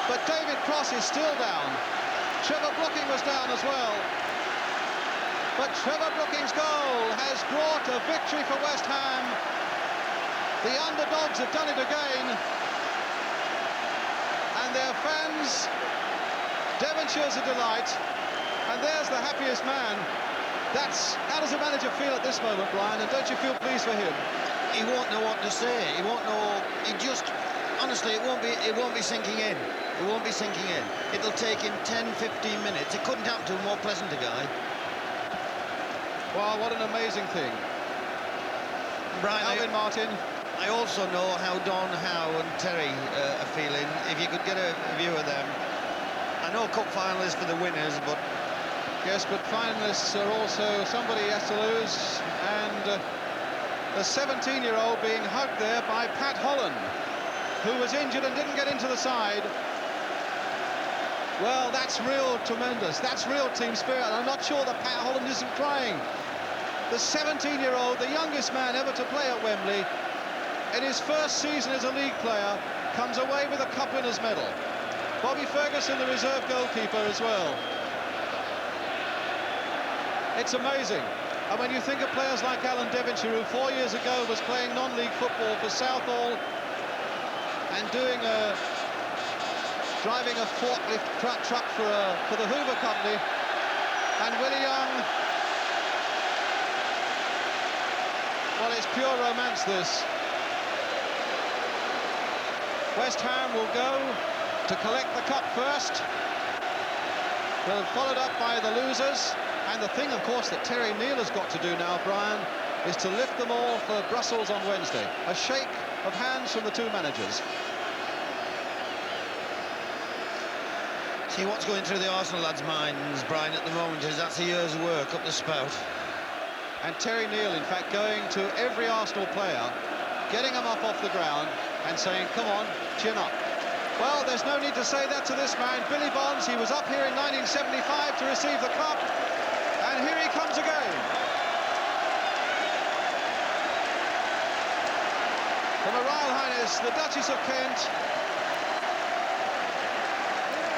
but David Cross is still down. Trevor Brooking was down as well. But Trevor Brooking's goal has brought a victory for West Ham. The underdogs have done it again. And their fans, Devonshire's a delight. And there's the happiest man. How does the manager feel at this moment, Brian? And don't you feel pleased for him? He won't know what to say. He won't know. He just, honestly, it won't be sinking in. It won't be sinking in. It'll take him 10, 15 minutes. It couldn't happen to a more pleasant guy. Wow, what an amazing thing. Brian, Alvin Martin. I also know how Don Howe and Terry are feeling. If you could get a view of them. I know cup finalists for the winners, but... Yes, but finalists are also somebody has to lose. And a 17-year-old being hugged there by Pat Holland, who was injured and didn't get into the side. Well, that's real tremendous. That's real team spirit. I'm not sure that Pat Holland isn't crying. The 17-year-old, the youngest man ever to play at Wembley, in his first season as a league player, comes away with a cup winner's medal. Bobby Ferguson, the reserve goalkeeper, as well. It's amazing. And when you think of players like Alan Devonshire, who 4 years ago was playing non-league football for Southall and driving a forklift truck for the Hoover Company, and Willie Young, well, it's pure romance, this. West Ham will go to collect the cup first. They're followed up by the losers. And the thing, of course, that Terry Neal has got to do now, Brian, is to lift them all for Brussels on Wednesday. A shake of hands from the two managers. See, what's going through the Arsenal lads' minds, Brian, at the moment is that's a year's work up the spout. And Terry Neal, in fact, going to every Arsenal player, getting them up off the ground and saying, come on, chin up. Well, there's no need to say that to this man, Billy Bonds. He was up here in 1975 to receive the cup. And here he comes again. From Her Royal Highness, the Duchess of Kent.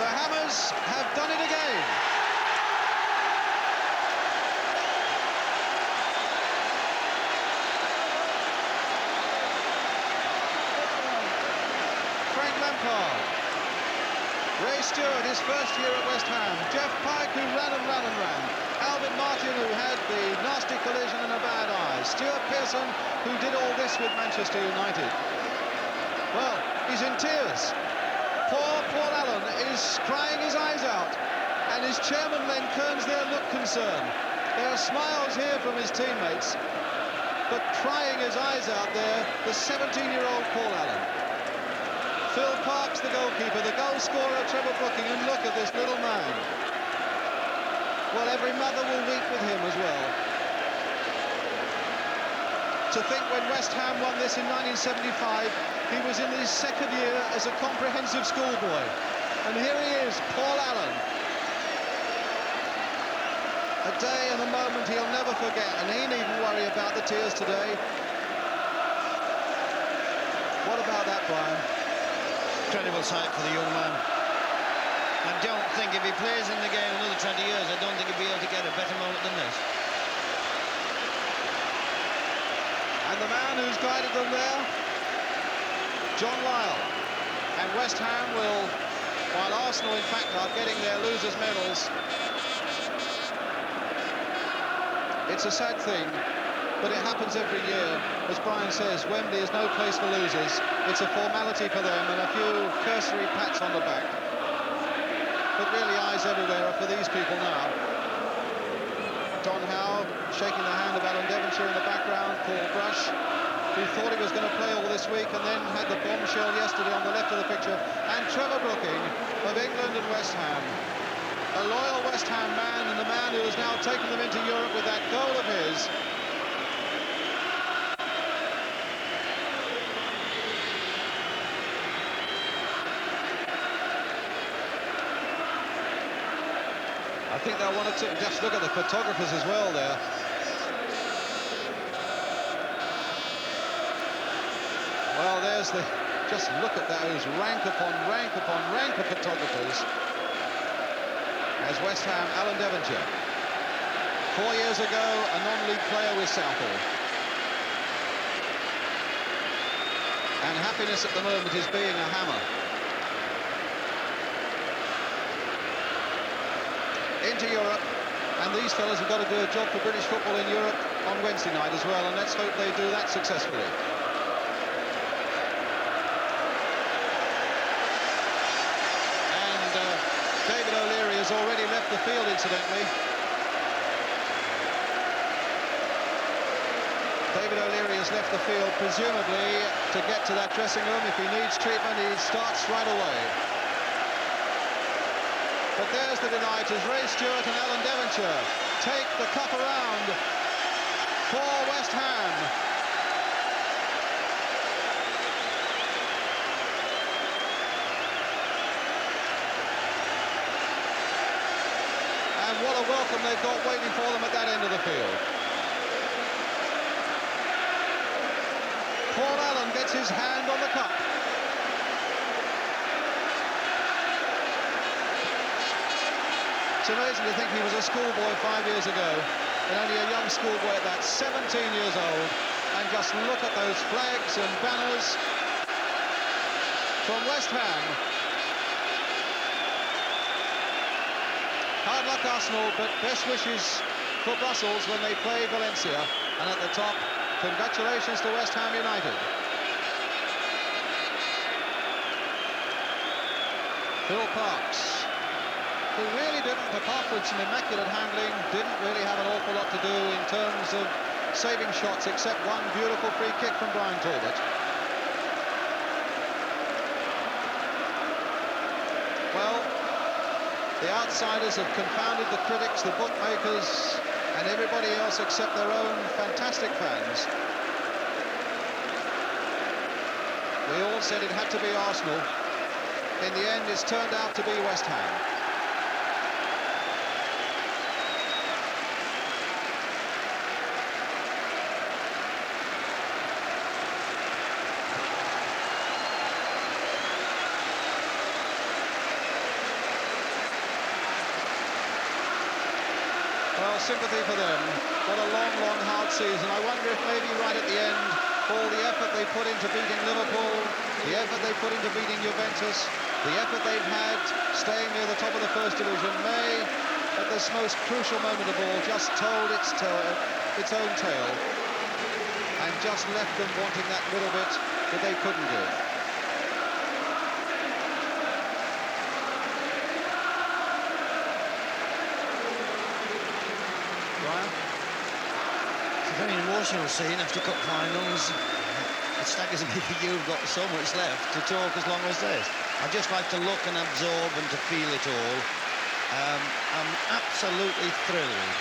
The Hammers have done it again. Frank Lampard. Ray Stewart, his first year at West Ham. Jeff Pike, who ran and ran and ran. Alvin Martin, who had the nasty collision and a bad eye. Stuart Pearson, who did all this with Manchester United. Well, he's in tears. Poor Paul Allen is crying his eyes out. And his chairman, Len Kearns, there look concerned. There are smiles here from his teammates. But crying his eyes out there, the 17-year-old Paul Allen. Phil Parks, the goalkeeper, the goal scorer, Trevor Brooking, and look at this little man. Well, every mother will weep with him as well. To think when West Ham won this in 1975, he was in his second year as a comprehensive schoolboy. And here he is, Paul Allen. A day and a moment he'll never forget, and he needn't worry about the tears today. What about that, Brian? Incredible sight for the young man. I don't think if he plays in the game another 20 years, I don't think he'll be able to get a better moment than this. And the man who's guided them there, John Lyle. And West Ham will, while Arsenal, in fact, are getting their losers' medals. It's a sad thing, but it happens every year. As Brian says, Wembley is no place for losers. It's a formality for them and a few cursory pats on the back. But really, eyes everywhere are for these people now. Don Howe shaking the hand of Alan Devonshire in the background. Paul Brush, who thought he was going to play all this week and then had the bombshell yesterday on the left of the picture. And Trevor Brooking of England and West Ham. A loyal West Ham man, and the man who has now taken them into Europe with that goal of his. I think they'll want to just look at the photographers as well there. Well, there's the... Just look at those rank upon rank upon rank of photographers. As West Ham, Alan Devonshire. 4 years ago, a non-league player with Southall. And happiness at the moment is being a hammer. Into Europe, and these fellas have got to do a job for British football in Europe on Wednesday night as well, and let's hope they do that successfully. And David O'Leary has already left the field, incidentally. David O'Leary has left the field, presumably to get to that dressing room. If he needs treatment, he starts right away. But there's the delighters. Ray Stewart and Alan Devonshire take the cup around for West Ham. And what a welcome they've got waiting for them at that end of the field. Paul Allen gets his hand on the cup. It's amazing to think he was a schoolboy 5 years ago, and only a young schoolboy at that, 17 years old. And just look at those flags and banners from West Ham. Hard luck, Arsenal, but best wishes for Brussels when they play Valencia. And at the top, congratulations to West Ham United. Phil Parks, who really didn't, apart from some immaculate handling, didn't really have an awful lot to do in terms of saving shots, except one beautiful free kick from Brian Talbot. Well, the outsiders have confounded the critics, the bookmakers, and everybody else except their own fantastic fans. We all said it had to be Arsenal. In the end, it's turned out to be West Ham. Well, sympathy for them. What a long, long, hard season. I wonder if maybe right at the end, all the effort they put into beating Liverpool, the effort they put into beating Juventus, the effort they've had staying near the top of the First Division may, at this most crucial moment of all, just told its own tale and just left them wanting that little bit that they couldn't do. Brian? It's a very emotional scene after cup finals. It staggers me that you've got so much left to talk as long as this. I'd just like to look and absorb and to feel it all. I'm absolutely thrilled.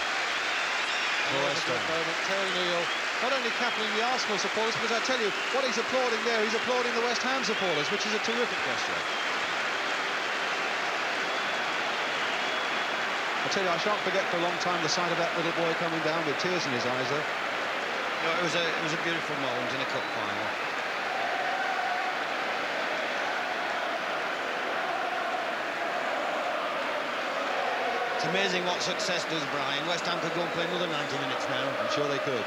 Terry Neal, not only capping the Arsenal supporters, because I tell you, what he's applauding there, he's applauding the West Ham supporters, which is a terrific gesture. I tell you, I shan't forget for a long time the sight of that little boy coming down with tears in his eyes there. No, it was a beautiful moment in a cup final. It's amazing what success does, Brian. West Ham could go and play another 90 minutes now. I'm sure they could.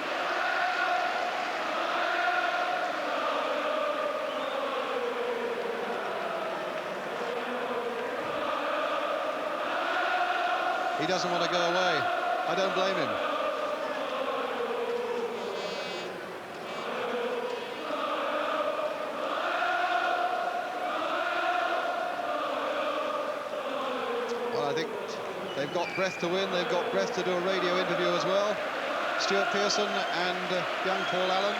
He doesn't want to go away. I don't blame him. Well, I think they've got breath to win. They've got breath to do a radio interview as well. Stuart Pearson and young Paul Allen.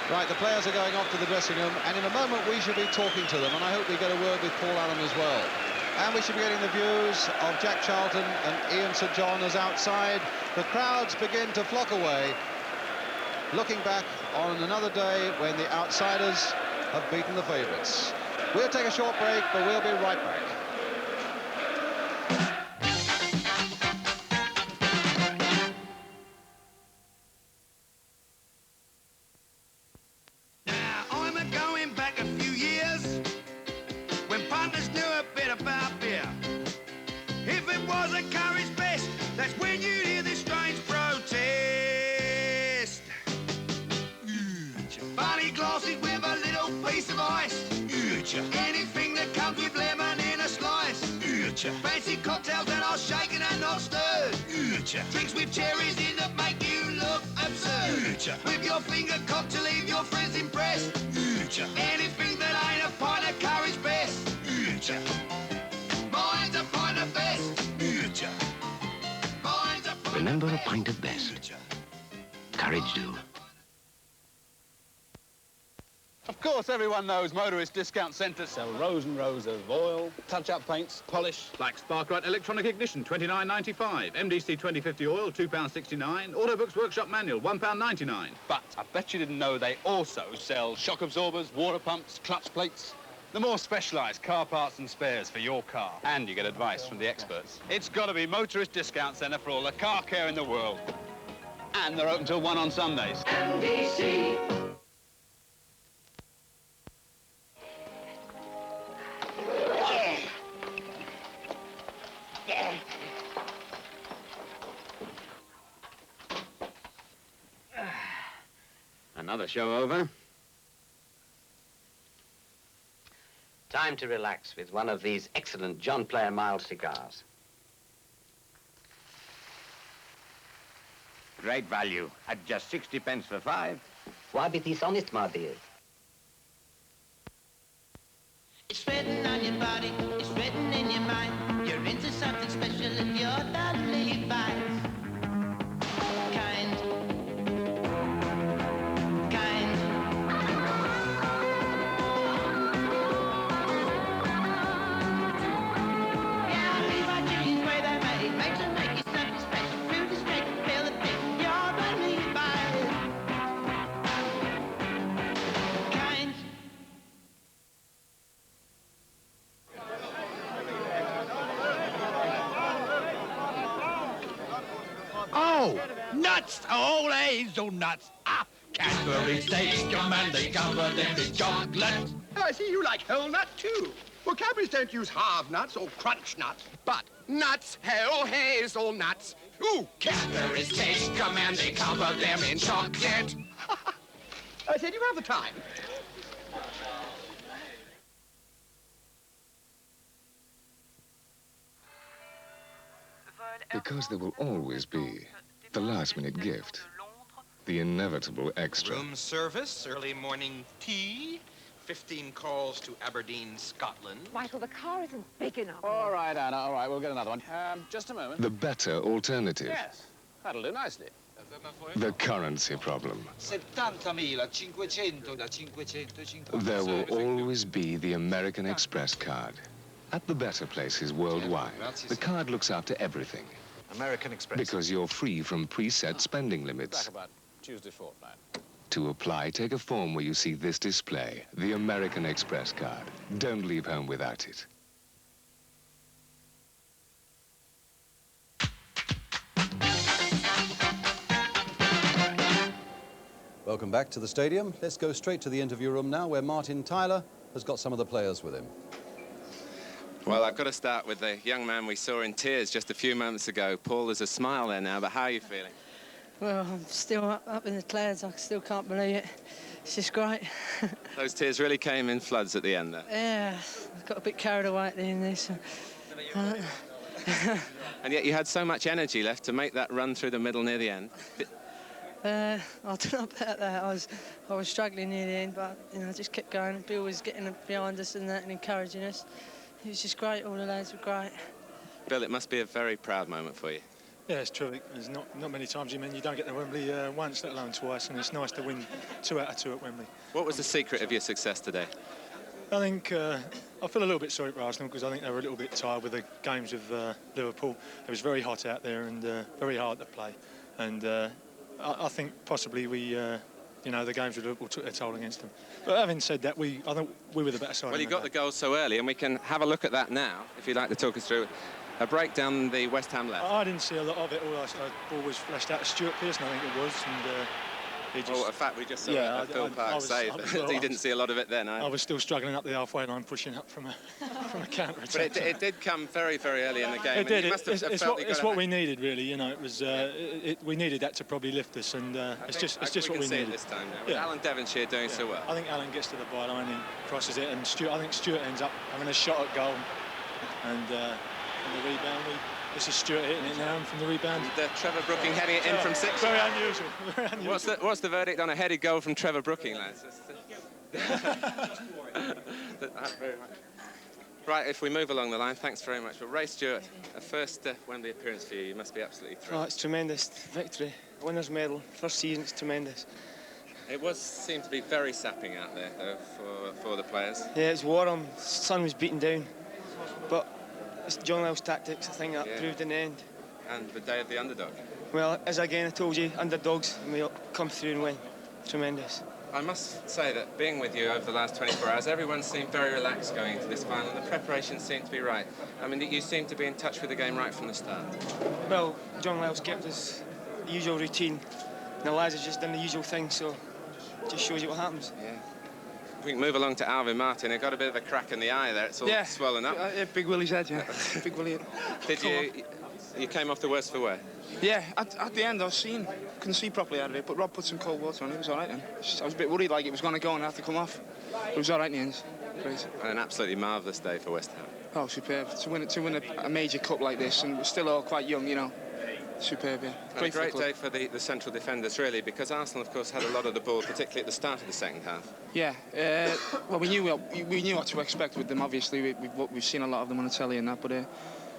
Right, the players are going off to the dressing room, and in a moment we should be talking to them, and I hope we get a word with Paul Allen as well. And we should be getting the views of Jack Charlton and Ian St John as outside the crowds begin to flock away, looking back on another day when the outsiders have beaten the favourites. We'll take a short break, but we'll be right back. piece of ice. Anything that comes with lemon in a slice. Fancy cocktails that are shaken and not stirred. Drinks with cherries in that make you look absurd. With your finger cocked to leave your friends impressed. Anything that ain't a pint of courage best. Mine's a pint of best. Remember a pint of best. Courage do. Of course, everyone knows Motorist Discount Centre sell rows and rows of oil, touch-up paints, polish, like Sparkrite electronic ignition, $29.95. MDC 2050 oil, £2.69. Autobooks Workshop Manual, £1.99. But I bet you didn't know they also sell shock absorbers, water pumps, clutch plates, the more specialised car parts and spares for your car. And you get advice from the experts. It's got to be Motorist Discount Centre for all the car care in the world. And they're open till 1 on Sundays. MDC. Another show over. Time to relax with one of these excellent John Player mild cigars. Great value. At just 60 pence for 5. Why be dishonest, my dear? It's written on your body, it's written in your mind. You're into something special if you're not Levi's. Kind. Yeah, Levi jeans, way they're made, makes them make you something special. Through the straight, feel the fit, you're not Levi's. Kind. Oh, nuts! All hazelnuts! Ah, Cadbury steaks come and they cover them with chocolate. I see you like whole nut, too. Well, Cadbury's don't use half nuts or crunch nuts, but nuts, whole hazelnuts. Ooh, Cadbury steaks come and they cover them in chocolate. I said, you have the time. Because there will always be the last-minute gift, the inevitable extra. Room service, early morning tea, 15 calls to Aberdeen, Scotland. Michael, the car isn't big enough. All right, Anna, all right, we'll get another one. Just a moment. The better alternative. Yes, that'll do nicely. The currency problem. 70.500 There will always be the American Express card. At the better places worldwide, the card looks after everything. American Express. Because you're free from preset spending limits. Back about Tuesday fortnight. To apply, take a form where you see this display, the American Express card. Don't leave home without it. Welcome back to the stadium. Let's go straight to the interview room now, where Martin Tyler has got some of the players with him. Well, I've got to start with the young man we saw in tears just a few moments ago. Paul, there's a smile there now, but how are you feeling? Well, I'm still up in the clouds. I still can't believe it. It's just great. Those tears really came in floods at the end there. Yeah, I got a bit carried away at the end there. So, And yet you had so much energy left to make that run through the middle near the end. I don't know about that. I was struggling near the end, but you know, I just kept going. Bill was getting behind us and that and encouraging us. It was just great. All the lads were great. Bill, it must be a very proud moment for you. Yeah, it's terrific. There's not many times you don't get to Wembley once, let alone twice, and it's nice to win 2 out of 2 at Wembley. What was the secret of your success today? I think I feel a little bit sorry for Arsenal because I think they were a little bit tired with the games with Liverpool. It was very hot out there and very hard to play, and I think possibly we, you know, the games with Liverpool took their toll against them. But having said that, I think we were the better side. Well, you got the goal so early, and we can have a look at that now, if you'd like to talk us through a break down the West Ham left. I didn't see a lot of it. All I saw, the ball was flashed out to Stuart Pearson, I think it was, and Well, in fact, we just saw Yeah, a Phil Park save. He didn't see a lot of it then. I was still struggling up the halfway line, pushing up from a counter attack. But it did come very, very early in the game. It did. You must have It's felt what, what we needed, really. You know, it was. We needed that to probably lift us, and it's just what we needed. It this time now. With Alan Devonshire doing so well. I think Alan gets to the byline and crosses it, and I think Stuart ends up having a shot at goal, and the rebound. This is Stuart hitting it now from the rebound. And Trevor Brooking heading it in from 6. Very unusual. Very unusual. What's the verdict on a headed goal from Trevor Brooking, lads? Very much. Right, if we move along the line, thanks very much. But Ray Stewart, a first Wembley appearance for you. You must be absolutely thrilled. Oh, it's tremendous victory, winners' medal, first season. It's tremendous. It seemed to be very sapping out there, though, for the players. Yeah, it's warm. The sun was beating down, but it's John Lyle's tactics, I think, that proved in the end. And the day of the underdog. Well, as again I told you, underdogs, and we'll come through and win. Tremendous. I must say that being with you over the last 24 hours, everyone seemed very relaxed going into this final, and the preparation seemed to be right. I mean, you seemed to be in touch with the game right from the start. Well, John Lyle's kept us the usual routine, and the lads have just done the usual thing, so it just shows you what happens. Yeah. We can move along to Alvin Martin. He got a bit of a crack in the eye there. It's all swollen up. Big Willie's head, yeah. Big Willie. You came off the worst for wear? Yeah, at the end I couldn't see properly out of it, but Rob put some cold water on it. It was all right then. I was a bit worried like it was going to go and have to come off. It was all right in the end. Great. And an absolutely marvellous day for West Ham. Oh, superb. To win a major cup like this, and we're still all quite young, you know. Superb, yeah. A great day for the central defenders, really, because Arsenal, of course, had a lot of the ball, particularly at the start of the second half. Yeah, well, we knew what to expect with them. Obviously, we've seen a lot of them on the telly and that, but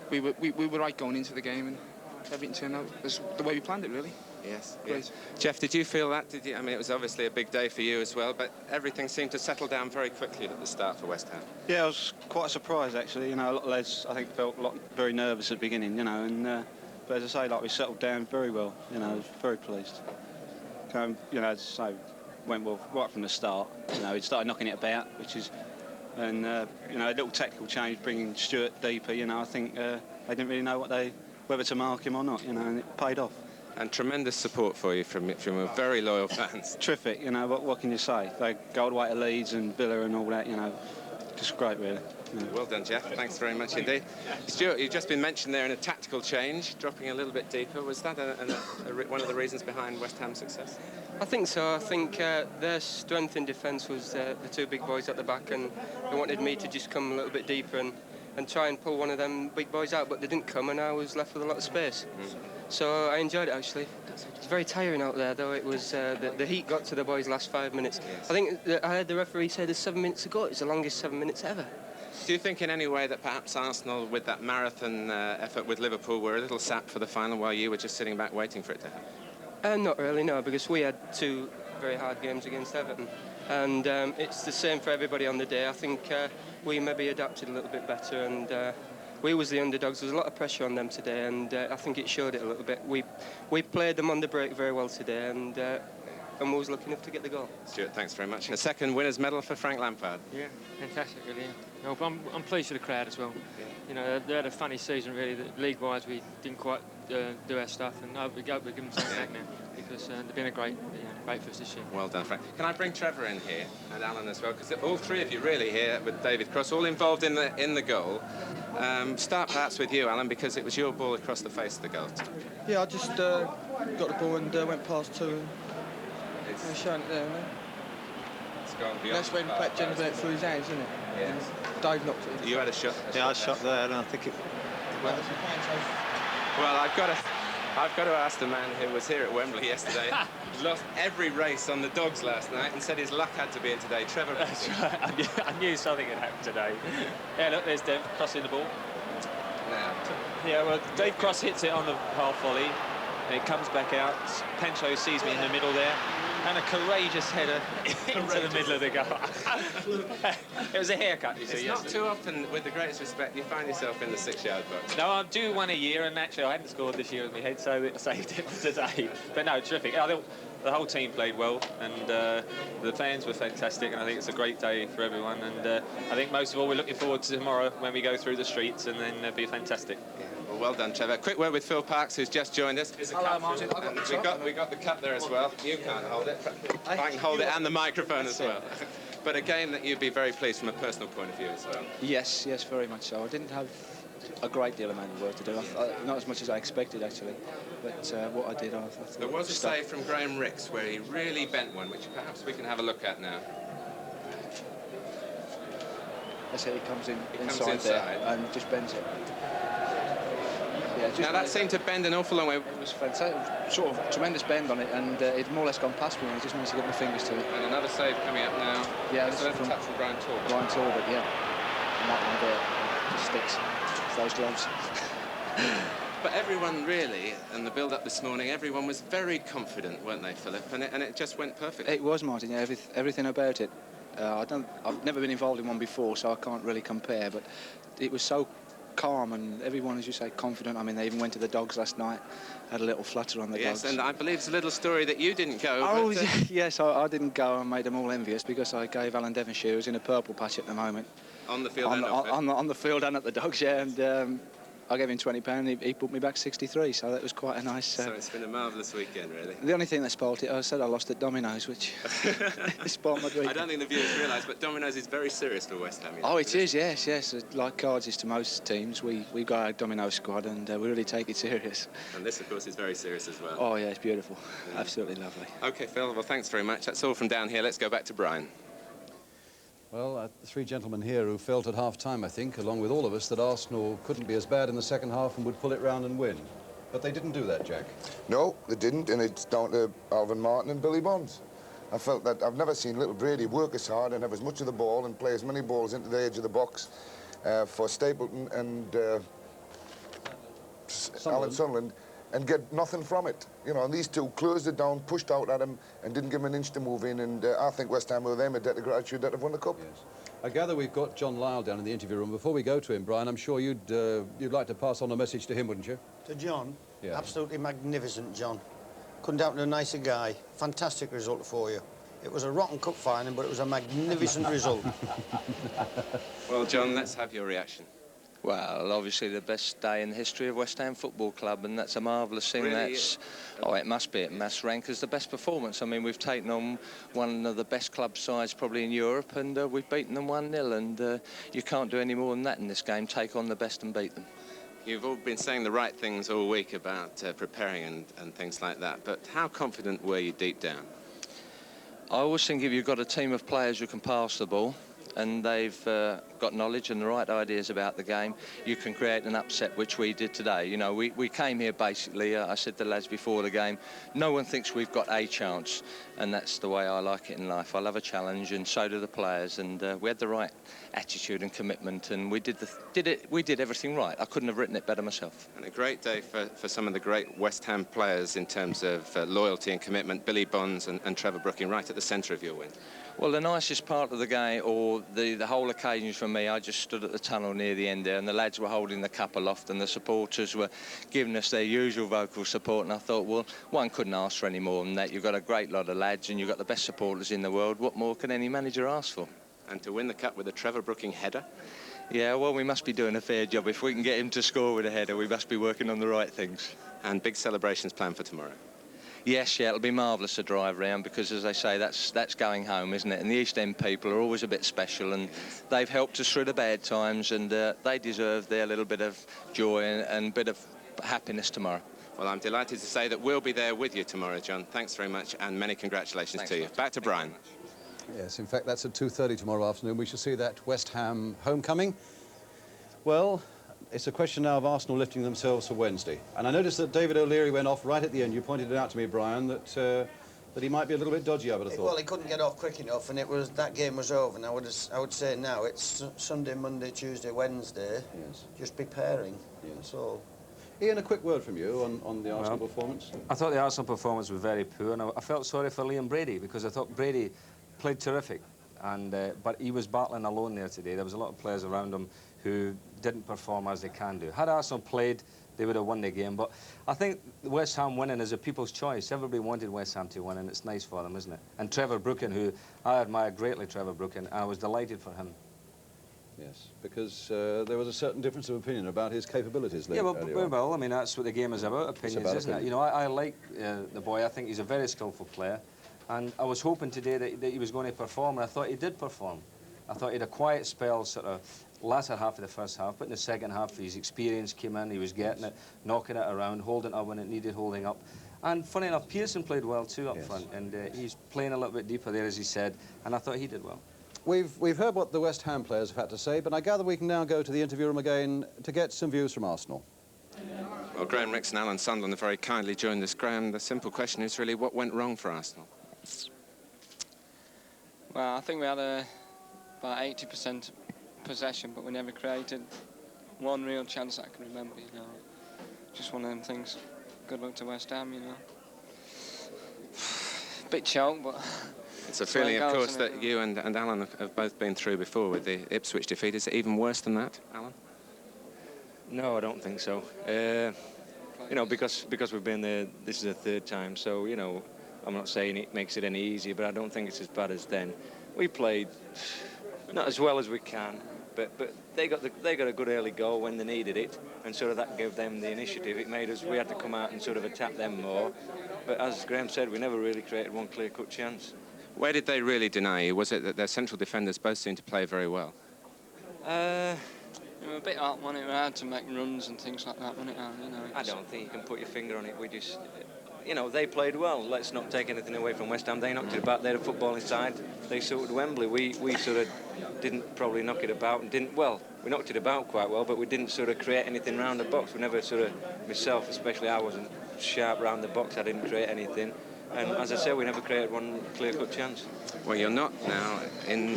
we were right going into the game, and everything turned out as the way we planned it, really. Yes. Great. Yes. Jeff, did you feel that? I mean, it was obviously a big day for you as well, but everything seemed to settle down very quickly at the start for West Ham. Yeah, I was quite surprised, actually. You know, a lot of lads, I think, felt very nervous at the beginning, you know, and but as I say, like, we settled down very well. You know, I was very pleased. You know, as I say, went well right from the start. You know, he started knocking it about, and you know, a little tactical change, bringing Stuart deeper. You know, I think they didn't really know whether to mark him or not. You know, and it paid off. And tremendous support for you from very loyal fans. Terrific. You know, what can you say? They go all the way to Leeds and Villa and all that. You know, just great, really. Yeah. Well done, Jeff. Thanks very much indeed. Stuart, you've just been mentioned there in a tactical change, dropping a little bit deeper. Was that one of the reasons behind West Ham's success? I think so. I think their strength in defence was the two big boys at the back, and they wanted me to just come a little bit deeper and try and pull one of them big boys out, but they didn't come, and I was left with a lot of space. So I enjoyed it, actually. It's very tiring out there, though. It was the heat got to the boys last 5 minutes. Yes. I think I heard the referee say there's 7 minutes to go. It's the longest 7 minutes ever. Do you think in any way that perhaps Arsenal, with that marathon effort with Liverpool, were a little sapped for the final while you were just sitting back waiting for it to happen? Not really, no, because we had 2 very hard games against Everton. And it's the same for everybody on the day. I think we maybe adapted a little bit better, and we was the underdogs. There was a lot of pressure on them today, and I think it showed it a little bit. We played them on the break very well today, and we was lucky enough to get the goal. Stuart, thanks very much. And a second winner's medal for Frank Lampard. Yeah, fantastic, really. No, but I'm pleased for the crowd as well. Yeah. You know, they had a funny season, really. League-wise, we didn't quite do our stuff, and we give them something back now, because they've been great for us this year. Well done, Frank. Can I bring Trevor in here, and Alan as well, because all 3 of you really here with David Cross, all involved in the goal. Start perhaps with you, Alan, because it was your ball across the face of the goal. Yeah, I just got the ball and went past 2 and showing it there, isn't it? It's gone beyond. That's when Pat Jenner went through his hands, isn't it? Yes. Dave knocked it. You had a shot. Yeah, I had a shot there, and I think it. Well, I've got to ask the man who was here at Wembley yesterday. Lost every race on the dogs last night and said his luck had to be in today. Trevor. That's right. I knew something had happened today. Yeah, look, there's Dave crossing the ball. Now. Yeah, well, Dave Cross hits it on the half volley, and it comes back out. Pancho sees me in the middle there, and a courageous header into the middle of the goal. It was a haircut, you see. It's not too often, with the greatest respect, you find yourself in the 6-yard box. No, I do one a year, and actually I hadn't scored this year with my head, so I saved it for today. But no, terrific. I thought the whole team played well, and the fans were fantastic, and I think it's a great day for everyone. And I think most of all, we're looking forward to tomorrow when we go through the streets, and then it'll be fantastic. Yeah. Well, well done, Trevor. Quick word with Phil Parks, who's just joined us. Hello, Martin. We got the cup there as well. You can't hold it. I can hold it and the microphone as well. But a game that you'd be very pleased from a personal point of view as well. Yes, very much so. I didn't have a great deal of manual work to do, not as much as I expected actually, but what I did, I thought... There was a save from Graham Ricks where he really bent one, which perhaps we can have a look at now. I said he comes inside there and just bends it. Yeah, now that seemed to bend an awful long way. It was fantastic, sort of tremendous bend on it, and it more or less gone past me, and I just managed to get my fingers to it. And another save coming up now. Yeah, this is a touch from Brian Talbot. Brian Talbot, yeah. And that one there just sticks. Those gloves. But everyone really, in the build-up this morning, everyone was very confident, weren't they, Philip? And it just went perfectly. It was, Martin. Yeah, everything about it. I've never been involved in one before, so I can't really compare. But it was so calm, and everyone, as you say, confident. I mean, they even went to the dogs last night, had a little flutter on the dogs. Yes, and I believe it's a little story that you didn't go. Oh, but, yes, I didn't go and made them all envious because I gave Alan Devonshire, who's in a purple patch at the moment. On the field on the field and at the dogs, yeah, and I gave him £20. He put me back 63, so that was quite a nice... So it's been a marvellous weekend, really. The only thing that spoilt it, I said I lost at Domino's, which spoilt my weekend. I don't think the viewers realise, but Domino's is very serious for West Ham. Oh, it is, yes. Like cards is to most teams, we got our Domino squad, and we really take it serious. And this, of course, is very serious as well. Oh, yeah, it's beautiful. Yeah. Absolutely lovely. OK, Phil, well, thanks very much. That's all from down here. Let's go back to Brian. Well, three gentlemen here who felt at half-time, I think, along with all of us, that Arsenal couldn't be as bad in the second half and would pull it round and win. But they didn't do that, Jack. No, they didn't, and it's down to Alvin Martin and Billy Bonds. I felt that I've never seen little Brady work as hard and have as much of the ball and play as many balls into the edge of the box for Stapleton and Alan Sunderland, and get nothing from it. You know, and these two closed it down, pushed out at him, and didn't give him an inch to move in, and I think West Ham were them a debt of gratitude that have won the cup. Yes. I gather we've got John Lyle down in the interview room. Before we go to him, Brian, I'm sure you'd like to pass on a message to him, wouldn't you? To John? Yeah. Absolutely magnificent, John. Couldn't happen to a nicer guy. Fantastic result for you. It was a rotten cup final, but it was a magnificent result. Well, John, let's have your reaction. Well, obviously the best day in the history of West Ham Football Club, and that's a marvellous thing. Really? Oh, it must be. It must rank as the best performance. I mean, we've taken on one of the best club sides probably in Europe, and we've beaten them 1-0, and you can't do any more than that in this game. Take on the best and beat them. You've all been saying the right things all week about preparing and things like that, but how confident were you deep down? I always think if you've got a team of players who can pass the ball, and they've got knowledge and the right ideas about the game, you can create an upset, which we did today. You know, we came here basically, I said to the lads before the game, no one thinks we've got a chance, and that's the way I like it in life. I love a challenge, and so do the players, and we had the right attitude and commitment, and we did everything right. I couldn't have written it better myself. And a great day for some of the great West Ham players in terms of loyalty and commitment. Billy Bonds and Trevor Brooking right at the centre of your win. Well, the nicest part of the game, or the whole occasion for me, I just stood at the tunnel near the end there, and the lads were holding the cup aloft, and the supporters were giving us their usual vocal support, and I thought, well, one couldn't ask for any more than that. You've got a great lot of lads, and you've got the best supporters in the world. What more can any manager ask for? And to win the cup with a Trevor Brooking header? Yeah, well, we must be doing a fair job. If we can get him to score with a header, we must be working on the right things. And big celebrations planned for tomorrow? Yes, yeah, it'll be marvellous to drive round because, as they say, that's going home, isn't it? And the East End people are always a bit special, and they've helped us through the bad times, and they deserve their little bit of joy and bit of happiness tomorrow. Well, I'm delighted to say that we'll be there with you tomorrow, John. Thanks very much, and many congratulations to you. Back to Brian. Yes, in fact, that's at 2:30 tomorrow afternoon. We shall see that West Ham homecoming. Well, it's a question now of Arsenal lifting themselves for Wednesday. And I noticed that David O'Leary went off right at the end. You pointed it out to me, Brian, that he might be a little bit dodgy, I would have thought. Well, he couldn't get off quick enough, and that game was over. And I would say now it's Sunday, Monday, Tuesday, Wednesday. Yes. Just preparing. Yes. That's all. Ian, a quick word from you on the Arsenal performance. I thought the Arsenal performance was very poor, and I felt sorry for Liam Brady because I thought Brady played terrific, and but he was battling alone there today. There was a lot of players around him who didn't perform as they can do. Had Arsenal played, they would have won the game. But I think West Ham winning is a people's choice. Everybody wanted West Ham to win, and it's nice for them, isn't it? And Trevor Brooking, who I admire greatly, Trevor Brooking, and I was delighted for him. Yes, because there was a certain difference of opinion about his capabilities. Yeah, earlier on. well, I mean, that's what the game is about, opinions, about isn't it? You know, I like the boy. I think he's a very skillful player. And I was hoping today that he was going to perform, and I thought he did perform. I thought he had a quiet spell, sort of latter half of the first half, but in the second half, his experience came in, he was getting it, knocking it around, holding up when it needed holding up. And funny enough, Pearson played well too up front, and he's playing a little bit deeper there, as he said, and I thought he did well. We've heard what the West Ham players have had to say, but I gather we can now go to the interview room again to get some views from Arsenal. Well, Graham Rix and Alan Sunderland have very kindly joined us. Graham, the simple question is really, what went wrong for Arsenal? Well, I think we had about 80% possession, but we never created one real chance that I can remember, you know. Just one of them things. Good luck to West Ham, you know. Bit choked, but... It's a feeling, of course, that you and Alan have both been through before with the Ipswich defeat. Is it even worse than that, Alan? No, I don't think so. You know, because we've been there, this is the third time, so, you know, I'm not saying it makes it any easier, but I don't think it's as bad as then. We played not as well as we can, but they got a good early goal when they needed it, and sort of that gave them the initiative. It made us, we had to come out and sort of attack them more. But as Graham said, we never really created one clear-cut chance. Where did they really deny you? Was it that their central defenders both seemed to play very well? It was a bit hard, wasn't it? We had to make runs and things like that, wasn't it? You know, I don't think you can put your finger on it. We just, you know, they played well. Let's not take anything away from West Ham. They knocked it about. They're a footballing side. They sorted Wembley. We sort of didn't probably knock it about and didn't, well, we knocked it about quite well, but we didn't sort of create anything round the box. We never sort of, myself especially, I wasn't sharp round the box. I didn't create anything. And as I said, we never created one clear-cut chance. Well, you're not now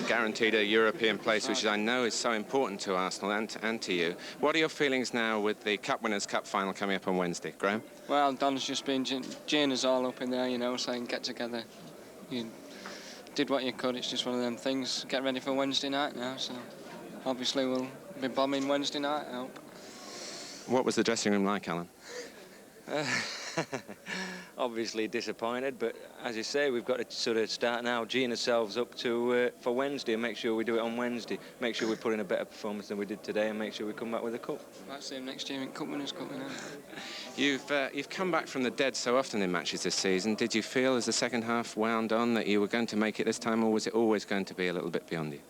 guaranteed a European place, which I know is so important to Arsenal and to you. What are your feelings now with the Cup Winners' Cup final coming up on Wednesday, Graham? Well, Don's just been geeing us all up in there, you know, saying get together. You did what you could. It's just one of them things. Get ready for Wednesday night now, so obviously we'll be bombing Wednesday night, I hope. What was the dressing room like, Alan? Obviously disappointed, but as you say, we've got to sort of start now geeing ourselves up to for Wednesday and make sure we do it on Wednesday. Make sure we put in a better performance than we did today, and make sure we come back with a cup. Might see him next year in Cup Winners' Cup, you know. You've come back from the dead so often in matches this season. Did you feel as the second half wound on that you were going to make it this time, or was it always going to be a little bit beyond you?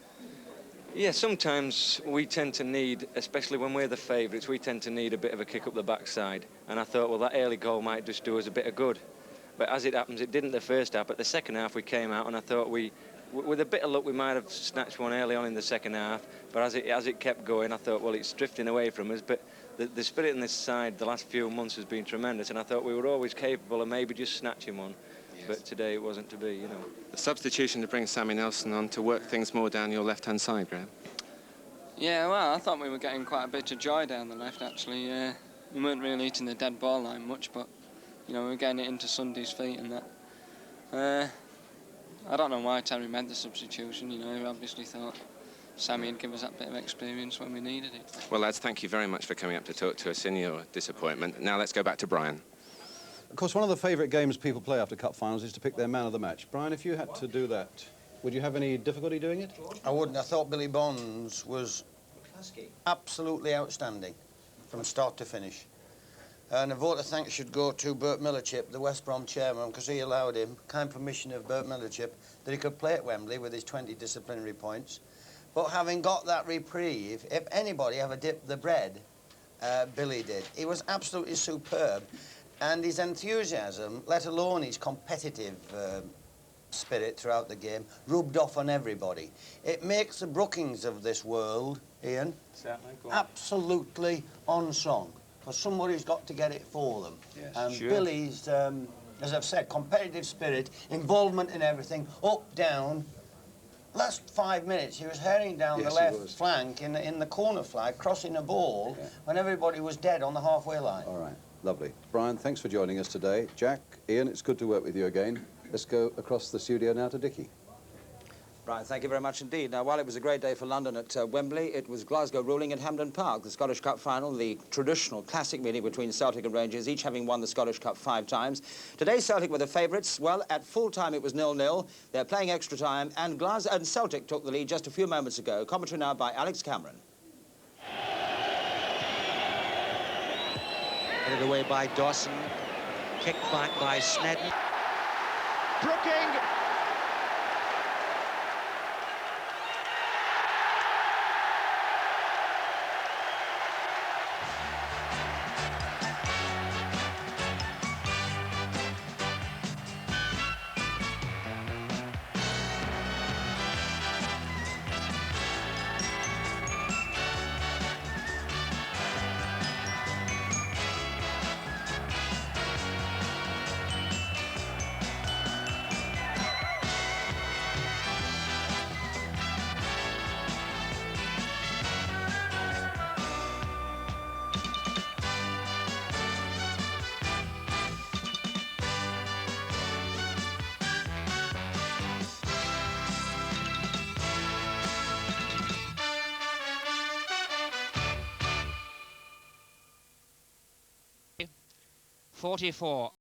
Yeah, sometimes we tend to need, especially when we're the favourites, we tend to need a bit of a kick up the backside. And I thought, well, that early goal might just do us a bit of good. But as it happens, it didn't the first half. But the second half, we came out, and I thought with a bit of luck, we might have snatched one early on in the second half. But as it kept going, I thought, well, it's drifting away from us. But the spirit in this side the last few months has been tremendous, and I thought we were always capable of maybe just snatching one. But today it wasn't to be, you know. The substitution to bring Sammy Nelson on to work things more down your left-hand side, Graham? Yeah, well, I thought we were getting quite a bit of joy down the left, actually. We weren't really eating the dead ball line much, but, you know, we were getting it into Sunday's feet and that. I don't know why Terry made the substitution, you know. He obviously thought Sammy would give us that bit of experience when we needed it. Well, lads, thank you very much for coming up to talk to us in your disappointment. Now let's go back to Brian. Of course, one of the favourite games people play after cup finals is to pick their man of the match. Brian, if you had to do that, would you have any difficulty doing it? I wouldn't. I thought Billy Bonds was absolutely outstanding from start to finish. And a vote of thanks should go to Bert Millerchip, the West Brom chairman, because he allowed him, kind permission of Bert Millerchip, that he could play at Wembley with his 20 disciplinary points. But having got that reprieve, if anybody ever dipped the bread, Billy did. He was absolutely superb. And his enthusiasm, let alone his competitive spirit throughout the game, rubbed off on everybody. It makes the Brookings of this world, Ian, absolutely on-song, because somebody's got to get it for them. Yes, and sure. Billy's, as I've said, competitive spirit, involvement in everything, up, down. Last 5 minutes, he was herring down the left flank in the corner flag, crossing a ball when everybody was dead on the halfway line. All right, lovely. Brian, thanks for joining us today. Jack, Ian, it's good to work with you again. Let's go across the studio now to Dickie. Brian, thank you very much indeed. Now, while it was a great day for London at Wembley, it was Glasgow ruling at Hampden Park, the Scottish Cup final, the traditional classic meeting between Celtic and Rangers, each having won the Scottish Cup 5 times. Today, Celtic were the favourites. Well, at full time, it was 0-0. They're playing extra time, and Celtic took the lead just a few moments ago. Commentary now by Alex Cameron. Headed away by Dawson, kicked back by Snedden. Brooking. .44.